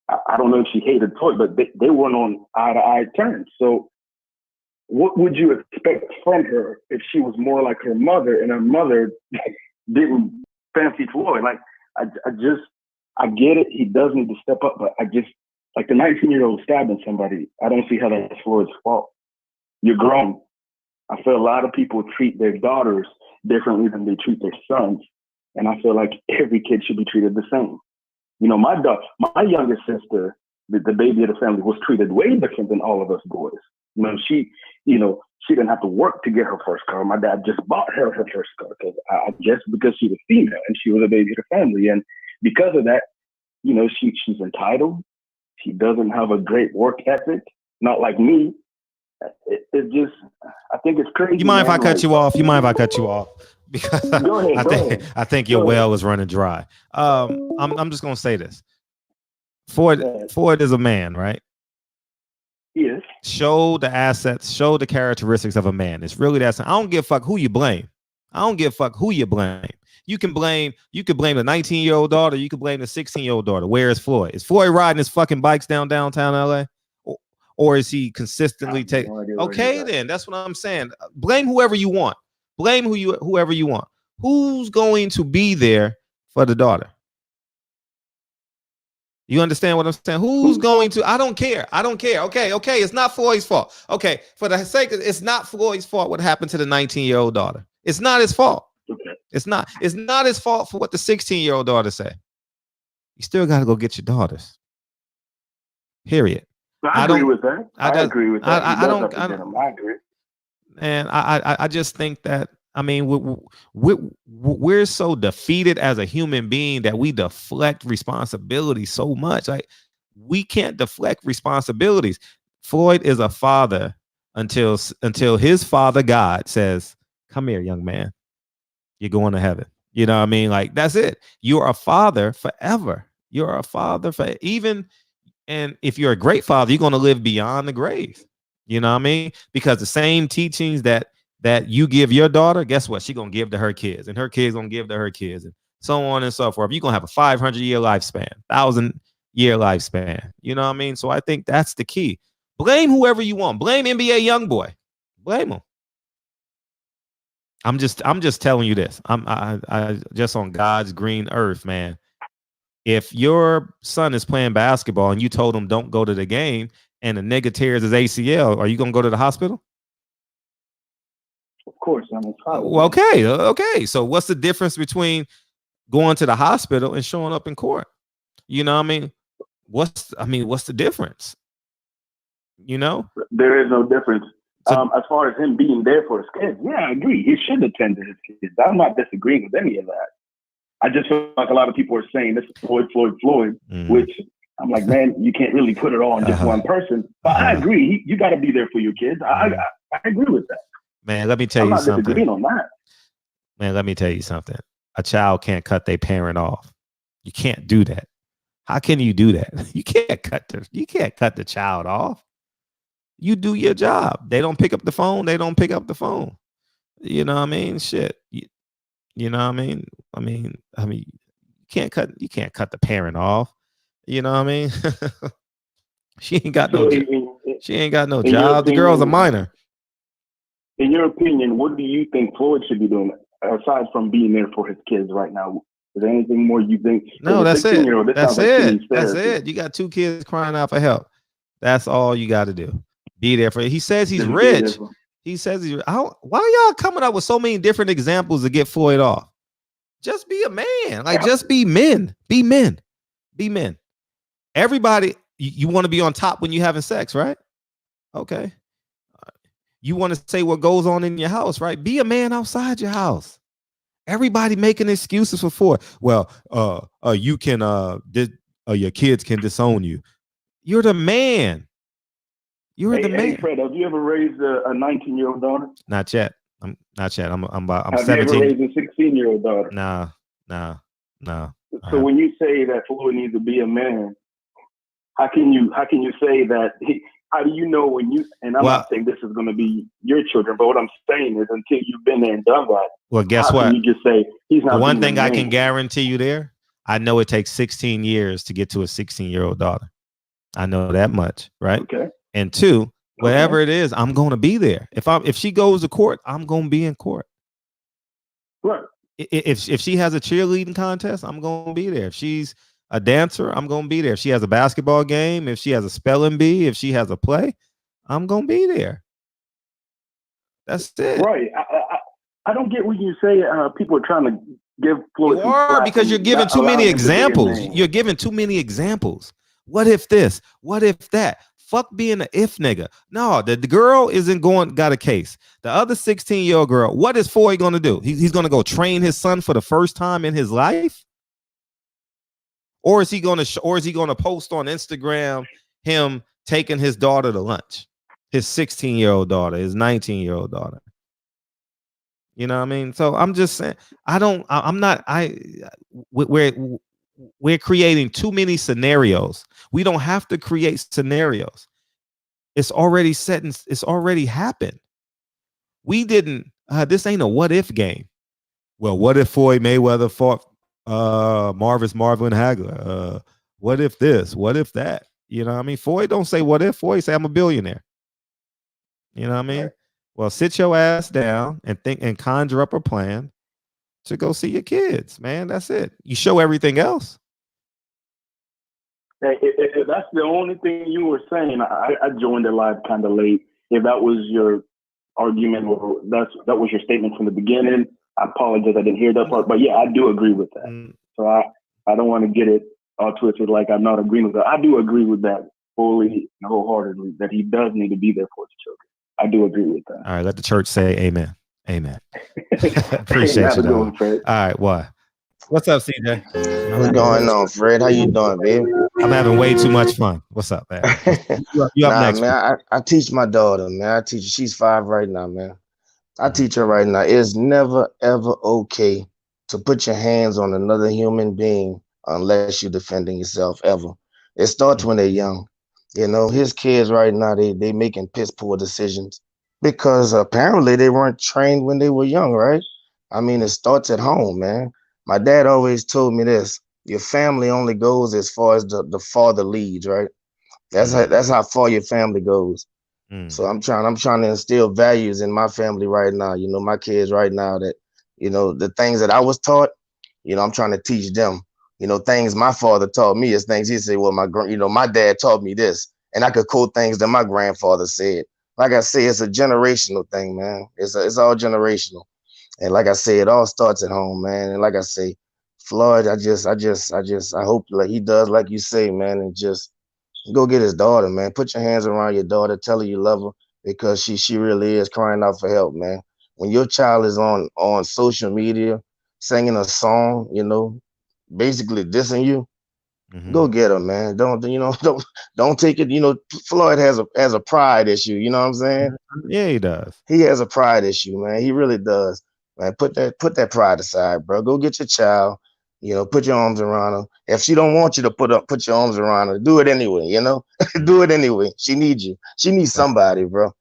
I don't know if she hated Floyd, but they weren't on eye-to-eye terms. So what would you expect from her if she was more like her mother and her mother didn't fancy Floyd? Like, I get it. He does need to step up, but like the 19-year-old stabbing somebody, I don't see how that's Floyd's fault. You're grown. I feel a lot of people treat their daughters differently than they treat their sons. And I feel like every kid should be treated the same. My youngest sister, the baby of the family, was treated way different than all of us boys. She didn't have to work to get her first car. My dad just bought her first car because she was female and she was a baby of the family. And because of that, you know, she's entitled. She doesn't have a great work ethic, not like me. It just, I think it's crazy. You mind if I man. cut you off? You mind if I cut you off? Because Go ahead. I think your well is running dry. I'm just gonna say this. Floyd is a man, right? Yes. Show the assets, show the characteristics of a man. It's really that simple. I don't give a fuck who you blame. I don't give a fuck who you blame. You can blame the 19-year-old daughter, you can blame the 16-year-old daughter. Where is Floyd? Is Floyd riding his fucking bikes downtown LA? Or is he consistently taking? Okay, then that's what I'm saying. Blame whoever you want. Blame whoever you want. Who's going to be there for the daughter? You understand what I'm saying? Who's going to? I don't care. Okay. It's not Floyd's fault. Okay, for the sake of it's not Floyd's fault what happened to the 19-year-old daughter. It's not his fault. Okay. It's not his fault for what the 16-year-old daughter said. You still got to go get your daughters. Period. I agree with that. I agree with that. I don't. I agree. And I just think that, I mean, we're so defeated as a human being that we deflect responsibility so much. Like, we can't deflect responsibilities. Floyd is a father until his father God says, "Come here, young man. You're going to heaven." You know what I mean? Like, that's it. You're a father forever. You're a father for even. And if you're a great father, you're going to live beyond the grave. You know what I mean? Because the same teachings that you give your daughter, guess what? She's going to give to her kids, and her kids going to give to her kids, and so on and so forth. You're going to have a 500-year lifespan, 1,000-year lifespan. You know what I mean? So I think that's the key. Blame whoever you want. Blame NBA Youngboy. Blame him. I'm just telling you this. I just on God's green earth, man. If your son is playing basketball and you told him don't go to the game and the nigga tears his ACL, are you gonna go to the hospital? Of course, I'm a father. Well, okay. So what's the difference between going to the hospital and showing up in court? You know what I mean? What's the difference? You know? There is no difference. As far as him being there for his kids, yeah, I agree. He should attend to his kids. I'm not disagreeing with any of that. I just feel like a lot of people are saying this is Floyd, which I'm like, man, you can't really put it all on just one person. But I agree. You got to be there for your kids. I agree with that. Man, let me tell you something. I'm not disagreeing on that. Man, let me tell you something. A child can't cut their parent off. You can't do that. How can you do that? You can't cut the child off. You do your job. They don't pick up the phone. They don't pick up the phone. You know what I mean? Shit. You know what I mean? I mean, you can't cut the parent off. You know what I mean? She ain't got no job. The girl's a minor. In your opinion, what do you think Floyd should be doing aside from being there for his kids right now? Is there anything more you think? No, that's it. That's it. That's it. You got 2 kids crying out for help. That's all you got to do. Be there for it. He says he's rich. He says he's. Why y'all coming up with so many different examples to get Floyd off? Just be a man. Like, just be men. Be men. Be men. Everybody, you want to be on top when you're having sex, right? Okay. You want to say what goes on in your house, right? Be a man outside your house. Everybody making excuses for Floyd. Well, you can your kids can disown you. You're the man. You're the man. Hey, Fred, have you ever raised a 19-year-old daughter? Not yet. I'm not yet. I'm have 17. You ever raised a 16-year-old daughter? No. So when you say that Floyd needs to be a man, how can you say that? How do you know when you? And I'm not saying this is going to be your children, but what I'm saying is until you've been there and done that. Well, guess how what? Can you just say he's not. The one thing I can guarantee you there, I know it takes 16 years to get to a 16-year-old daughter. I know that much, right? Okay. And 2, whatever it is, I'm going to be there. If she goes to court, I'm going to be in court. Right. If she has a cheerleading contest, I'm going to be there. If she's a dancer, I'm going to be there. If she has a basketball game, if she has a spelling bee, if she has a play, I'm going to be there. That's it. Right. I don't get what you say. People are trying to give Floyd. You are, because you're giving too many examples. You're giving too many examples. What if this? What if that? Fuck being an if nigga. No, the girl got a case. The other 16-year-old girl, what is Floyd going to do? He's going to go train his son for the first time in his life? Or is he gonna post on Instagram him taking his daughter to lunch, his 16-year-old daughter, his 19-year-old daughter? You know what I mean? So I'm just saying, we're creating too many scenarios. We don't have to create scenarios. It's already set and it's already happened. We didn't, this ain't a what if game. Well, what if Floyd Mayweather fought Marvin Hagler? What if this? What if that? You know what I mean? Floyd don't say what if. Floyd say I'm a billionaire. You know what I mean? Right. Well, sit your ass down and think and conjure up a plan to go see your kids, man. That's it. You show everything else. If that's the only thing you were saying, I joined the live kind of late. If that was your argument or that was your statement from the beginning, I apologize. I didn't hear that part. But yeah, I do agree with that. So I don't want to get it all twisted like I'm not agreeing with that. I do agree with that fully and wholeheartedly that he does need to be there for his children. I do agree with that. All right, let the church say amen. Amen. Appreciate you, dog. All right, what? What's up, CJ? What's going on, Fred? How you doing, baby? I'm having way too much fun. What's up, man? You up next, man. I teach my daughter, man. I teach her. She's 5 right now, man. I teach her right now. It's never, ever okay to put your hands on another human being unless you're defending yourself, ever. It starts when they're young. You know, his kids right now, they making piss poor decisions because apparently they weren't trained when they were young, right? I mean, it starts at home, man. My dad always told me this: your family only goes as far as the father leads, right? That's how far your family goes. So I'm trying to instill values in my family right now. You know, my kids right now that, you know, the things that I was taught, you know, I'm trying to teach them. You know, things my father taught me is things he said, well, my dad taught me this, and I could quote things that my grandfather said. Like I say, it's a generational thing, man. It's all generational. And like I say, it all starts at home, man. And like I say, Floyd, I hope like he does, like you say, man, and just go get his daughter, man. Put your hands around your daughter. Tell her you love her because she really is crying out for help, man. When your child is on social media singing a song, you know, basically dissing you, go get her, man. Don't take it. You know, Floyd has a pride issue. You know what I'm saying? Yeah, he does. He has a pride issue, man. He really does. Man, put that pride aside, bro. Go get your child. You know, put your arms around her. If she don't want you to put your arms around her, do it anyway. You know, do it anyway. She needs you. She needs somebody, bro.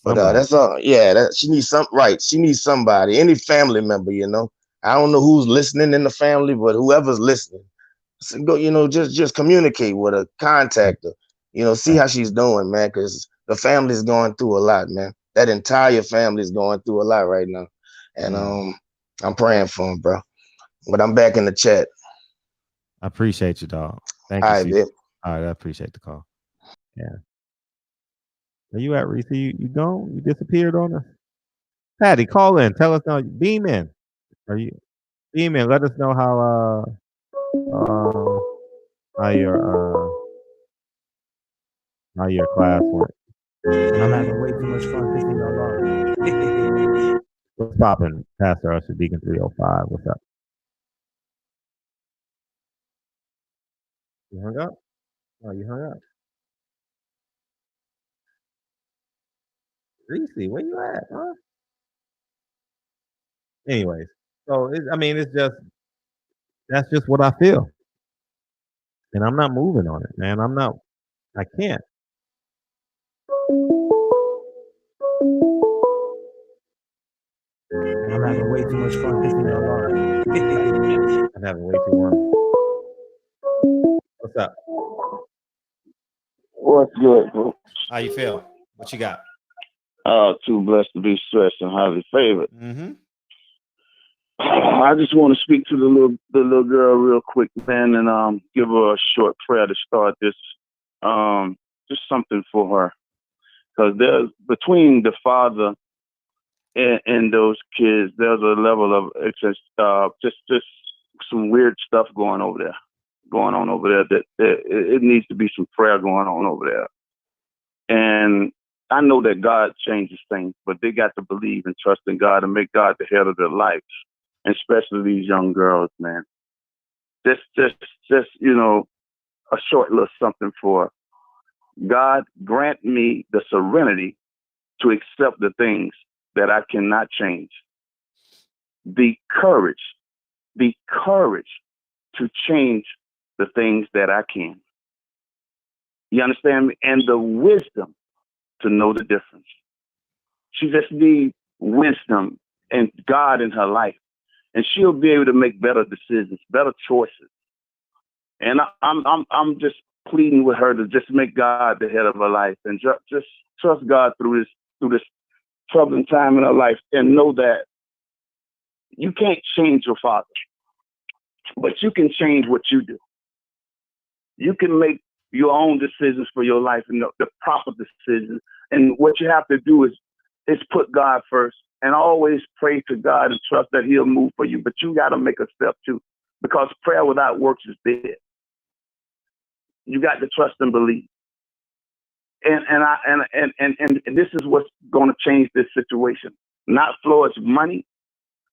But that's all. Yeah, she needs She needs somebody. Any family member, you know. I don't know who's listening in the family, but whoever's listening, so go. You know, just communicate with her, contact her. You know, see how she's doing, man. Because the family's going through a lot, man. That entire family is going through a lot right now, and I'm praying for him, bro. But I'm back in the chat. I appreciate you, dog. Thank you. All right, babe. All right, I appreciate the call. Yeah. Where you at, Reese? You gone? You disappeared on us? Patty, call in. Tell us now. Beam in. Beam in? Let us know how your class went. I'm having way too much fun pissing y'all off. What's popping, Pastor Usher, Deacon 305? What's up? You hung up? Oh, you hung up. Reese, where you at, huh? Anyways, so that's just what I feel. And I'm not moving on it, man. I can't. I'm having way too much fun pissing y'all off. I'm having way too much. What's up? What's good, bro? How you feel? What you got? Too blessed to be stressed and highly favored. Mm-hmm. I just want to speak to the little girl real quick, man, and give her a short prayer to start this. Just something for her, because there's between the father and those kids, there's a level of just some weird stuff going on over there. That it needs to be some prayer going on over there. And I know that God changes things, but they got to believe and trust in God and make God the head of their lives, and especially these young girls, man. just a short little something for God. Grant me the serenity to accept the things that I cannot change. The courage to change the things that I can. You understand me? And the wisdom to know the difference. She just needs wisdom and God in her life, and she'll be able to make better decisions, better choices. And I'm just pleading with her to just make God the head of her life and just trust God through this troubling time in her life, and know that you can't change your father, but you can change what you do. You can make your own decisions for your life and the proper decisions. And what you have to do is put God first and always pray to God and trust that He'll move for you. But you got to make a step too, because prayer without works is dead. You got to trust and believe. And this is what's going to change this situation. Not Floyd's money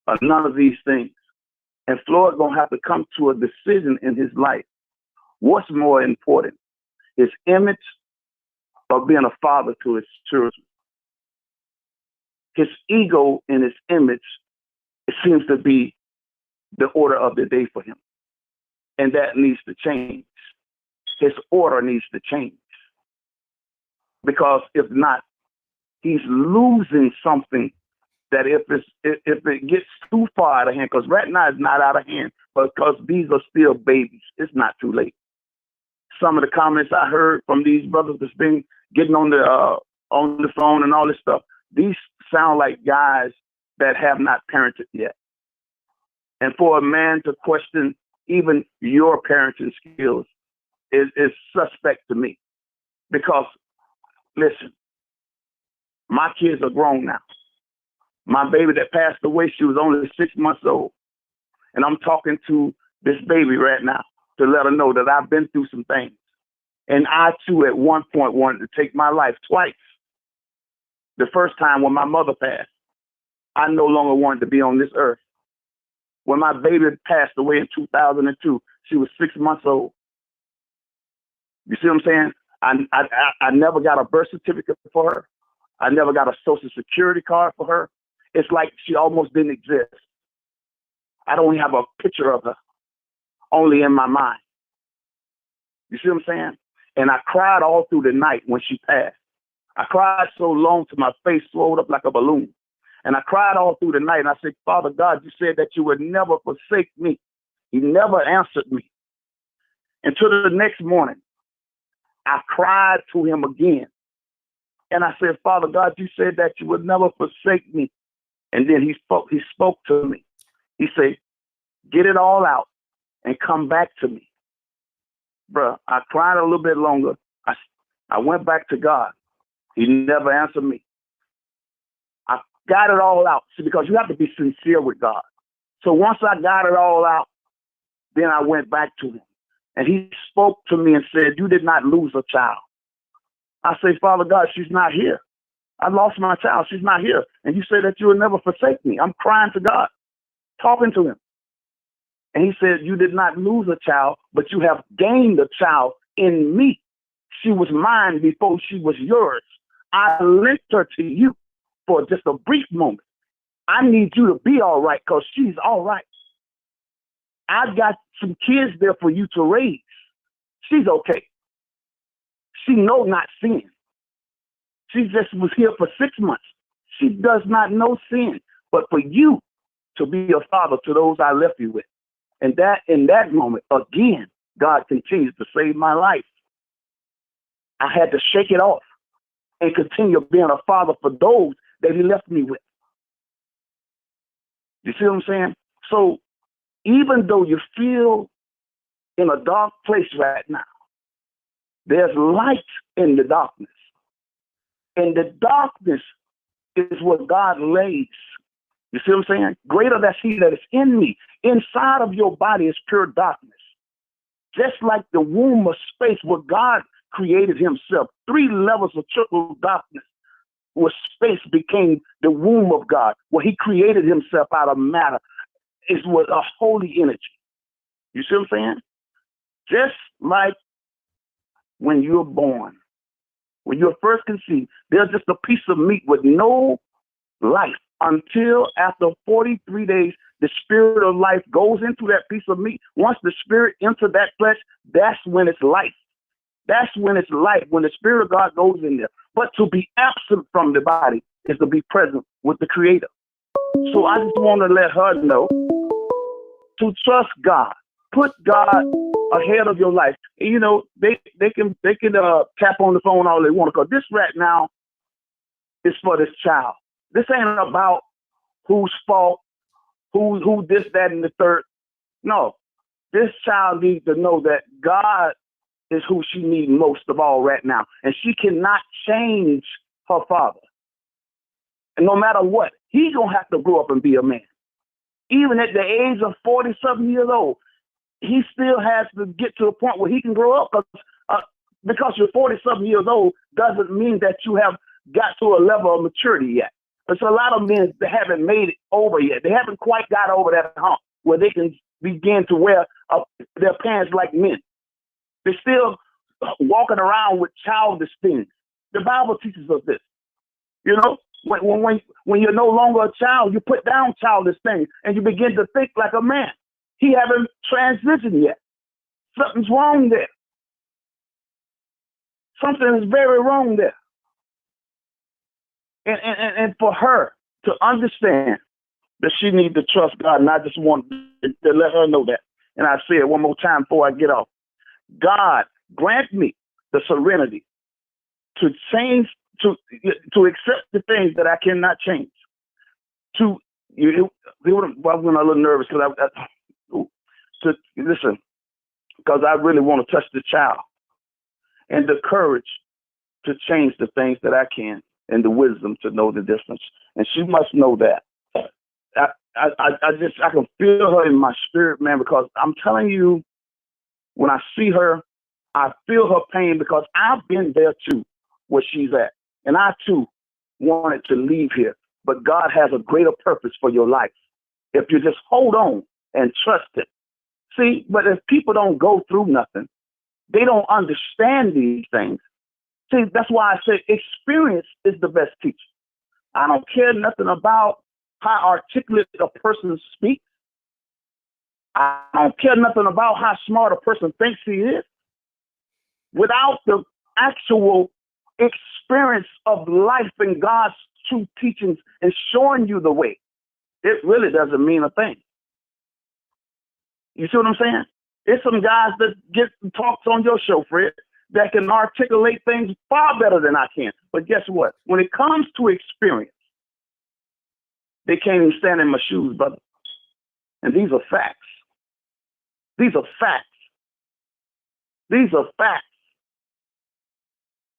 or none of these things. And Floyd going to have to come to a decision in his life. What's more important, his image or being a father to his children? His ego and his image, it seems to be the order of the day for him. And that needs to change. His order needs to change. Because if not, he's losing something that if it gets too far out of hand, because right now it's not out of hand, but because these are still babies, it's not too late. Some of the comments I heard from these brothers that's been getting on the phone and all this stuff, these sound like guys that have not parented yet. And for a man to question even your parenting skills is suspect to me. Because, listen, my kids are grown now. My baby that passed away, she was only 6 months old. And I'm talking to this baby right now to let her know that I've been through some things. And I, too, at one point wanted to take my life twice. The first time when my mother passed, I no longer wanted to be on this earth. When my baby passed away in 2002, she was 6 months old. You see what I'm saying? I never got a birth certificate for her. I never got a social security card for her. It's like she almost didn't exist. I don't have a picture of her, only in my mind. You see what I'm saying? And I cried all through the night when she passed. I cried so long till my face swelled up like a balloon. And I cried all through the night. And I said, Father God, you said that you would never forsake me. You never answered me. Until the next morning, I cried to him again. And I said, Father God, you said that you would never forsake me. And then he spoke to me. He said, get it all out and come back to me. Bruh, I cried a little bit longer. I went back to God. He never answered me. I got it all out. See, because you have to be sincere with God. So once I got it all out, then I went back to him. And he spoke to me and said, you did not lose a child. I say, Father God, she's not here. I lost my child. She's not here. And you say that you will never forsake me. I'm crying to God, talking to him. And he said, you did not lose a child, but you have gained a child in me. She was mine before she was yours. I linked her to you for just a brief moment. I need you to be all right because she's all right. I've got some kids there for you to raise. She's okay. She know not sin. She just was here for 6 months. She does not know sin, but for you to be a father to those I left you with. And that in that moment, again, God continues to save my life. I had to shake it off and continue being a father for those that he left me with. You see what I'm saying? So even though you feel in a dark place right now, there's light in the darkness. And the darkness is what God lays. You see what I'm saying? Greater that's he that is in me. Inside of your body is pure darkness. Just like the womb of space where God created himself. 3 levels of triple darkness where space became the womb of God, where he created himself out of matter. Is what a holy energy. You see what I'm saying? Just like when you're born, when you're first conceived, there's just a piece of meat with no life until after 43 days, the spirit of life goes into that piece of meat. Once the spirit enters that flesh, that's when it's life. That's when it's life, when the spirit of God goes in there. But to be absent from the body is to be present with the Creator. So I just want to let her know to trust God. Put God ahead of your life. And, you know, they can tap on the phone all they want, because this right now is for this child. This ain't about whose fault, who this, that, and the third. No, this child needs to know that God is who she needs most of all right now, and she cannot change her father. And no matter what, he's gonna have to grow up and be a man. Even at the age of 40-something years old, he still has to get to a point where he can grow up. Because you're 40-something years old doesn't mean that you have got to a level of maturity yet. There's a lot of men that haven't made it over yet. They haven't quite got over that hump where they can begin to wear their pants like men. They're still walking around with childish things. The Bible teaches us this. You know, when you're no longer a child, you put down childish things and you begin to think like a man. He haven't transitioned yet. Something's wrong there. Something is very wrong there. And for her to understand that she needs to trust God, and I just want to let her know that. And I say it one more time before I get off. God, grant me the serenity to change, to accept the things that I cannot change. When I'm a little nervous because to listen, because I really want to touch the child, and the courage to change the things that I can, and the wisdom to know the difference. And she must know that. I can feel her in my spirit, man, because I'm telling you, when I see her, I feel her pain, because I've been there too, where she's at. And I too wanted to leave here. But God has a greater purpose for your life if you just hold on and trust it. See, but if people don't go through nothing, they don't understand these things. See, that's why I say experience is the best teacher. I don't care nothing about how articulate a person speaks. I don't care nothing about how smart a person thinks he is. Without the actual experience of life and God's true teachings and showing you the way, it really doesn't mean a thing. You see what I'm saying? It's some guys that get talks on your show, Fred, that can articulate things far better than I can. But guess what? When it comes to experience, they can't even stand in my shoes, brother. And these are facts. These are facts. These are facts.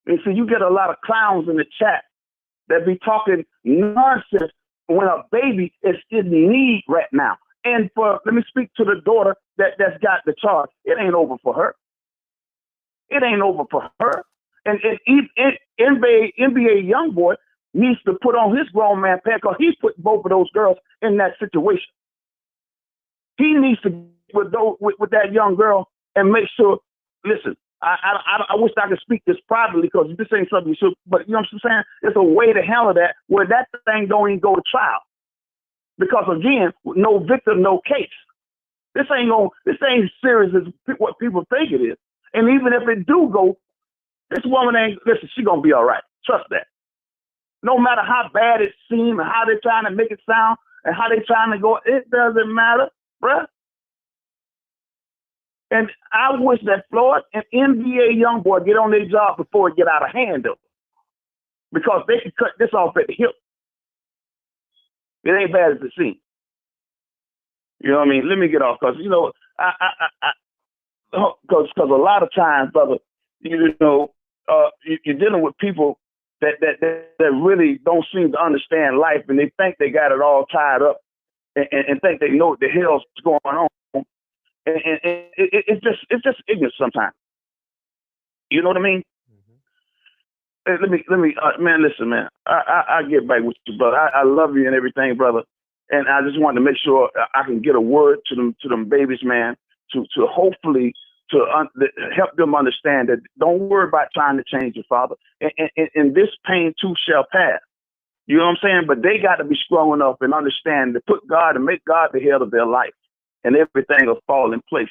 And so you get a lot of clowns in the chat that be talking nonsense when a baby is in need right now. And let me speak to the daughter that's got the charge. It ain't over for her. It ain't over for her. And NBA young boy needs to put on his grown man pants, because he's put both of those girls in that situation. He needs to with that young girl and make sure. Listen, I wish I could speak this privately, because this ain't something you should. But you know what I'm saying? There's a way to handle that where that thing don't even go to trial. Because again, no victim, no case. This ain't serious as what people think it is. And even if it do go, this woman she's gonna be all right. Trust that. No matter how bad it seems and how they're trying to make it sound and how they're trying to go, it doesn't matter, bruh. And I wish that Floyd and NBA young boy get on their job before it get out of hand, though, because they can cut this off at the hip. It ain't bad as it seems. You know what I mean? Let me get off, because because a lot of times, brother, you're dealing with people that really don't seem to understand life, and they think they got it all tied up, and think they know what the hell's going on, and it's just ignorance sometimes. You know what I mean? Let me, man. Listen, man. I get back with you, brother. I love you and everything, brother. And I just wanted to make sure I can get a word to them babies, man. to hopefully help them understand that don't worry about trying to change your father. And this pain too shall pass. You know what I'm saying? But they got to be strong enough and understand to put God and make God the head of their life, and everything will fall in place.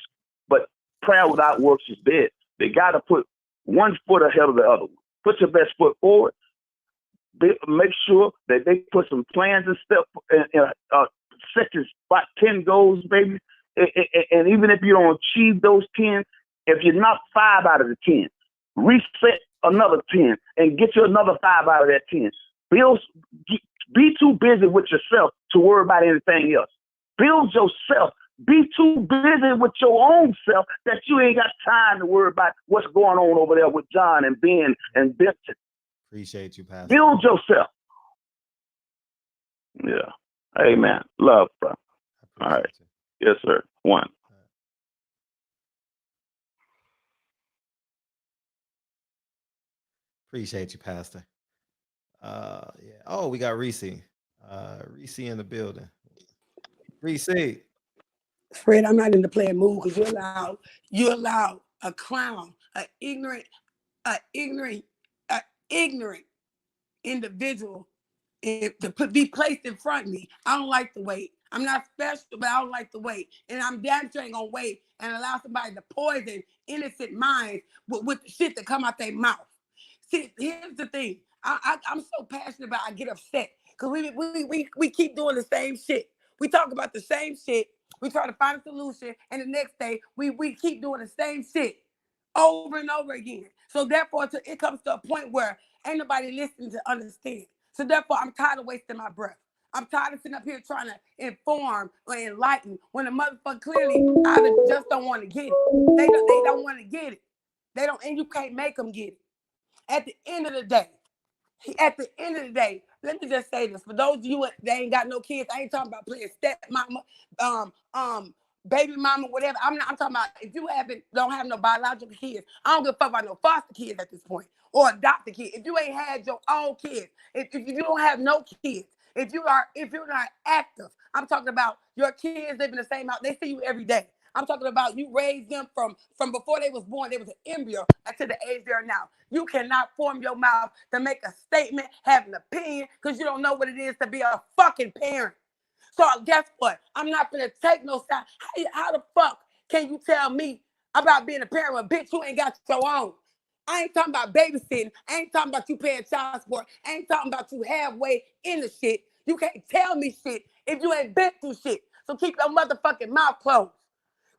But prayer without works is dead. They got to put one foot ahead of the other. Put your best foot forward. Make sure that they put some plans and stuff, such as about 10 goals, baby. And even if you don't achieve those 10, if you knock 5 out of the 10, reset another 10 and get you another 5 out of that 10. Be too busy with yourself to worry about anything else. Build yourself. Be too busy with your own self that you ain't got time to worry about what's going on over there with John and Ben and Benson. Appreciate you, Pastor. Build yourself. Yeah. Hey, man. Love, bro. All right. Yes, sir. One. Appreciate you, Pastor. Yeah. Oh, we got Reese. Reese in the building. Reese. Fred, I'm not in the playing mood because you allow a clown, an ignorant individual to be placed in front of me. I don't like the wait. I'm not special, but I don't like the wait. And I'm damn sure ain't gonna wait and allow somebody to poison innocent minds with the shit that come out their mouth. See, here's the thing. I'm so passionate about I get upset because we keep doing the same shit. We talk about the same shit. We try to find a solution, and the next day we keep doing the same shit over and over again. So therefore, it comes to a point where ain't nobody listening to understand. So therefore, I'm tired of wasting my breath. I'm tired of sitting up here trying to inform or enlighten when the motherfucker clearly either just don't want to get it. They don't want to get it. They don't, and you can't make them get it. At the end of the day, let me just say this. For those of you that ain't got no kids, I ain't talking about playing stepmama, baby mama, whatever. I'm talking about if you don't have no biological kids. I don't give a fuck about no foster kids at this point or adopted kids. If you ain't had your own kids, if you don't have no kids, if you're not active, I'm talking about your kids live in the same house. They see you every day. I'm talking about you raised them from before they was born. They was an embryo to the age they are now. You cannot form your mouth to make a statement, have an opinion, because you don't know what it is to be a fucking parent. So guess what? I'm not gonna take no side. How the fuck can you tell me about being a parent when bitch you ain't got your own? I ain't talking about babysitting. I ain't talking about you paying child support. I ain't talking about you halfway in the shit. You can't tell me shit if you ain't been through shit. So keep your motherfucking mouth closed.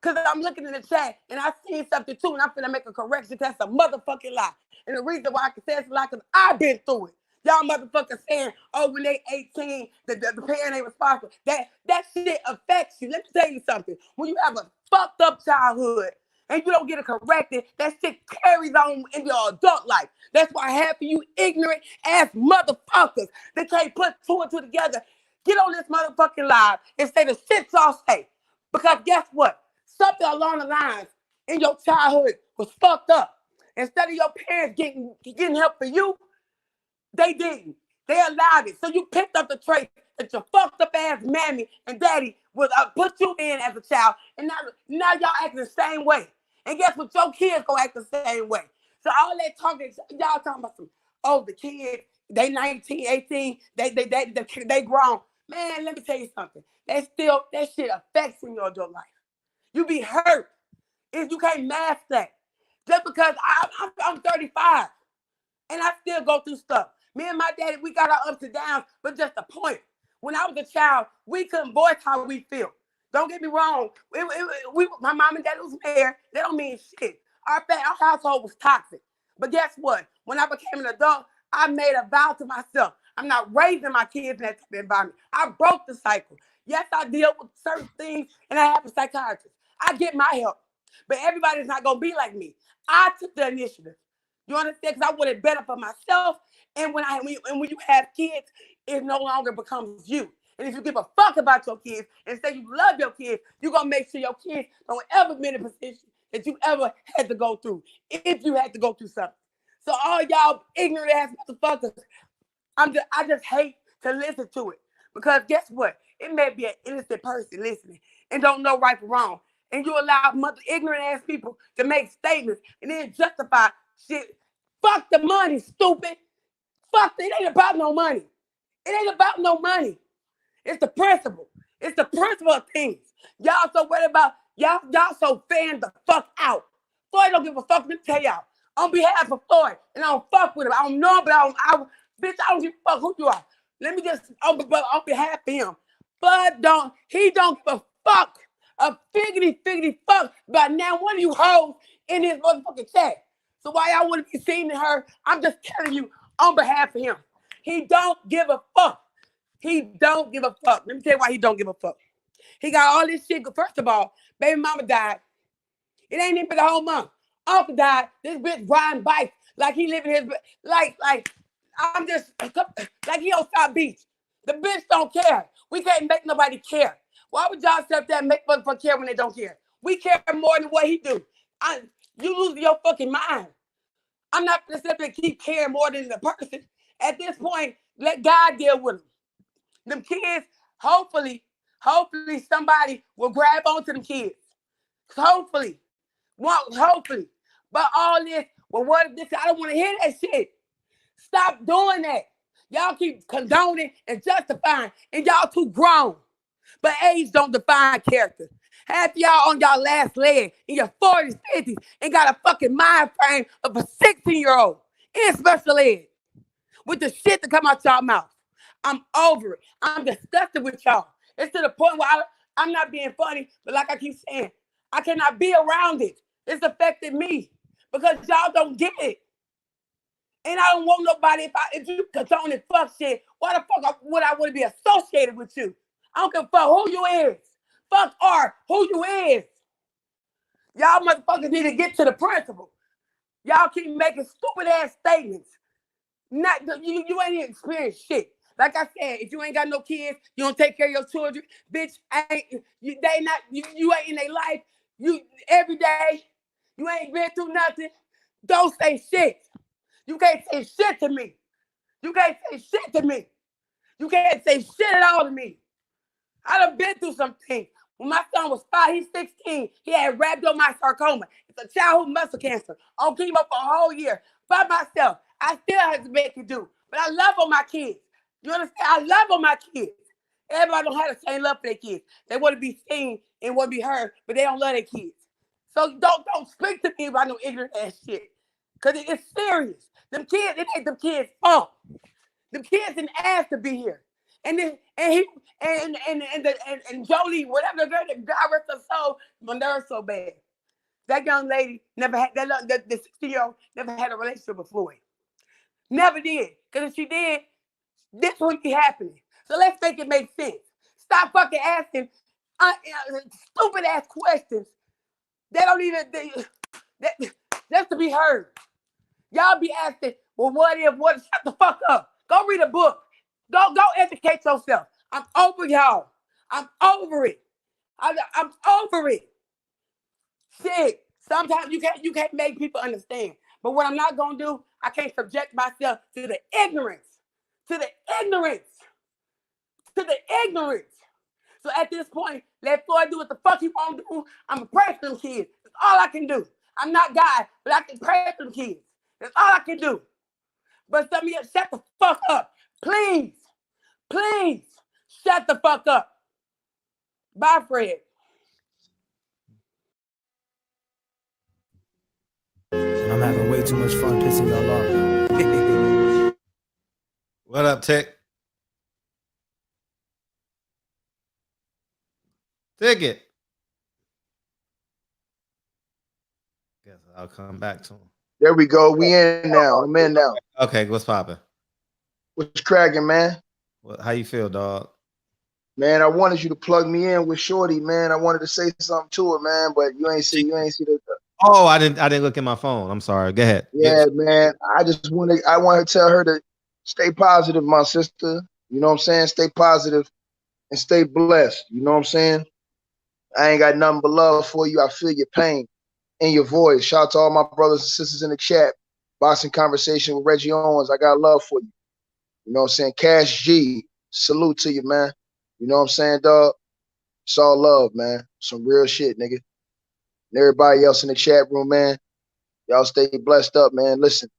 Because I'm looking in the chat and I seen something too and I'm finna make a correction. That's a motherfucking lie. And the reason why I can say it's a lie because I've been through it. Y'all motherfuckers saying, oh, when they 18, the parent ain't responsible. That shit affects you. Let me tell you something. When you have a fucked up childhood and you don't get it corrected, that shit carries on in your adult life. That's why half of you ignorant ass motherfuckers that can't put two and two together, get on this motherfucking live and say the shit y'all say. Because guess what? Something along the lines in your childhood was fucked up. Instead of your parents getting help for you, they didn't. They allowed it. So you picked up the trait that your fucked up ass mammy and daddy would put you in as a child. And now y'all acting the same way. And guess what? Your kids gonna act the same way. So all that talking, y'all talking about the kids, they 19, 18, they grown. Man, let me tell you something. That shit affects in your adult life. You be hurt if you can't mask that. Just because I'm 35 and I still go through stuff. Me and my daddy, we got our ups and downs, but just a point. When I was a child, we couldn't voice how we feel. Don't get me wrong. My mom and daddy was married. They don't mean shit. Our household was toxic. But guess what? When I became an adult, I made a vow to myself. I'm not raising my kids in that type of environment. I broke the cycle. Yes, I deal with certain things, and I have a psychiatrist. I get my help. But everybody's not going to be like me. I took the initiative. You understand? Because I wanted better for myself. And when you have kids, it no longer becomes you. And if you give a fuck about your kids and say you love your kids, you're going to make sure your kids don't ever be in a position that you ever had to go through, if you had to go through something. So all y'all ignorant ass motherfuckers, I just hate to listen to it. Because guess what? It may be an innocent person listening and don't know right from wrong. and you allow ignorant ass people to make statements and then justify shit. Fuck the money, stupid. Fuck it ain't about no money. It ain't about no money. It's the principle. It's the principle of things. Y'all so worried about y'all so fan the fuck out. Floyd don't give a fuck. Let me tell y'all. On behalf of Floyd, and I don't fuck with him. I don't know him, but bitch, I don't give a fuck who you are. Let me just on behalf of him. But he don't give a fuck. A figgity fuck about now one of you hoes in his motherfucking chat. So why y'all wouldn't be seeing her? I'm just telling you on behalf of him. He don't give a fuck. He don't give a fuck. Let me tell you why he don't give a fuck. He got all this shit. First of all, baby mama died. It ain't even been a whole month. Uncle died. This bitch riding bikes like he living his like I'm just like he on South Beach. The bitch don't care. We can't make nobody care. Why would y'all sit there and make motherfuckers care when they don't care? We care more than what he do. You lose your fucking mind. I'm not gonna sit there and keep caring more than the person. At this point, let God deal with them. Them kids, hopefully somebody will grab onto them kids. Hopefully. But all this, well, what if this? I don't want to hear that shit. Stop doing that. Y'all keep condoning and justifying, and y'all too grown. But age don't define character. Half y'all on y'all last leg in your 40s, 50s, and got a fucking mind frame of a 16-year-old in special ed with the shit that come out y'all mouth. I'm over it. I'm disgusted with y'all. It's to the point where I'm not being funny, but like I keep saying, I cannot be around it. It's affected me because y'all don't get it. And I don't want nobody, if you condone and fuck shit, why the fuck would I want to be associated with you? I don't give a fuck who you is. Fuck art, who you is. Y'all motherfuckers need to get to the principle. Y'all keep making stupid ass statements. You ain't even experienced shit. Like I said, if you ain't got no kids, you don't take care of your children, bitch. You ain't in their life. You every day, you ain't been through nothing. Don't say shit. You can't say shit to me. You can't say shit to me. You can't say shit at all to me. I done been through some things. When my son was 5, he's 16. He had rhabdomyosarcoma. It's a childhood muscle cancer. On chemo for a whole year by myself. I still have to make it do. But I love on my kids. You understand? I love on my kids. Everybody don't have the same love for their kids. They want to be seen and want to be heard, but they don't love their kids. So don't speak to me about no ignorant ass shit. Because it's serious. Them kids, it ain't them kids' fault. Them kids didn't ask to be here. And Jolie, whatever the girl that God rest her soul, my nerves so bad. That young lady never had the 60-year-old never had a relationship with Floyd. Never did. Because if she did, this wouldn't be happening. So let's make it make sense. Stop fucking asking stupid ass questions. They don't even just to be heard. Y'all be asking, well, what if? Shut the fuck up. Go read a book. Go educate yourself. I'm over y'all. I'm over it. I'm over it. Shit. Sometimes you can't make people understand. But what I'm not gonna do, I can't subject myself to the ignorance. To the ignorance. To the ignorance. So at this point, let Floyd do what the fuck he want to do. I'm gonna pray for them kids. That's all I can do. I'm not God, but I can pray for them kids. That's all I can do. But some of you shut the fuck up. Please. Please. Shut the fuck up. Bye, Fred. I'm having way too much fun pissing y'all off. What up, Tech? Ticket. Guess I'll come back to him. There we go. We in now. I'm in now. Okay, what's popping? What's cracking, man? How you feel, dog? Man, I wanted you to plug me in with Shorty, man. I wanted to say something to her, man, but you ain't see the. Oh, I didn't look at my phone. I'm sorry. Go ahead. Yeah, man. I want to tell her to stay positive, my sister. You know what I'm saying? Stay positive and stay blessed. You know what I'm saying? I ain't got nothing but love for you. I feel your pain in your voice. Shout out to all my brothers and sisters in the chat. Boxing Conversation with Reggie Owens. I got love for you. You know what I'm saying? Cash G. Salute to you, man. You know what I'm saying, dog? It's all love, man. Some real shit, nigga. And everybody else in the chat room, man. Y'all stay blessed up, man. Listen,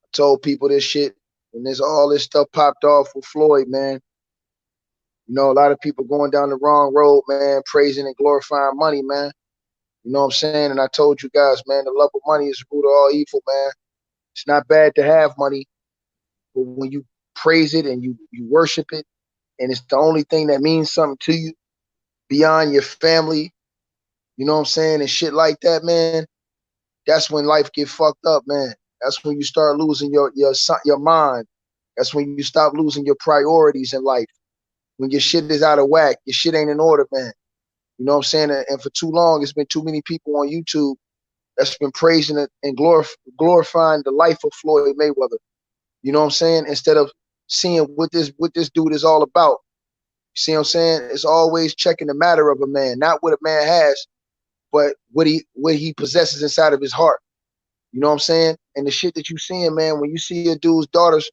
I told people this shit when all this stuff popped off with Floyd, man. You know, a lot of people going down the wrong road, man, praising and glorifying money, man. You know what I'm saying? And I told you guys, man, the love of money is the root of all evil, man. It's not bad to have money, but when you praise it and you worship it, and it's the only thing that means something to you beyond your family, you know what I'm saying, and shit like that, man, that's when life get fucked up, man. That's when you start losing your mind. That's when you stop losing your priorities in life. When your shit is out of whack, your shit ain't in order, man. You know what I'm saying? And for too long, it's been too many people on YouTube that's been praising it and glorifying the life of Floyd Mayweather. You know what I'm saying? Instead of seeing what this dude is all about. You see what I'm saying? It's always checking the matter of a man, not what a man has, but what he possesses inside of his heart. You know what I'm saying? And the shit that you seeing, man, when you see a dude's daughters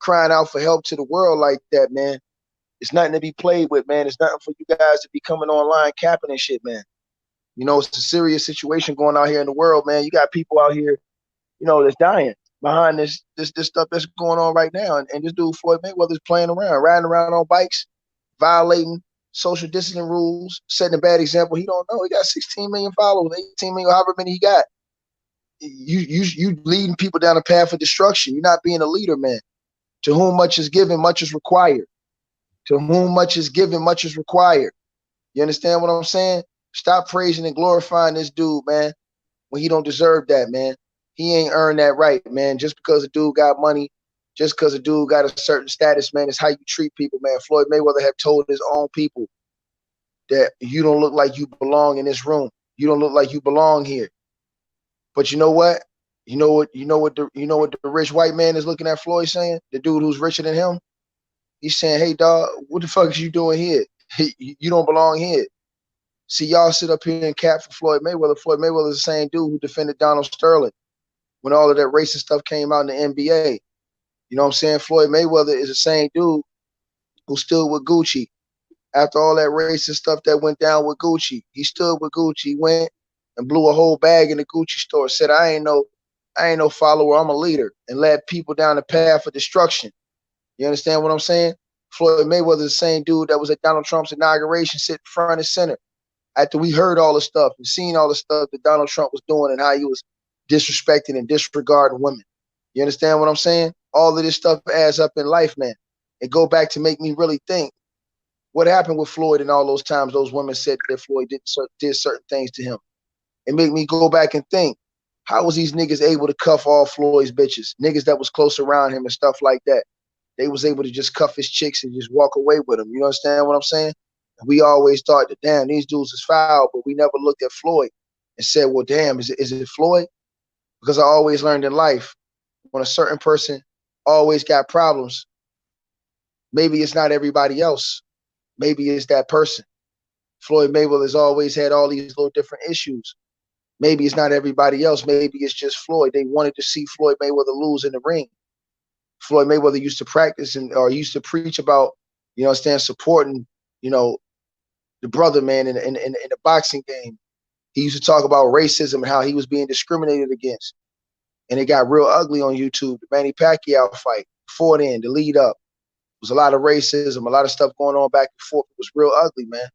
crying out for help to the world like that, man, it's nothing to be played with, man. It's nothing for you guys to be coming online capping and shit, man. You know, it's a serious situation going out here in the world, man. You got people out here, you know, that's dying behind this stuff that's going on right now. And this dude, Floyd Mayweather's playing around, riding around on bikes, violating social distancing rules, setting a bad example. He don't know. He got 16 million followers, 18 million, however many he got. You leading people down a path of destruction. You're not being a leader, man. To whom much is given, much is required. To whom much is given, much is required. You understand what I'm saying? Stop praising and glorifying this dude, man, when he don't deserve that, man. He ain't earned that right, man. Just because a dude got money, just because a dude got a certain status, man, it's how you treat people, man. Floyd Mayweather have told his own people that you don't look like you belong in this room. You don't look like you belong here. But you know what? You know what the rich white man is looking at Floyd saying? The dude who's richer than him? He's saying, hey, dog, what the fuck is you doing here? You don't belong here. See, y'all sit up here and cap for Floyd Mayweather. Floyd Mayweather is the same dude who defended Donald Sterling when all of that racist stuff came out in the NBA. You know what I'm saying? Floyd Mayweather is the same dude who stood with Gucci after all that racist stuff that went down with Gucci. He stood with Gucci, went and blew a whole bag in the Gucci store, said, I ain't no follower, I'm a leader, and led people down the path of destruction. You understand what I'm saying? Floyd Mayweather is the same dude that was at Donald Trump's inauguration, sitting front and center. After we heard all the stuff and seen all the stuff that Donald Trump was doing and how he was disrespecting and disregarding women. You understand what I'm saying? All of this stuff adds up in life, man. And go back to make me really think, what happened with Floyd and all those times those women said that Floyd did certain things to him? It made me go back and think, how was these niggas able to cuff all Floyd's bitches? Niggas that was close around him and stuff like that. They was able to just cuff his chicks and just walk away with him. You understand what I'm saying? We always thought that, damn, these dudes is foul, but we never looked at Floyd and said, well, damn, is it Floyd? Because I always learned in life, when a certain person always got problems, maybe it's not everybody else. Maybe it's that person. Floyd Mayweather has always had all these little different issues. Maybe it's not everybody else. Maybe it's just Floyd. They wanted to see Floyd Mayweather lose in the ring. Floyd Mayweather used to practice or used to preach about, you know, supporting, you know, the brother, man, in the boxing game. He used to talk about racism and how he was being discriminated against. And it got real ugly on YouTube. The Manny Pacquiao fight, before then, the lead up, was a lot of racism, a lot of stuff going on back and forth. It was real ugly, man.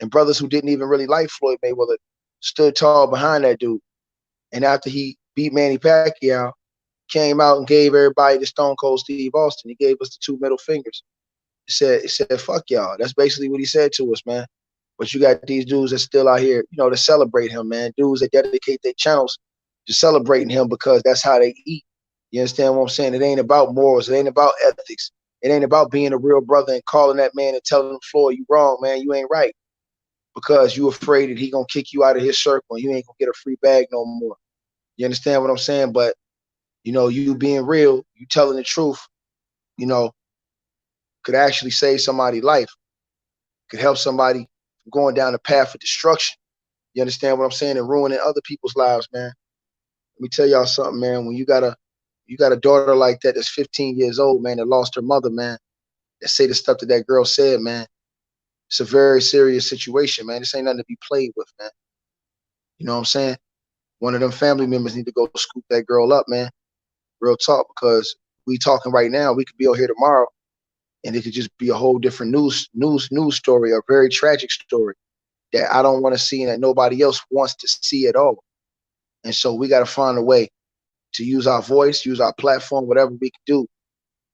And brothers who didn't even really like Floyd Mayweather stood tall behind that dude. And after he beat Manny Pacquiao, came out and gave everybody the Stone Cold Steve Austin. He gave us the 2 middle fingers. He said, fuck y'all. That's basically what he said to us, man. But you got these dudes that still out here, you know, to celebrate him, man. Dudes that dedicate their channels to celebrating him because that's how they eat. You understand what I'm saying? It ain't about morals. It ain't about ethics. It ain't about being a real brother and calling that man and telling him, Floyd, you wrong, man. You ain't right. Because you afraid that he gonna kick you out of his circle and you ain't gonna get a free bag no more. You understand what I'm saying? But, you know, you being real, you telling the truth, you know, could actually save somebody's life, could help somebody from going down the path of destruction. You understand what I'm saying? And ruining other people's lives, man. Let me tell y'all something, man. When you got a daughter like that that's 15 years old, man, that lost her mother, man, that say the stuff that girl said, man, it's a very serious situation, man. This ain't nothing to be played with, man. You know what I'm saying? One of them family members need to go scoop that girl up, man. Real talk, because we talking right now, we could be out here tomorrow and it could just be a whole different news story, a very tragic story that I don't want to see and that nobody else wants to see at all. And so we got to find a way to use our voice, use our platform, whatever we can do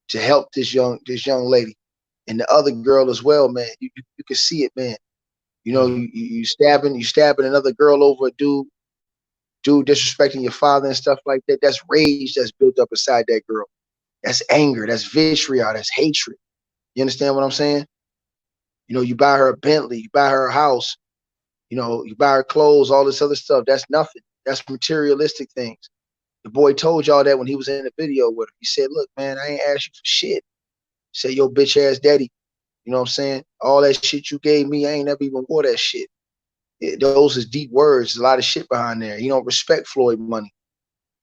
to help this young lady and the other girl as well, man. You can see it, man. You know, you stabbing another girl over a dude disrespecting your father and stuff like that. That's rage that's built up inside that girl. That's anger. That's vitriol. That's hatred. You understand what I'm saying? You know, you buy her a Bentley, you buy her a house, you know, you buy her clothes, all this other stuff. That's nothing. That's materialistic things. The boy told y'all that when he was in the video with her. He said, look, man, I ain't asked you for shit. He said, yo, bitch ass daddy. You know what I'm saying? All that shit you gave me, I ain't never even wore that shit. Those is deep words. There's a lot of shit behind there. He don't respect Floyd money.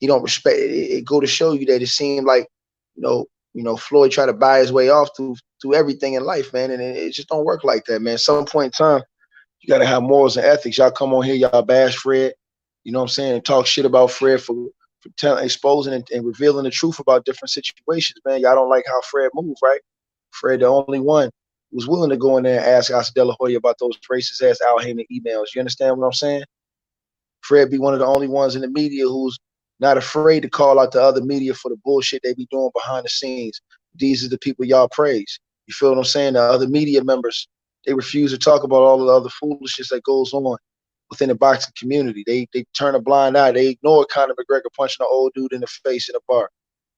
He don't respect it. It go to show you that it seemed like, you know, Floyd tried to buy his way off through everything in life, man. And it just don't work like that, man. Some point in time, you gotta have morals and ethics. Y'all come on here, y'all bash Fred, you know what I'm saying, and talk shit about Fred for exposing and revealing the truth about different situations, man. Y'all don't like how Fred moved, right? Fred, the only one who was willing to go in there and ask Asa De La Hoya about those racist ass Al Heyman emails. You understand what I'm saying? Fred be one of the only ones in the media who's not afraid to call out the other media for the bullshit they be doing behind the scenes. These are the people y'all praise. You feel what I'm saying? The other media members, they refuse to talk about all of the other foolishness that goes on within the boxing community. They turn a blind eye. They ignore Conor McGregor punching an old dude in the face in a bar.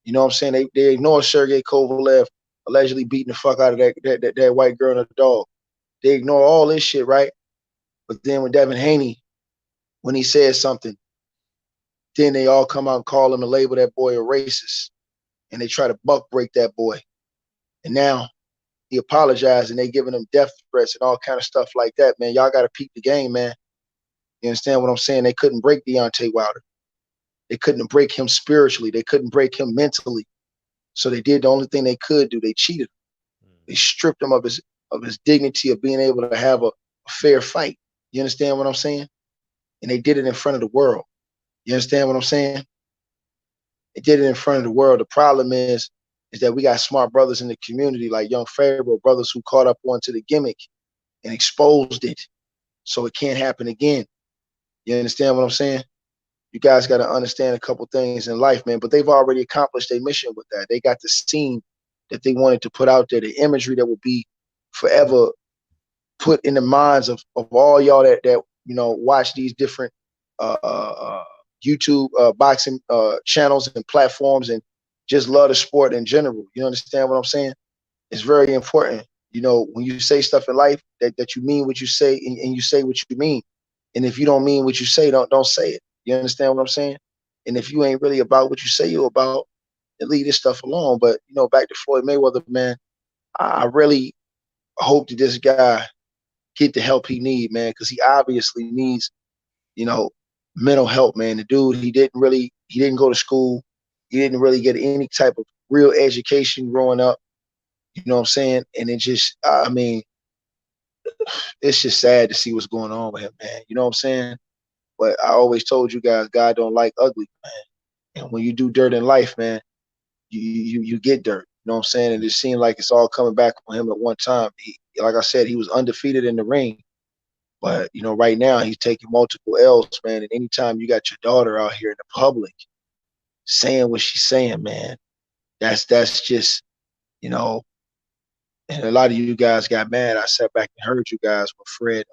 You know what I'm saying? They ignore Sergey Kovalev allegedly beating the fuck out of that white girl and a dog. They ignore all this shit, right? But then when Devin Haney, when he says something, then they all come out and call him and label that boy a racist. And they try to buck break that boy. And now he apologized and they giving him death threats and all kind of stuff like that, man. Y'all got to peep the game, man. You understand what I'm saying? They couldn't break Deontay Wilder. They couldn't break him spiritually. They couldn't break him mentally. So they did the only thing they could do. They cheated him. They stripped him of his dignity of being able to have a fair fight. You understand what I'm saying? And they did it in front of the world. You understand what I'm saying? They did it in front of the world. The problem is that we got smart brothers in the community like Young Pharaoh, brothers who caught up onto the gimmick and exposed it so it can't happen again. You understand what I'm saying? You guys got to understand a couple things in life, man. But they've already accomplished their mission with that. They got the scene that they wanted to put out there, the imagery that will be forever put in the minds of all y'all that you know watch these different YouTube boxing channels and platforms and just love the sport in general. You understand what I'm saying? It's very important, you know, when you say stuff in life that you mean what you say and you say what you mean. And if you don't mean what you say, don't say it. You understand what I'm saying? And if you ain't really about what you say you're about, then leave this stuff alone. But, you know, back to Floyd Mayweather, man, I really hope that this guy get the help he need, man, because he obviously needs, you know, mental help, man. The dude, he didn't go to school. He didn't really get any type of real education growing up. You know what I'm saying? And it just, I mean, it's just sad to see what's going on with him, man. You know what I'm saying? But I always told you guys, God don't like ugly, man. And when you do dirt in life, man, you get dirt. You know what I'm saying? And it seemed like it's all coming back on him at one time. Like I said, he was undefeated in the ring. But, you know, right now he's taking multiple L's, man. And anytime you got your daughter out here in the public saying what she's saying, man, that's just, you know, and a lot of you guys got mad. I sat back and heard you guys when Fred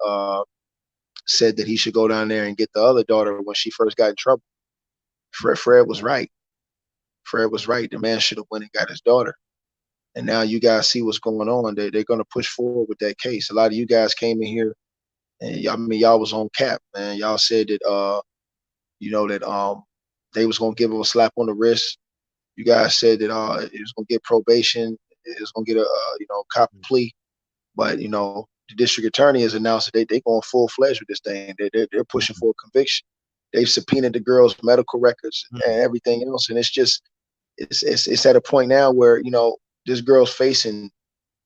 said that he should go down there and get the other daughter when she first got in trouble. Fred was right. Fred was right. The man should have went and got his daughter. And now you guys see what's going on. They're going to push forward with that case. A lot of you guys came in here and y'all was on cap, man. Y'all said that you know that they was going to give him a slap on the wrist. You guys said that it was going to get probation. It was going to get a you know, cop plea. But you know, the district attorney has announced that they going full fledged with this thing. They're pushing for a conviction. They've subpoenaed the girl's medical records and everything else, and it's at a point now where, you know, this girl's facing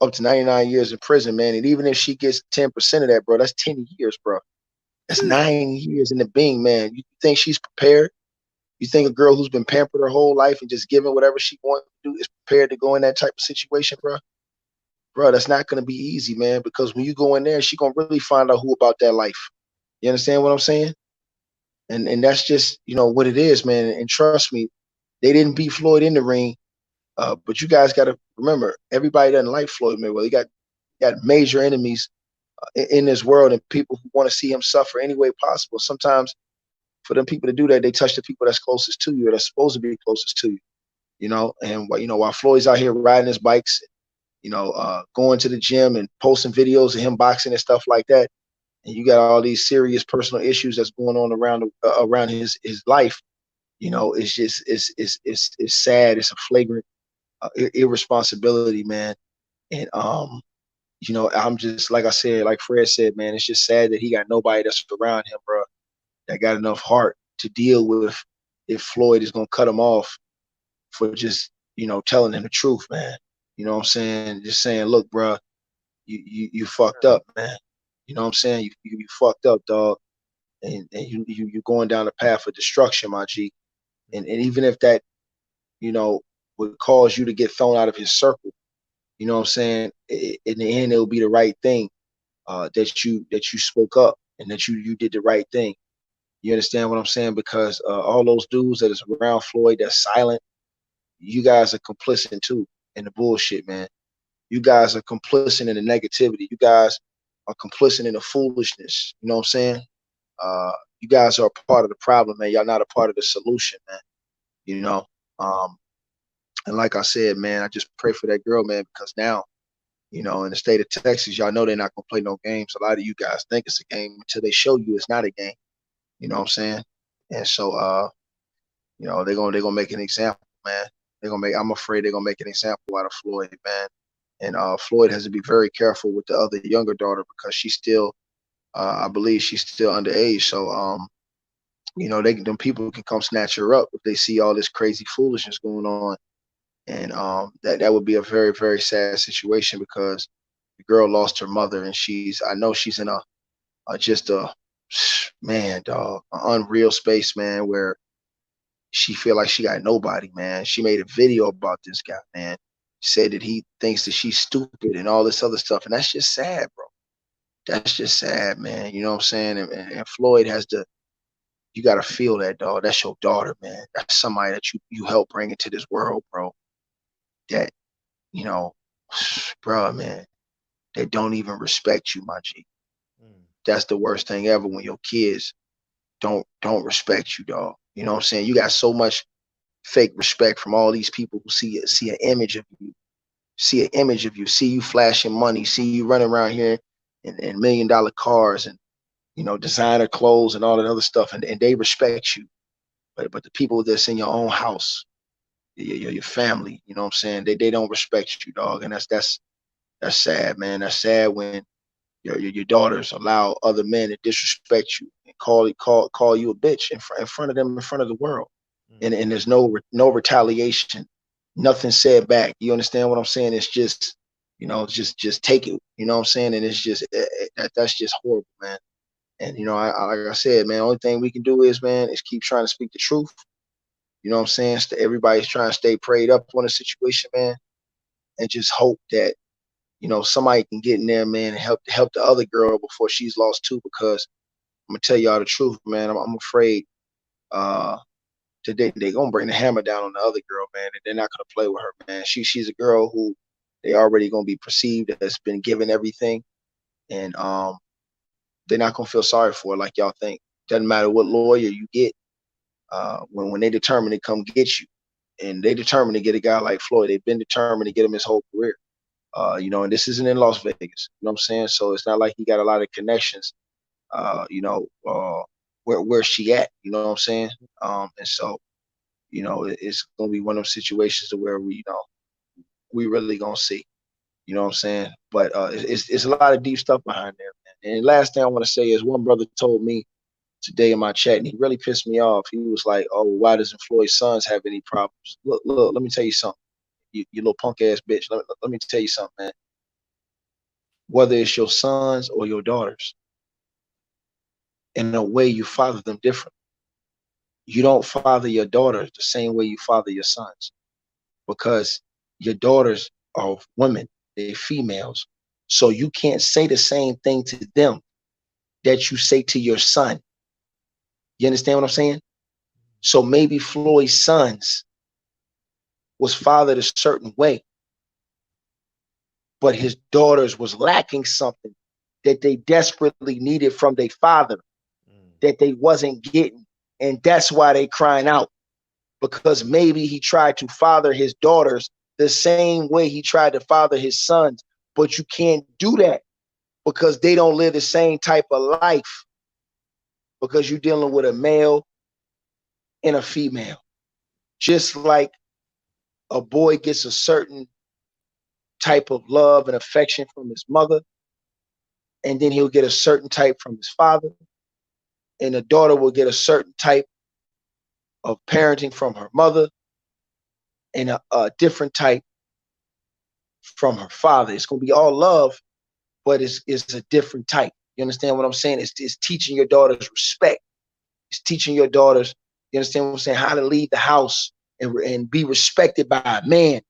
up to 99 years in prison, man. And even if she gets 10% of that, bro, that's 10 years, bro. That's 9 years in the Bing, man. You think she's prepared? You think a girl who's been pampered her whole life and just given whatever she wants to do is prepared to go in that type of situation, bro? Bro, that's not going to be easy, man, because when you go in there, she going to really find out who about that life. You understand what I'm saying? And that's just, what it is, man. And trust me, they didn't beat Floyd in the ring. But you guys got to remember, everybody doesn't like Floyd Mayweather. He got major enemies in this world and people who want to see him suffer any way possible. Sometimes for them people to do that, they touch the people that's closest to you or that's supposed to be closest to you, and while Floyd's out here riding his bikes, going to the gym and posting videos of him boxing and stuff like that, and you got all these serious personal issues that's going on around his life, it's just it's sad. It's a flagrant irresponsibility, man. And I'm just, like I said, like Fred said, man, it's just sad that he got nobody that's around him, bro, that got enough heart to deal with if Floyd is gonna cut him off for just, telling him the truth, man. You know what I'm saying? Just saying, look, bro, you fucked up, man. You know what I'm saying? You fucked up, dog, and you're going down the path of destruction, my G. And even if that, would cause you to get thrown out of his circle, you know what I'm saying? In the end, it'll be the right thing, that you spoke up and that you did the right thing. You understand what I'm saying? Because all those dudes that is around Floyd that's silent, you guys are complicit too in the bullshit, man. You guys are complicit in the negativity. You guys are complicit in the foolishness. You know what I'm saying? You guys are a part of the problem, man. Y'all not a part of the solution, man. You know. And like I said, man, I just pray for that girl, man, because now, in the state of Texas, y'all know they're not gonna play no games. A lot of you guys think it's a game until they show you it's not a game. You know what I'm saying? And so, they're gonna make an example, man. I'm afraid they're gonna make an example out of Floyd, man. And Floyd has to be very careful with the other younger daughter because she's still, I believe she's still underage. So, them people can come snatch her up if they see all this crazy foolishness going on. And that would be a very, very sad situation because the girl lost her mother, and I know she's in just a man, dog, an unreal space, man, where she feel like she got nobody, man. She made a video about this guy, man. Said that he thinks that she's stupid and all this other stuff, and that's just sad, bro. That's just sad, man. You know what I'm saying? And Floyd you got to feel that, dog. That's your daughter, man. That's somebody that you helped bring into this world, bro. That, you know, bro, man, they don't even respect you, my G. That's the worst thing ever when your kids don't respect you, dog. You know what I'm saying? You got so much fake respect from all these people who see an image of you, see you flashing money, see you running around here in $1 million cars and, designer clothes and all that other stuff, and they respect you. But the people that's in your own house, your family, you know what I'm saying? They don't respect you, dog. And that's sad, man. That's sad when your daughters allow other men to disrespect you and call you a bitch in front of them, in front of the world. And there's no retaliation, nothing said back. You understand what I'm saying? It's just, just take it. You know what I'm saying? And it's just that's just horrible, man. And like I said, man, only thing we can do is keep trying to speak the truth. You know what I'm saying? Everybody's trying to stay prayed up on the situation, man, and just hope that somebody can get in there, man, and help the other girl before she's lost too. Because I'm gonna tell y'all the truth, man. I'm afraid today they're gonna bring the hammer down on the other girl, man, and they're not gonna play with her, man. She's a girl who they already gonna be perceived as been given everything, and they're not gonna feel sorry for her like y'all think. Doesn't matter what lawyer you get, when they determine to come get you, and they determine to get a guy like Floyd, they've been determined to get him his whole career. And this isn't in Las Vegas. You know what I'm saying? So it's not like he got a lot of connections. Where's she at? You know what I'm saying? And so, it's gonna be one of those situations where we really gonna see. You know what I'm saying? But it's a lot of deep stuff behind there, man. And last thing I want to say is one brother told me today in my chat, and he really pissed me off. He was like, "Oh, why doesn't Floyd's sons have any problems?" Look, let me tell you something. You little punk ass bitch. Let me tell you something, man. Whether it's your sons or your daughters, in a way you father them different. You don't father your daughters the same way you father your sons, because your daughters are women, they're females. So you can't say the same thing to them that you say to your son. You understand what I'm saying? So maybe Floyd's sons was fathered a certain way, but his daughters was lacking something that they desperately needed from their father that they wasn't getting. And that's why they crying out, because maybe he tried to father his daughters the same way he tried to father his sons, but you can't do that because they don't live the same type of life, because you're dealing with a male and a female. Just like a boy gets a certain type of love and affection from his mother, and then he'll get a certain type from his father, and a daughter will get a certain type of parenting from her mother and a different type from her father. It's going to be all love, but it's a different type. You understand what I'm saying? It's teaching your daughters respect. It's teaching your daughters, you understand what I'm saying, how to leave the house and be respected by a man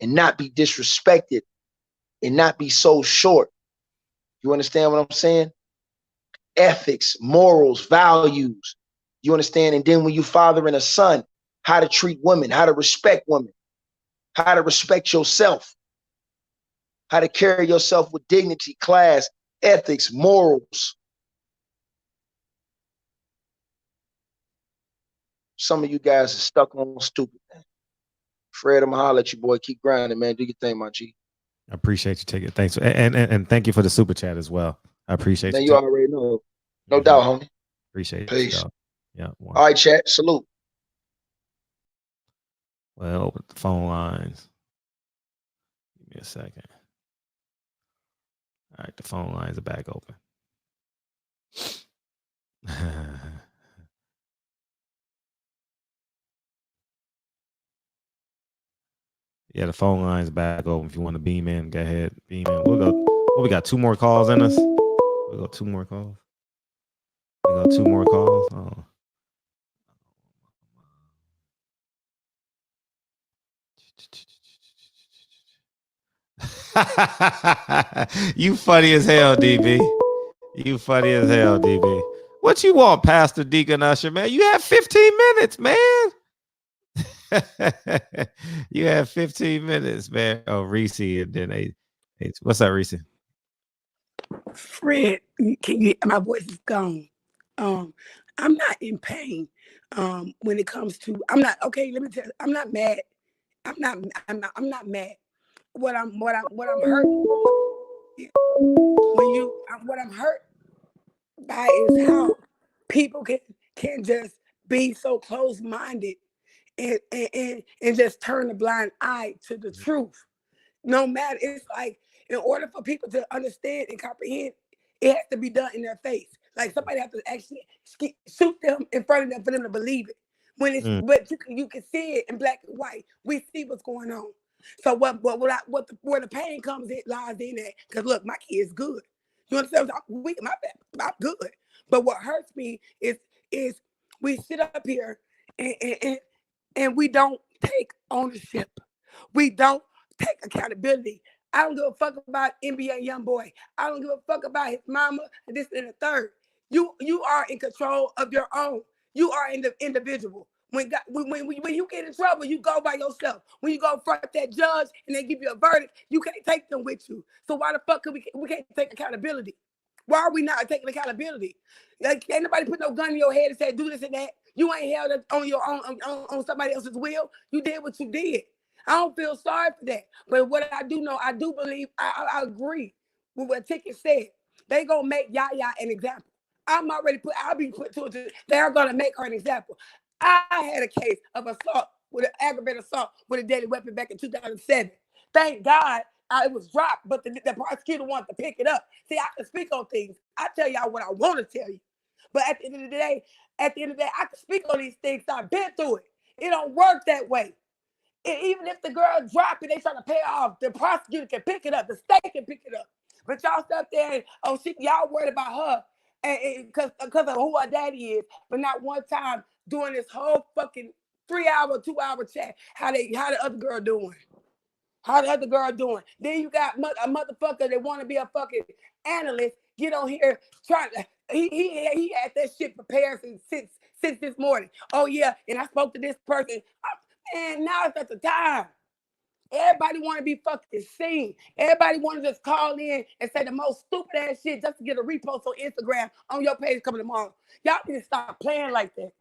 and not be disrespected and not be so short. You understand what I'm saying? Ethics, morals, values. You understand? And then when you fathering a son, how to treat women, how to respect women, how to respect yourself, how to carry yourself with dignity, class, ethics, morals. Some of you guys are stuck on stupid, man. Fred, I'm gonna holler at you, boy. Keep grinding, man. Do your thing, my G. I appreciate you taking it. Thanks. And thank you for the super chat as well. I appreciate Man, you. you already know. No doubt, homie. Appreciate it. Peace. Yeah. All right, chat. Salute. Well, open the phone lines. Give me a second. All right, the phone lines are back open. Yeah, the phone line's back open. If you want to beam in, go ahead. Beam in. We'll go. Oh, we got 2 more calls in us. We'll go 2 more calls. We got 2 more calls. Oh. You funny as hell, DB. You funny as hell, DB. What you want, Pastor Deacon Usher, man? You have 15 minutes, man. You have 15 minutes, man. Oh, Reese, and then what's up, Reese? Fred, can you? My voice is gone. I'm not in pain. When it comes to, I'm not okay. Let me tell you, I'm not mad. I'm not mad. What I'm hurt. What I'm hurt by is how people can just be so close-minded and just turn a blind eye to the truth. No matter, it's like, in order for people to understand and comprehend, it has to be done in their face. Like somebody has to actually shoot them in front of them for them to believe it. When it's, but you can see it in black and white. We see what's going on. So where the pain comes in lies in that. Because look, my kid's good. You understand? I'm good. But what hurts me is we sit up here and we don't take ownership. We don't take accountability. I don't give a fuck about NBA YoungBoy. I don't give a fuck about his mama and this and the third. You are in control of your own. You are in the individual. When you get in trouble, you go by yourself. When you go front that judge and they give you a verdict, you can't take them with you. So why the fuck we can't take accountability? Why are we not taking accountability? Like, ain't nobody put no gun in your head and say do this and that. You ain't held it on your own on somebody else's will. You did what you did. I don't feel sorry for that. But what I do know, I do believe, I agree with what Ticket said. They gonna make Yaya an example. I'll be put to it. They're gonna make her an example. I had a case of assault with an aggravated assault with a deadly weapon back in 2007. Thank God it was dropped, but the prosecutor wanted to pick it up. See, I can speak on things. I tell y'all what I want to tell you. But at the end of the day, I can speak on these things. I've been through it. It don't work that way. And even if the girl drop it, they trying to pay off. The prosecutor can pick it up. The state can pick it up. But y'all stuck there and y'all worried about her. because of who her daddy is, but not one time during this whole fucking 3-hour, 2-hour chat. How the other girl doing? How the other girl doing? Then you got a motherfucker that want to be a fucking analyst. Get on here trying to. He had that shit prepared since this morning. Oh yeah, and I spoke to this person. And now it's at the time. Everybody want to be fucking seen. Everybody want to just call in and say the most stupid ass shit just to get a repost on Instagram on your page coming tomorrow. Y'all need to stop playing like that.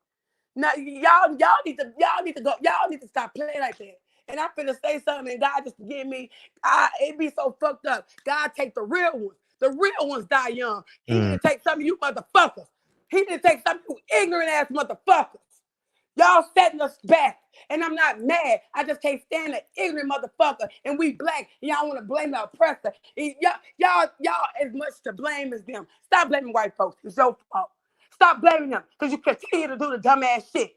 Now y'all need to stop playing like that. And I'm finna say something, and God just forgive me. It be so fucked up. God take the real ones. The real ones die young. He need to take some of you motherfuckers. He need to take some of you ignorant ass motherfuckers. Y'all setting us back. And I'm not mad. I just can't stand an ignorant motherfucker. And we black. And y'all want to blame the oppressor. And y'all as much to blame as them. Stop blaming white folks. It's your fault. Stop blaming them. Because you continue to do the dumbass shit.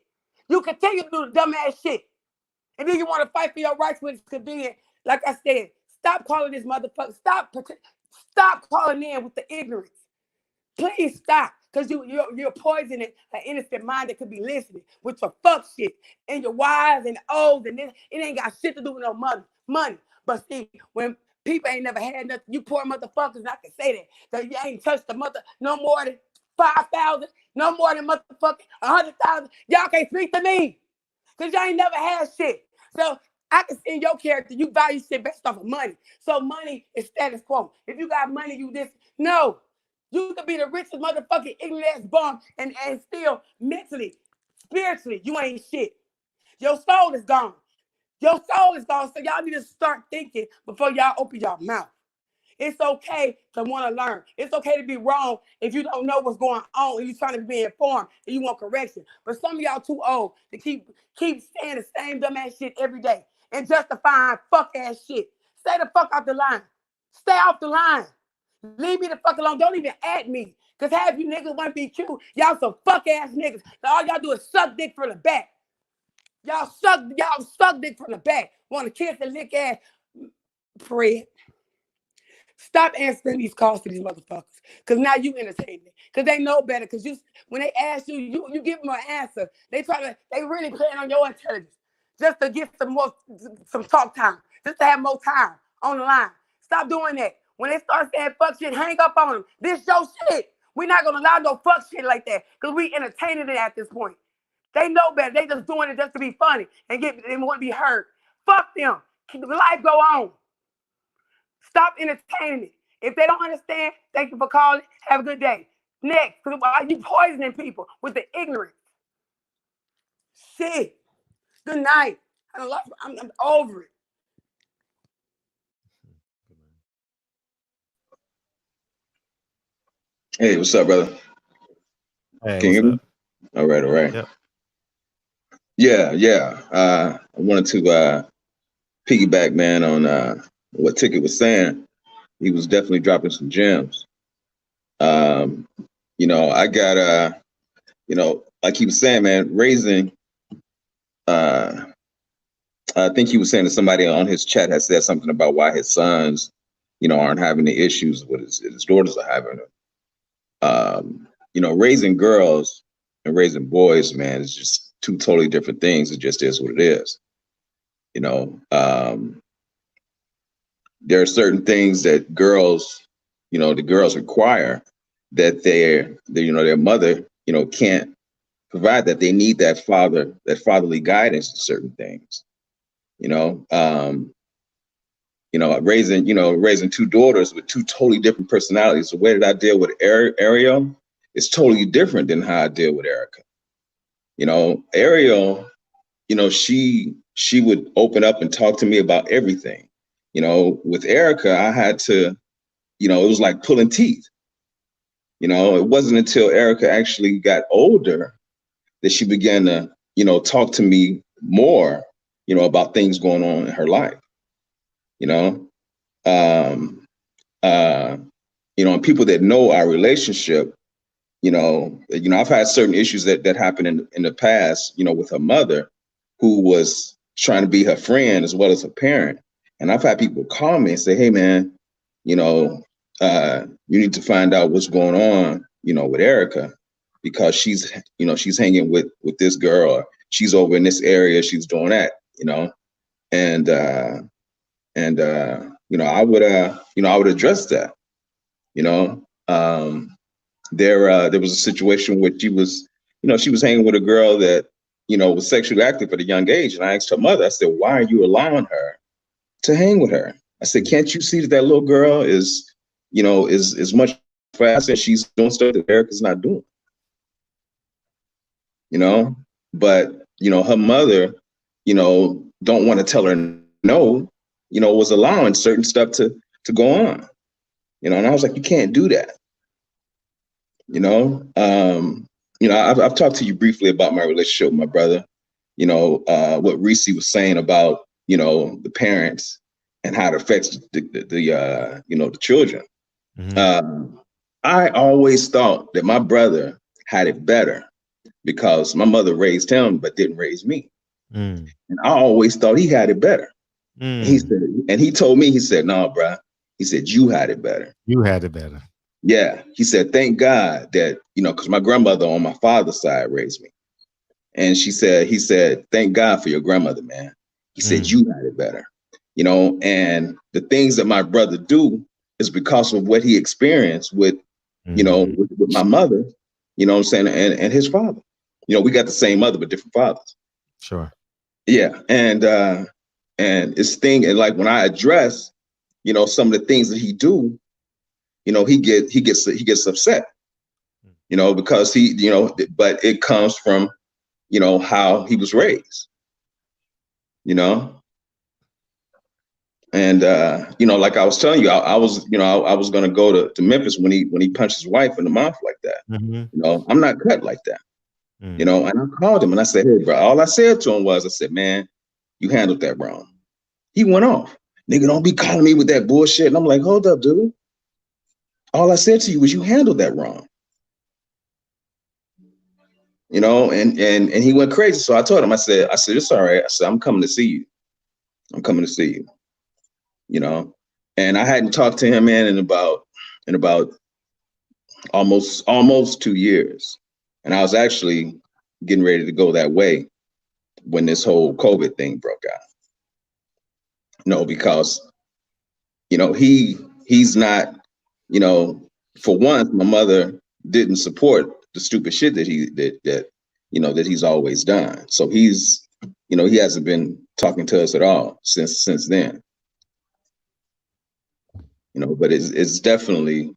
You continue to do the dumbass shit. And then you want to fight for your rights when it's convenient. Like I said, stop calling this motherfucker. Stop calling in with the ignorance. Please stop. Because you're poisoning an innocent mind that could be listening with your fuck shit and your wives and O's, and this, it ain't got shit to do with no money. But see, when people ain't never had nothing, you poor motherfuckers, I can say that you ain't touched the mother no more than 5,000, no more than motherfucking 100,000. Y'all can't speak to me because y'all ain't never had shit. So I can see in your character, you value shit based off of money. So money is status quo. If you got money, you this. No. You could be the richest motherfucking ignorant ass bum and still mentally, spiritually, you ain't shit. Your soul is gone. Your soul is gone. So y'all need to start thinking before y'all open your mouth. It's okay to want to learn. It's okay to be wrong if you don't know what's going on and you're trying to be informed and you want correction. But some of y'all too old to keep saying the same dumb ass shit every day and justifying fuck ass shit. Stay the fuck off the line. Stay off the line. Leave me the fuck alone. Don't even add me. Because half you niggas want to be cute. Y'all some fuck ass niggas. So all y'all do is suck dick from the back. Y'all suck dick from the back. Want to kiss and lick ass. Fred. Stop answering these calls to these motherfuckers. Because now you entertain me. Because they know better. Because when they ask you, you give them an answer. They really playing on your intelligence. Just to get some talk time. Just to have more time on the line. Stop doing that. When they start saying fuck shit, hang up on them. This your shit. We're not going to allow no fuck shit like that. Because we entertaining it at this point. They know better. They just doing it just to be funny. And they want to be heard. Fuck them. Life go on. Stop entertaining it. If they don't understand, thank you for calling. Have a good day. Next, why you poisoning people with the ignorance? Shit. Good night. I'm over it. Hey, what's up, brother? Hey, Can you hear me? All right. Yep. Yeah. I wanted to piggyback, man, on what Ticket was saying. He was definitely dropping some gems. I got like he was saying, man, raising. I think he was saying that somebody on his chat has said something about why his sons, aren't having the issues what his daughters are having. Raising girls and raising boys, man, is just two totally different things. It just is what it is. There are certain things that girls, the girls require that their mother, can't provide, that they need that fatherly guidance to certain things. Raising two daughters with two totally different personalities. The way that I deal with Ariel is totally different than how I deal with Erica. Ariel, she would open up and talk to me about everything. With Erica, I had to, it was like pulling teeth. It wasn't until Erica actually got older that she began to, talk to me more, about things going on in her life. And people that know our relationship, I've had certain issues that happened in the past, with her mother, who was trying to be her friend as well as her parent. And I've had people call me and say, hey, man, you need to find out what's going on, with Erica, because she's hanging with this girl, or she's over in this area, she's doing that, and I would address that. There was a situation where she was hanging with a girl that was sexually active at a young age, and I asked her mother, I said, why are you allowing her to hang with her? I said, can't you see that little girl is much faster? She's doing stuff that Erica's not doing. But her mother, don't want to tell her no, was allowing certain stuff to go on. And I was like, you can't do that. I've talked to you briefly about my relationship with my brother. What Reese was saying about the parents and how it affects the children. I always thought that my brother had it better because my mother raised him but didn't raise me, and I always thought he had it better. He said, and he told me, he said, "No, bro," he said, "you had it better. You had it better." Yeah, he said, "Thank God that because my grandmother on my father's side raised me." And he said, "Thank God for your grandmother, man." He said, "You had it better." And the things that my brother do is because of what he experienced with, with my mother, what I'm saying, and his father. We got the same mother, but different fathers. Sure. Yeah. And it's and like when I address, some of the things that he do, he gets upset, because but it comes from, how he was raised, and like I was telling you, I was going to go to Memphis when he punched his wife in the mouth like that. I'm not cut like that. And I called him and I said, "Hey, bro," all I said to him was, I said, "Man, you handled that wrong." He went off. "Nigga, don't be calling me with that bullshit." And I'm like, "Hold up, dude. All I said to you was you handled that wrong." And he went crazy. So I told him, I said, "It's all right." I said, "I'm coming to see you. I'm coming to see you." And I hadn't talked to him, man, in about almost 2 years. And I was actually getting ready to go that way when this whole COVID thing broke out. Because he's not, for one, my mother didn't support the stupid shit that he's always done. So he's, he hasn't been talking to us at all since then. But it's definitely,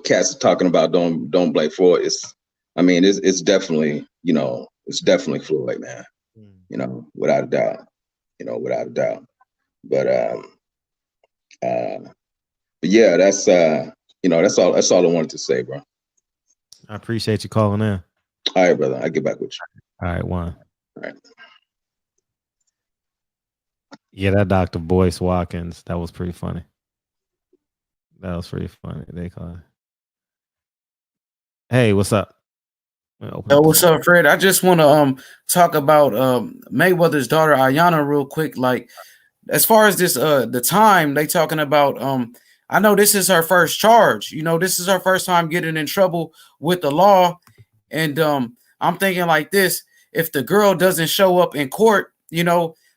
cats are talking about don't blame Floyd. It's definitely, it's definitely Floyd, man. Without a doubt. Without a doubt. But yeah, that's that's all I wanted to say, bro. I appreciate you calling in. All right, brother. I'll get back with you. All right, one. All right. Yeah, that Dr. Boyce Watkins, that was pretty funny. That was pretty funny. They call it. Hey, what's up? What's up, Fred? I just want to talk about Mayweather's daughter Ayanna real quick. Like, as far as this the time they talking about, I know this is her first charge. This is her first time getting in trouble with the law. And I'm thinking like this: if the girl doesn't show up in court,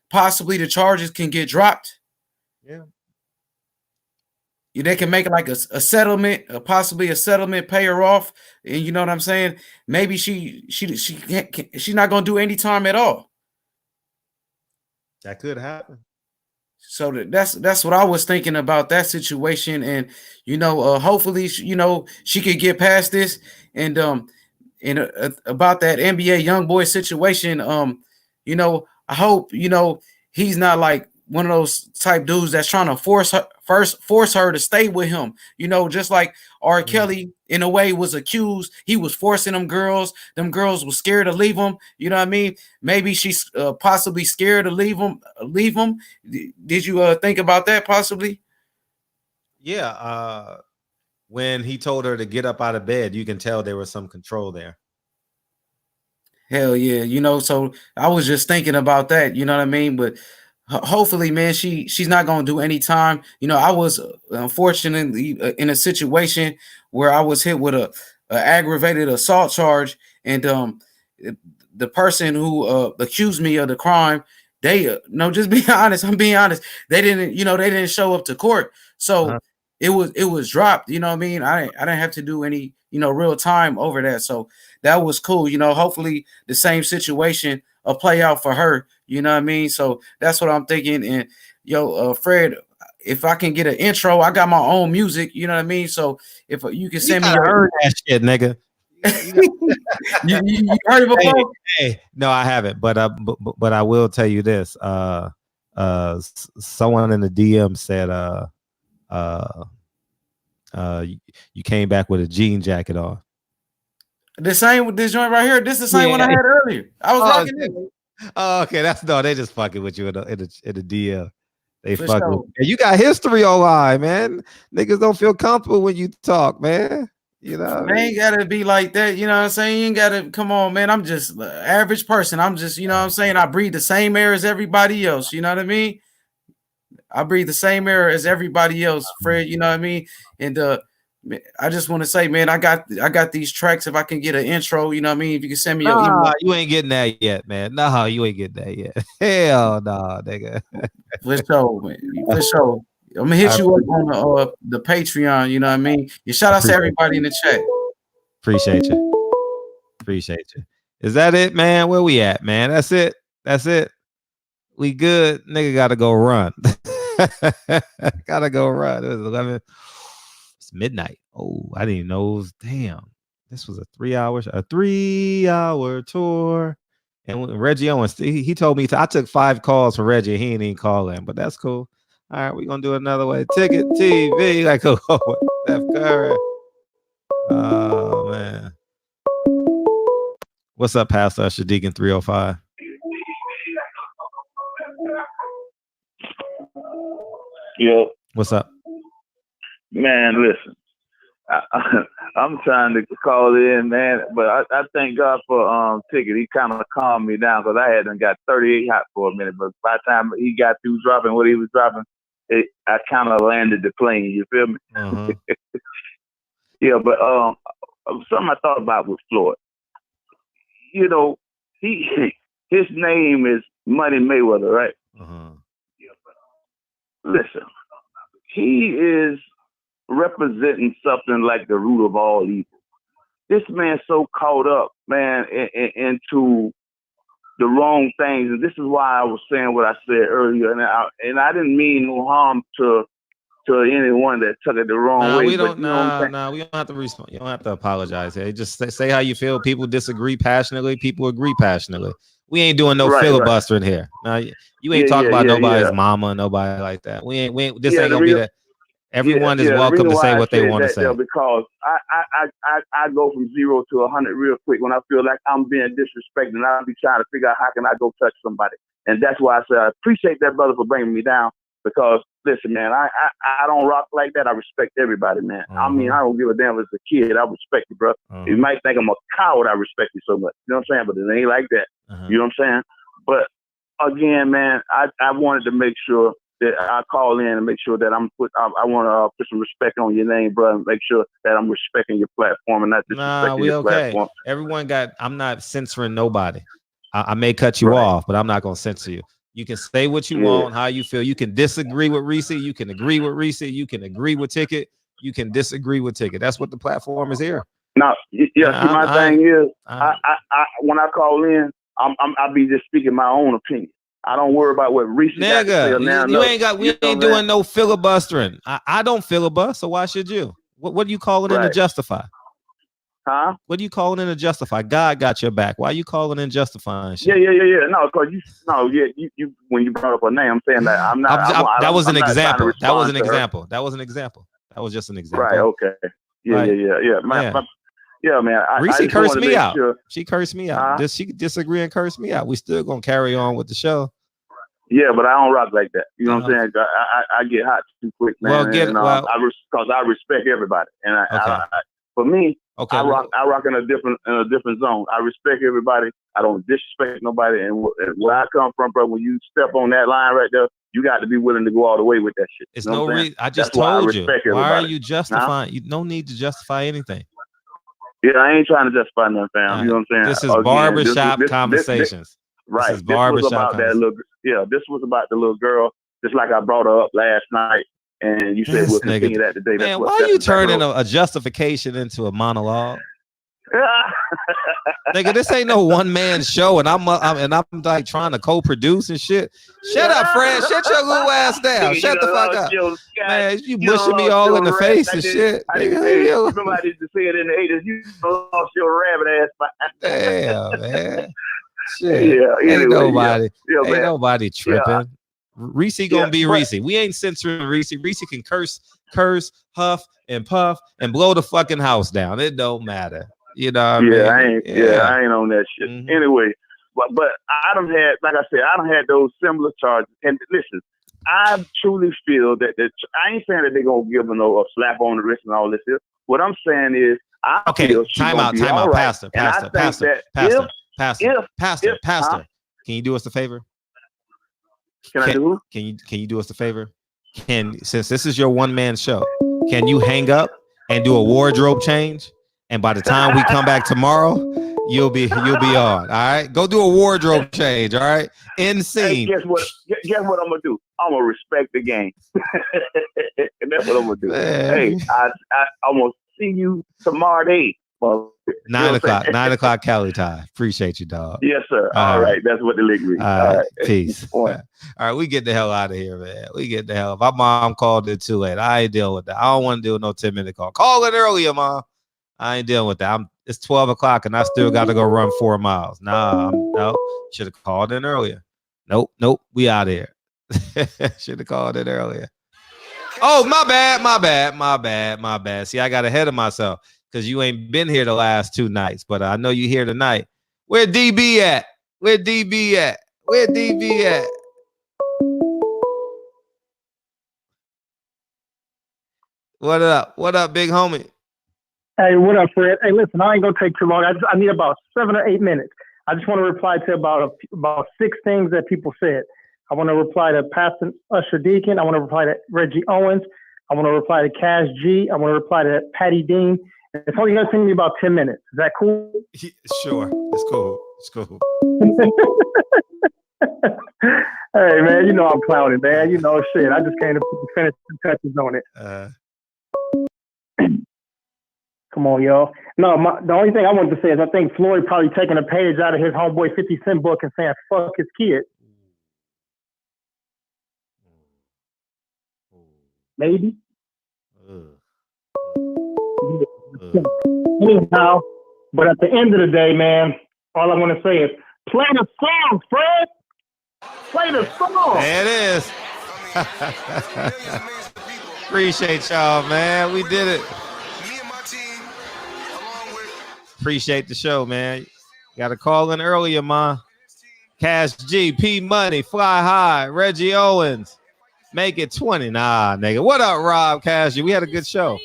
possibly the charges can get dropped. Yeah. They can make it like a settlement, possibly a settlement, pay her off, and you know what I'm saying. Maybe she's not gonna do any time at all. That could happen. So that's what I was thinking about that situation, and hopefully she could get past this, and about that NBA young boy situation. I hope he's not like one of those type dudes that's trying to force her to stay with him. Just like R. Kelly in a way was accused. He was forcing them girls. Them girls were scared to leave him. You know what I mean? Maybe she's possibly scared to leave him. Did you think about that possibly? Yeah. When he told her to get up out of bed, you can tell there was some control there. Hell yeah. So I was just thinking about that. You know what I mean? But hopefully, man, she's not gonna do any time. I was unfortunately in a situation where I was hit with aggravated assault charge, and the person who accused me of the crime, they no, just being honest, I'm being honest, they didn't show up to court, so it was dropped. You know what I mean? I didn't have to do any real time over that, so that was cool. Hopefully the same situation will play out for her. You know what I mean? So that's what I'm thinking. And Fred, if I can get an intro, I got my own music. You know what I mean? So if you can send me your heard that shit, nigga. you heard it before? Hey, no, I haven't, but I will tell you this. Someone in the DM said you came back with a jean jacket on. The same with this joint right here. This is the same one I had earlier. I was rocking it. Oh, okay. They just fucking with you in the DM. They For fucking sure. with you. You got history online, man. Niggas don't feel comfortable when you talk, man. You know, Man, ain't gotta be like that. You know what I'm saying? You ain't gotta come on, man. I'm just an average person. I'm just, you know what I'm saying? I breathe the same air as everybody else. You know what I mean? I breathe the same air as everybody else, Fred. You know what I mean? And I just want to say, man, I got these tracks. If I can get an intro, you know what I mean? If you can send me your email. you ain't getting that yet, man. Nah, you ain't getting that yet. Hell nah, nigga. For sure, man. For sure. I'm gonna hit you up on the Patreon. You know what I mean? And shout out to everybody in the chat. Appreciate you. Is that it, man? Where we at, man? That's it. We good. Nigga gotta go run. Gotta go run. It was 11. It's midnight. Oh, I didn't even know it was, damn. This was a 3-hour tour. And when Reggie Owens, he told me I took 5 calls from Reggie. He ain't even call in, but that's cool. All right, we're gonna do it another way. Ticket TV. Like go with Steph Curry. Oh man. What's up, Pastor Shadiq in 305? Yo, What's up? man, listen. I'm trying to call in, man, but I thank God for Ticket. He kind of calmed me down because I hadn't got 38 hot for a minute. But by the time he got through dropping what he was dropping, I kind of landed the plane. You feel me? Yeah, but something I thought about with Floyd. You know, his name is Money Mayweather, right? Listen, he is representing something like the root of all evil. This man's so caught up, man, into the wrong things, and this is why I was saying what I said earlier. And I didn't mean no harm to anyone that took it the wrong way. We don't. We don't have to respond. You don't have to apologize. Hey, just say how you feel. People disagree passionately. People agree passionately. We ain't doing no filibustering here. Now, you ain't talking about nobody's mama, nobody like that. We ain't. This ain't gonna be that. Everyone is welcome to say what they want to say. Because I go from 0 to 100 real quick when I feel like I'm being disrespected, and I'll be trying to figure out how can I go touch somebody. And that's why I said I appreciate that brother for bringing me down. Because listen, man, I don't rock like that. I respect everybody, man. I mean, I don't give a damn as a kid. I respect you, bro. You might think I'm a coward. I respect you so much. You know what I'm saying? But it ain't like that. You know what I'm saying? But again, man, I wanted to make sure that I call in and make sure that I want to put some respect on your name, bro, and make sure that I'm respecting your platform and not disrespecting your platform. Everyone I'm not censoring nobody. I may cut you off, but I'm not gonna censor you. You can say what you want, how you feel. You can disagree with Reese. You can agree with Reese. You can agree with Ticket. You can disagree with Ticket. That's what the platform is here. Now, my thing is, when I call in, I'll be just speaking my own opinion. I don't worry about what Reese got to say. We ain't doing no filibustering. I don't filibuster, so why should you? What are you calling in to justify? Huh? What are you calling in to justify? God got your back. Why are you calling in justifying shit? Yeah. No, because you when you brought up a name, I'm saying that I'm not. That was an example. That was an example. That was an example. That was just an example. Right. Okay. Yeah. Man. Reese cursed me out. She cursed me out. She disagree and curse me out. We still gonna carry on with the show. Yeah, but I don't rock like that. You know what I'm saying? I get hot too quick, man. Because I respect everybody, and for me, I rock in a different zone. I respect everybody. I don't disrespect nobody. And where I come from, bro, when you step on that line right there, you got to be willing to go all the way with that shit. It's no reason. I just told you. Why are you justifying? You no need to justify anything. Yeah, I ain't trying to justify nothing, fam. You know what I'm saying? This is barbershop conversations. Right. This is barbershop about that little. Yeah, this was about the little girl. Just like I brought her up last night, and you said we'll continue that today. Man, why are you turning a justification into a monologue? Nigga, this ain't no one man show, and I'm like trying to co-produce and shit. Shut up, Fred. Shut your little ass down. Shut the fuck up, man. You mushing me all in the face and shit. Remember I used to say it in the 80s. You lost your rabbit ass. Damn, man. Shit. Yeah. Ain't Anyway, nobody tripping. Yeah. Reese gonna be Reese. We ain't censoring Reese. Reese can curse, huff, and puff, and blow the fucking house down. It don't matter. You know what I mean? I ain't on that shit. Mm-hmm. Anyway, but I done had, like I said, I done had those similar charges. And listen, I truly feel that I ain't saying that they're gonna give them a slap on the wrist and all this here. What I'm saying is, I feel time out, Pastor. Can you do us a favor? Can you do us a favor? Since this is your one-man show, can you hang up and do a wardrobe change? And by the time we come back tomorrow, you'll be on. All right, go do a wardrobe change. All right, end scene. Hey, guess what I'm gonna do? I'm gonna respect the game. And that's what I'm gonna do. Man. Hey, I'm gonna see you tomorrow day. 9 o'clock Cali time. Appreciate you, dog. Yes, sir. All right. That's what the league reads. All right. Peace. All right. We get the hell out of here, man. We get the hell. If my mom called it too late, I ain't dealing with that. I don't want to do no 10-minute call. Call it earlier, Mom. I ain't dealing with that. It's 12 o'clock and I still got to go run 4 miles. No. Should have called in earlier. Nope. We out of here. Should have called in earlier. Oh, my bad. See, I got ahead of myself. Because you ain't been here the last 2 nights, but I know you here tonight. Where DB at? What up, big homie? Hey, what up, Fred? Hey, listen, I ain't gonna take too long. I need about 7 or 8 minutes. I just want to reply to about 6 things that people said. I want to reply to Pastor Usher Deacon. I want to reply to Reggie Owens. I want to reply to Cash G. I want to reply to Patty Dean. It's only going to take me about 10 minutes. Is that cool? Sure. It's cool. Hey, man, you know I'm clowning, man. You know, shit. I just came to put the finishing touches on it. Come on, y'all. No, the only thing I wanted to say is I think Floyd probably taking a page out of his homeboy 50 Cent book and saying, fuck his kid. Maybe. Anyhow, but at the end of the day, man, all I want to say is play the song, Fred. Play the song. There it is. Appreciate y'all, man. We did it. Appreciate the show, man. Got to call in earlier, ma. Cash G, P Money, Fly High, Reggie Owens. Make it 20. Nah, nigga. What up, Rob Cash G? We had a good show.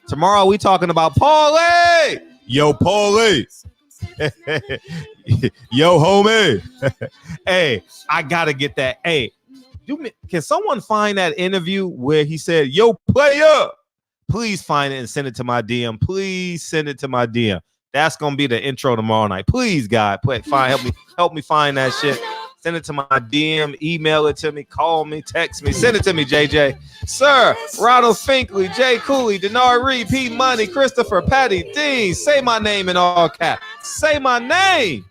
Tomorrow we talking about Paulie. Yo, Paulie. Yo, homie. Hey, I gotta get that. Hey, can someone find that interview where he said, yo, player? Please find it and send it to my DM. Please send it to my DM. That's gonna be the intro tomorrow night. Please, God, help me find that shit. Send it to my DM, email it to me, call me, text me, send it to me, JJ. Sir, Ronald Finkley, Jay Cooley, Denard Reed, P Money, Christopher, Patty, Dean. Say my name in all caps. Say my name.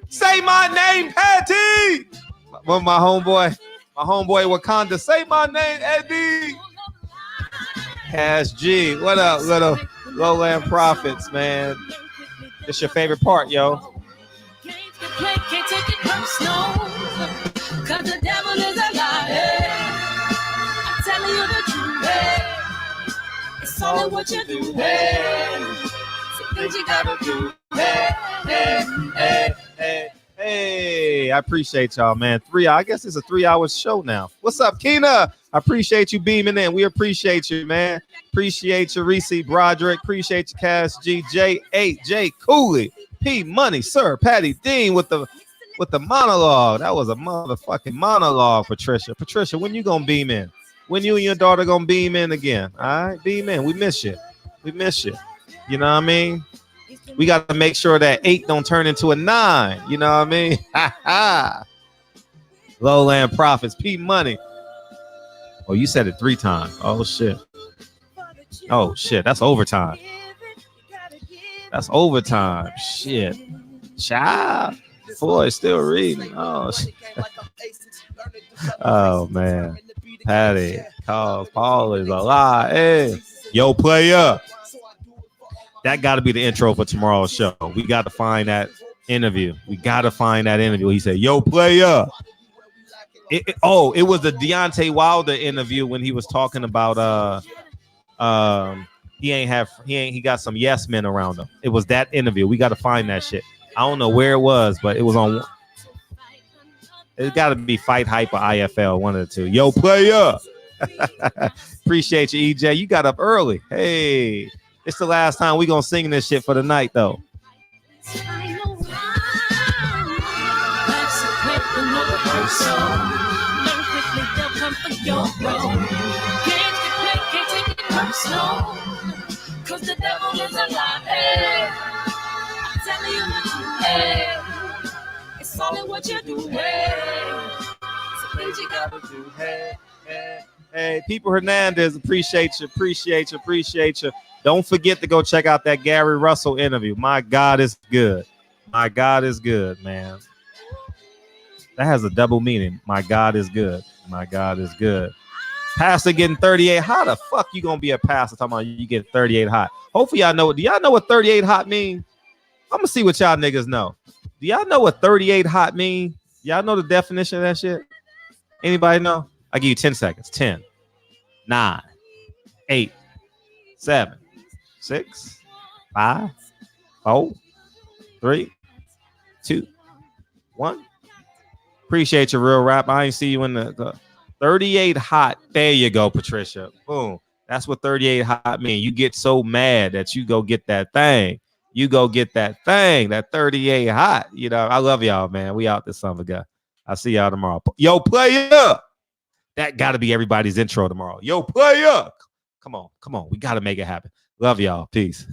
Say my name, Patty. My homeboy Wakanda. Say my name, Eddie. Cash G. What up, little Lowland Profits, man? It's your favorite part, yo. Can't take it personal, cause the devil is a liar. I'm telling you the truth, it's only what you do, some things you gotta do, Hey, I appreciate y'all, man. I guess it's a 3-hour show now. What's up, Keena? I appreciate you beaming in. We appreciate you, man. Appreciate you, Reese Broderick. Appreciate you, Cass G, J8, J Cooley, P Money, Sir, Patty Dean with the monologue. That was a motherfucking monologue, Patricia. Patricia, when you gonna beam in? When you and your daughter gonna beam in again? All right, beam in. We miss you. You know what I mean? We got to make sure that 8 don't turn into a 9. You know what I mean? Ha ha. Lowland Profits, P Money. Oh, you said it 3 times. Oh shit. Oh shit. That's overtime. That's overtime. Shit. Child. Boy, still reading. Oh shit. Oh man. Patty calls Paul is alive. Hey. Yo, player. That got to be the intro for tomorrow's show. We got to find that interview. We got to find that interview. He said, yo, player. It was the Deontay Wilder interview when he was talking about he got some yes men around him. It was that interview. We got to find that shit. I don't know where it was, but it was on. It's got to be Fight Hype or IFL, one of the two. Yo, player. Appreciate you, EJ. You got up early. Hey, it's the last time we gonna sing this shit for the night, though. Cause the devil is a lie. Hey, I'm telling you the truth. Hey, it's all in what you do. Hey, so things you gotta do. Hey, People Hernandez, appreciate you. Don't forget to go check out that Gary Russell interview. My God, it's good. My God is good, man. That has a double meaning. My God is good. My God is good. Pastor getting 38. How the fuck you gonna be a pastor talking about you get 38 hot? Hopefully y'all know. Do y'all know what 38 hot mean? I'm gonna see what y'all niggas know. Do y'all know what 38 hot mean? Y'all know the definition of that shit? Anybody know? I'll give you 10 seconds. 10, 9, 8, 7, 6, 5, 4, 3, 2, 1. Appreciate your real rap. I ain't see you in the 38 hot. There you go, Patricia. Boom. That's what 38 hot mean. You get so mad that you go get that thing. You go get that thing. That 38 hot. You know, I love y'all, man. We out this summer, guy. I'll see y'all tomorrow. Yo, player. That got to be everybody's intro tomorrow. Yo, player. Come on. We got to make it happen. Love y'all. Peace.